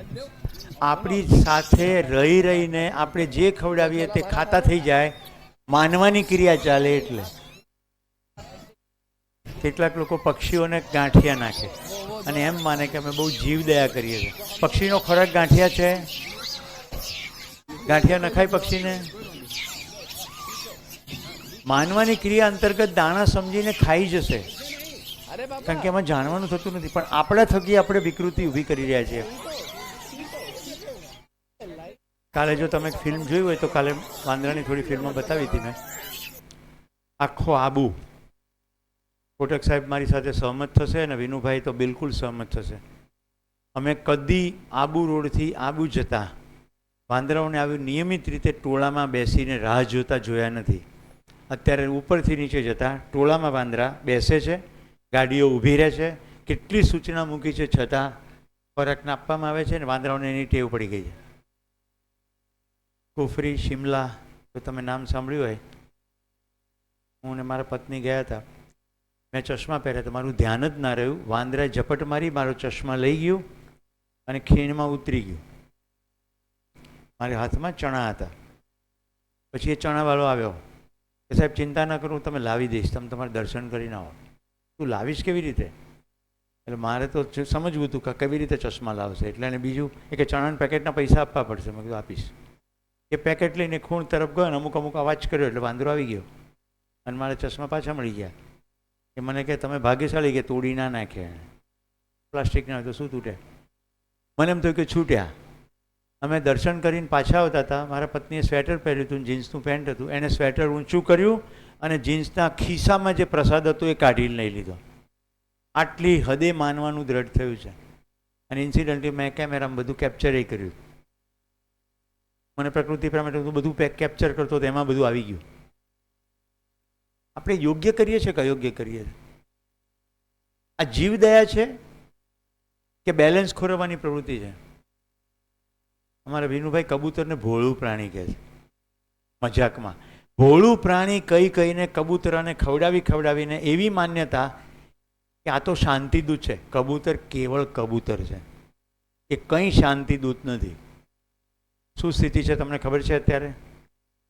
આપણી સાથે રહી રહીને આપણે જે ખવડાવીએ તે ખાતા થઈ જાય માનવાની ક્રિયા ચાલે એટલે. કેટલાક લોકો પક્ષીઓને ગાંઠિયા નાખે અને એમ માને કે અમે બહુ જીવદયા કરીએ છીએ. પક્ષીનો ખોરાક ગાંઠિયા છે? ગાંઠિયા નખાય પક્ષીને? માનવાની ક્રિયા અંતર્ગત દાણા સમજીને ખાઈ જશે, કારણ કે એમાં જાણવાનું થતું નથી. પણ આપણા થકી આપણે વિકૃતિ ઊભી કરી રહ્યા છીએ. કાલે જો તમે ફિલ્મ જોઈ હોય તો કાલે વાંદરાની થોડી ફિલ્મમાં બતાવી હતી મેં. આખો આબુ, કોટક સાહેબ મારી સાથે સહમત થશે અને વિનુભાઈ તો બિલકુલ સહમત થશે. અમે કદી આબુ રોડથી આબુ જતા વાંદરાઓને આવી નિયમિત રીતે ટોળામાં બેસીને રાહ જોતા જોયા નથી. અત્યારે ઉપરથી નીચે જતા ટોળામાં વાંદરા બેસે છે, ગાડીઓ ઊભી રહે છે, કેટલી સૂચના મૂકી છે છતાં ખોરાક આપવામાં આવે છે ને વાંદરાઓને એની ટેવ પડી ગઈ છે. કુફરી, શિમલા, તો તમે નામ સાંભળ્યું હોય. હું ને મારા પત્ની ગયા હતા, મેં ચશ્મા પહેર્યા તો મારું ધ્યાન જ ના રહ્યું. વાંદરાએ ઝપટ મારી, મારો ચશ્મા લઈ ગયું અને ખીણમાં ઉતરી ગયું. મારા હાથમાં ચણા હતા. પછી એ ચણાવાળો આવ્યો કે સાહેબ ચિંતા ના કરું, તમે લાવી દઈશ, તમે તમારે દર્શન કરીને આવો. તું લાવીશ કેવી રીતે? એટલે મારે તો સમજવું હતું કે કેવી રીતે ચશ્મા લાવશે. એટલે એને બીજું એ કે ચણાના પેકેટના પૈસા આપવા પડશે. મેં કીધું આપીશ. એ પેકેટ લઈને ખૂણ તરફ ગયો અને અમુક અવાજ કર્યો એટલે વાંદરો આવી ગયો અને મારા ચશ્મા પાછા મળી ગયા. એ મને કહે તમે ભાગ્યશાળી, કે તોડી ના નાખ્યા, પ્લાસ્ટિકના હોય તો શું તૂટે? મને એમ થયું કે છૂટ્યા. અમે દર્શન કરીને પાછા આવતા હતા. મારા પત્નીએ સ્વેટર પહેર્યું હતું, જીન્સનું પેન્ટ હતું. એણે સ્વેટર ઊંચું કર્યું અને જીન્સના ખિસ્સામાં જે પ્રસાદ હતો એ કાઢીને લઈ લીધો. આટલી હદે માનવાનું દ્રઢ થયું છે. અને ઇન્સિડન્ટલી મેં કેમેરામાં બધું કેપ્ચર કર્યું. મને પ્રકૃતિ પ્રેમ એટલે બધું કેપ્ચર કરતો હતો, એમાં બધું આવી ગયું. આપણે યોગ્ય કરીએ છીએ કે અયોગ્ય કરીએ છીએ? આ જીવદયા છે કે બેલેન્સ ખોરવવાની પ્રવૃત્તિ છે? અમારા વિનુભાઈ કબૂતરને ભોળું પ્રાણી કહે છે મજાકમાં. ભોળું પ્રાણી કઈ કહીને કબૂતરાને ખવડાવીને એવી માન્યતા કે આ તો શાંતિદૂત છે. કબૂતર કેવળ કબૂતર છે, એ કંઈ શાંતિદૂત નથી. શું સ્થિતિ છે તમને ખબર છે? અત્યારે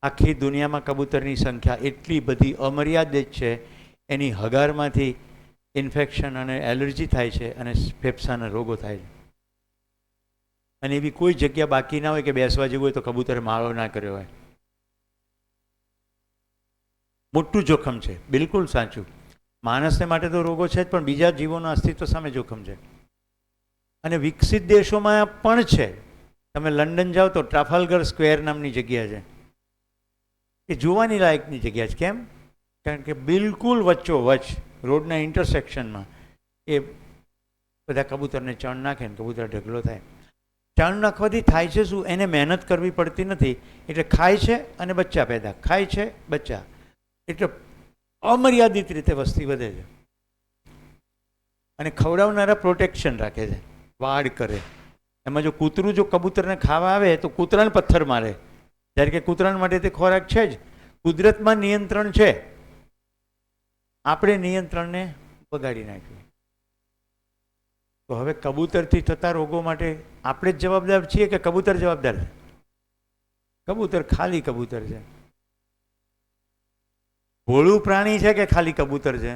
આખી દુનિયામાં કબૂતરની સંખ્યા એટલી બધી અમર્યાદિત છે, એની હગારમાંથી ઇન્ફેક્શન અને એલર્જી થાય છે અને ફેફસાના રોગો થાય છે. અને એવી કોઈ જગ્યા બાકી ના હોય કે બેસવા જેવું હોય તો કબૂતરે માળો ના કર્યો હોય. મોટું જોખમ છે. બિલકુલ સાચું. માણસને માટે તો રોગો છે જ, પણ બીજા જીવોના અસ્તિત્વ સામે જોખમ છે. અને વિકસિત દેશોમાં પણ છે. તમે લંડન જાઓ તો ટ્રાફાલ્ગર સ્ક્વેર નામની જગ્યા છે, એ જોવાની લાયકની જગ્યા છે. કેમ? કારણ કે બિલકુલ વચ્ચોવચ્ચ રોડના ઇન્ટરસેક્શનમાં એ બધા કબૂતરને ચણ નાખે ને કબૂતર ઢગલો થાય. ચણ નાખવાથી થાય છે શું? એને મહેનત કરવી પડતી નથી, એટલે ખાય છે અને બચ્ચા પેદા, ખાય છે બચ્ચા, એટલે અમર્યાદિત રીતે વસ્તી વધે છે. અને ખવડાવનારા પ્રોટેક્શન રાખે છે, વાડ કરે. એમાં જો કૂતરું જો કબૂતરને ખાવા આવે તો કૂતરાને પથ્થર મારે, જ્યારે કે કૂતરા માટે તે ખોરાક છે જ. કુદરતમાં નિયંત્રણ છે, આપણે નિયંત્રણને બગાડી નાખ્યું. તો હવે કબૂતરથી થતા રોગો માટે આપણે જ જવાબદાર છીએ કે કબૂતર જવાબદાર છે? કબૂતર ખાલી કબૂતર છે. ભોળું પ્રાણી છે કે ખાલી કબૂતર છે?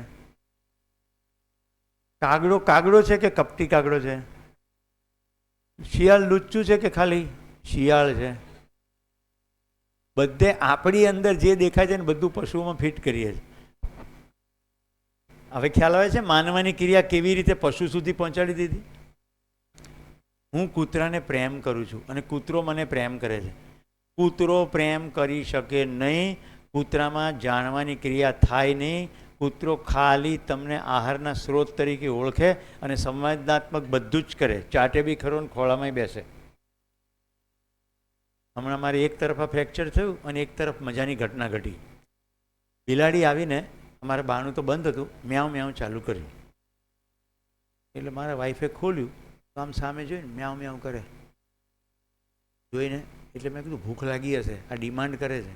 કાગડો કાગડો છે કે કપટી કાગડો છે? શિયાળ લુચ્ચું છે કે ખાલી શિયાળ છે? બધે આપણી અંદર જે દેખાય છે ને બધું પશુઓમાં ફિટ કરીએ છીએ. હવે ખ્યાલ આવે છે માનવાની ક્રિયા કેવી રીતે પશુ સુધી પહોંચાડી દીધી? હું કૂતરાને પ્રેમ કરું છું અને કૂતરો મને પ્રેમ કરે છે. કૂતરો પ્રેમ કરી શકે નહીં, કૂતરામાં જાણવાની ક્રિયા થાય નહીં. કૂતરો ખાલી તમને આહારના સ્ત્રોત તરીકે ઓળખે અને સંવેદનાત્મક બધું જ કરે. ચાટે બી ખરો ને ખોળામાંય બેસે. હમણાં મારે એક તરફ આ ફ્રેક્ચર થયું અને એક તરફ મજાની ઘટના ઘટી. બિલાડી આવીને અમારા બારણું તો બંધ હતું, મ્યાઉ મ્યાઉ ચાલુ કર્યું. એટલે મારા વાઈફે ખોલ્યું તો આમ સામે જોઈને મ્યાઉ મ્યાઉ કરે જોઈને. એટલે મેં કીધું ભૂખ લાગી હશે, આ ડિમાન્ડ કરે છે.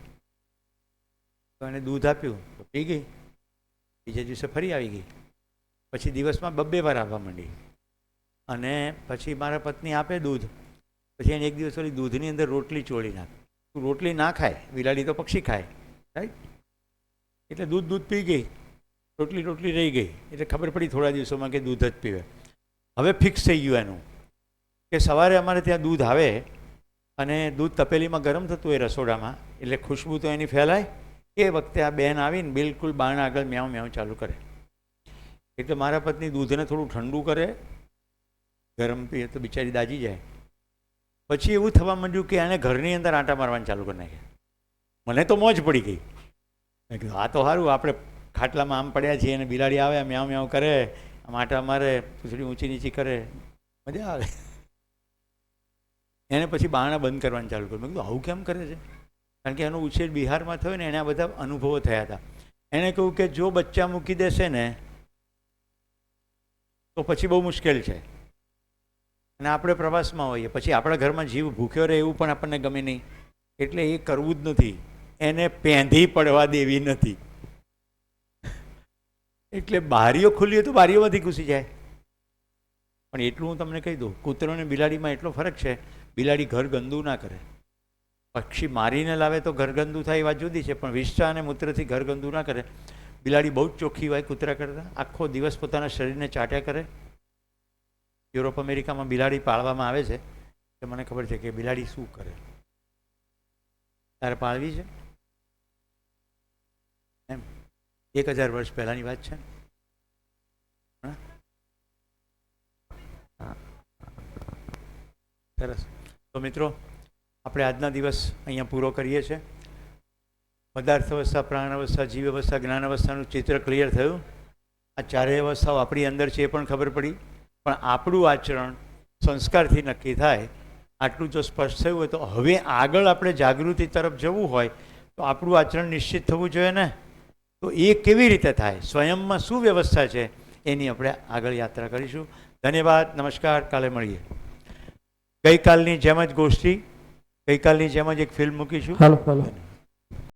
તો એને દૂધ આપ્યું તો પી ગઈ. બીજા દિવસે ફરી આવી ગઈ. પછી દિવસમાં 2 વાર આવવા માંડી. અને પછી મારા પત્ની આપે દૂધ, પછી એને એક દિવસ ઓલી દૂધની અંદર રોટલી ચોળી નાખે. તું રોટલી ના ખાય, બિલાડી તો પક્ષી ખાય, રાઈટ. એટલે દૂધ પી ગઈ, રોટલી રહી ગઈ, એટલે ખબર પડી થોડા દિવસોમાં કે દૂધ જ પીવે. હવે ફિક્સ થઈ ગયું એનું કે સવારે અમારે ત્યાં દૂધ આવે અને દૂધ તપેલીમાં ગરમ થતું હોય રસોડામાં, એટલે ખુશ્બુ તો એની ફેલાય. એ વખતે આ બેન આવીને બિલકુલ બાણ આગળ મ્યાઉ મ્યાઉ ચાલુ કરે. એટલે મારા પત્ની દૂધને થોડું ઠંડુ કરે, ગરમ પીએ તો બિચારી દાજી જાય. પછી એવું થવા માંડ્યું કે આને ઘરની અંદર આંટા મારવાનું ચાલુ કરી નાખ્યા. મને તો મોજ પડી ગઈ. મેં કીધું આ તો સારું, આપણે ખાટલામાં આમ પડ્યા છીએ અને બિલાડી આવે મ્યાઉ મ્યાઉ કરે, આમ આંટા મારે, પૂંછડી ઊંચી નીચી કરે, મજા આવે. એને પછી બારણા બંધ કરવાનું ચાલુ કર્યું. મેં કીધું આવું કેમ કરે છે? કારણ કે એનો ઉછેર બિહારમાં થયો ને, એને આ બધા અનુભવો થયા હતા. એણે કહ્યું કે જો બચ્ચા મૂકી દેશે ને તો પછી બહુ મુશ્કેલ છે, અને આપણે પ્રવાસમાં હોઈએ, પછી આપણા ઘરમાં જીવ ભૂખ્યો રહે એવું પણ આપણને ગમે નહીં. એટલે એ કરવું જ નથી, એને પેંધી પડવા દેવી નથી. એટલે બારીઓ ખુલ્લી હોય તો બારીઓમાંથી ઘૂસી જાય. પણ એટલું હું તમને કહી દઉં, કૂતરો અને બિલાડીમાં એટલો ફરક છે, બિલાડી ઘર ગંદુ ના કરે. પક્ષી મારીને લાવે તો ઘર ગંદુ થાય એ વાત જુદી છે, પણ વિષ્ટા અને મૂત્રથી ઘર ગંદુ ના કરે. બિલાડી બહુ જ ચોખ્ખી હોય કૂતરા કરતાં. આખો દિવસ પોતાના શરીરને ચાટ્યા કરે. યુરોપ અમેરિકામાં બિલાડી પાળવામાં આવે છે, તો મને ખબર છે કે બિલાડી શું કરે. તારે પાળવી છે એમ? 1000 વર્ષ પહેલાંની વાત છે. સરસ. તો મિત્રો, આપણે આજના દિવસ અહીંયા પૂરો કરીએ છીએ. પદાર્થ અવસ્થા, પ્રાણ અવસ્થા, જીવ અવસ્થા, જ્ઞાન અવસ્થાનું ચિત્ર ક્લિયર થયું. આ ચારેય અવસ્થાઓ આપણી અંદર છે એ પણ ખબર પડી. પણ આપણું આચરણ સંસ્કારથી નક્કી થાય. આટલું જો સ્પષ્ટ થયું હોય તો હવે આગળ આપણે જાગૃતિ તરફ જવું હોય તો આપણું આચરણ નિશ્ચિત થવું જોઈએ ને. તો એ કેવી રીતે થાય, સ્વયંમાં શું વ્યવસ્થા છે, એની આપણે આગળ યાત્રા કરીશું. ધન્યવાદ, નમસ્કાર, કાલે મળીએ. ગઈકાલની જેમ જ ગોષ્ઠી, ગઈકાલની જેમ જ એક ફિલ્મ મૂકીશું. હાલો.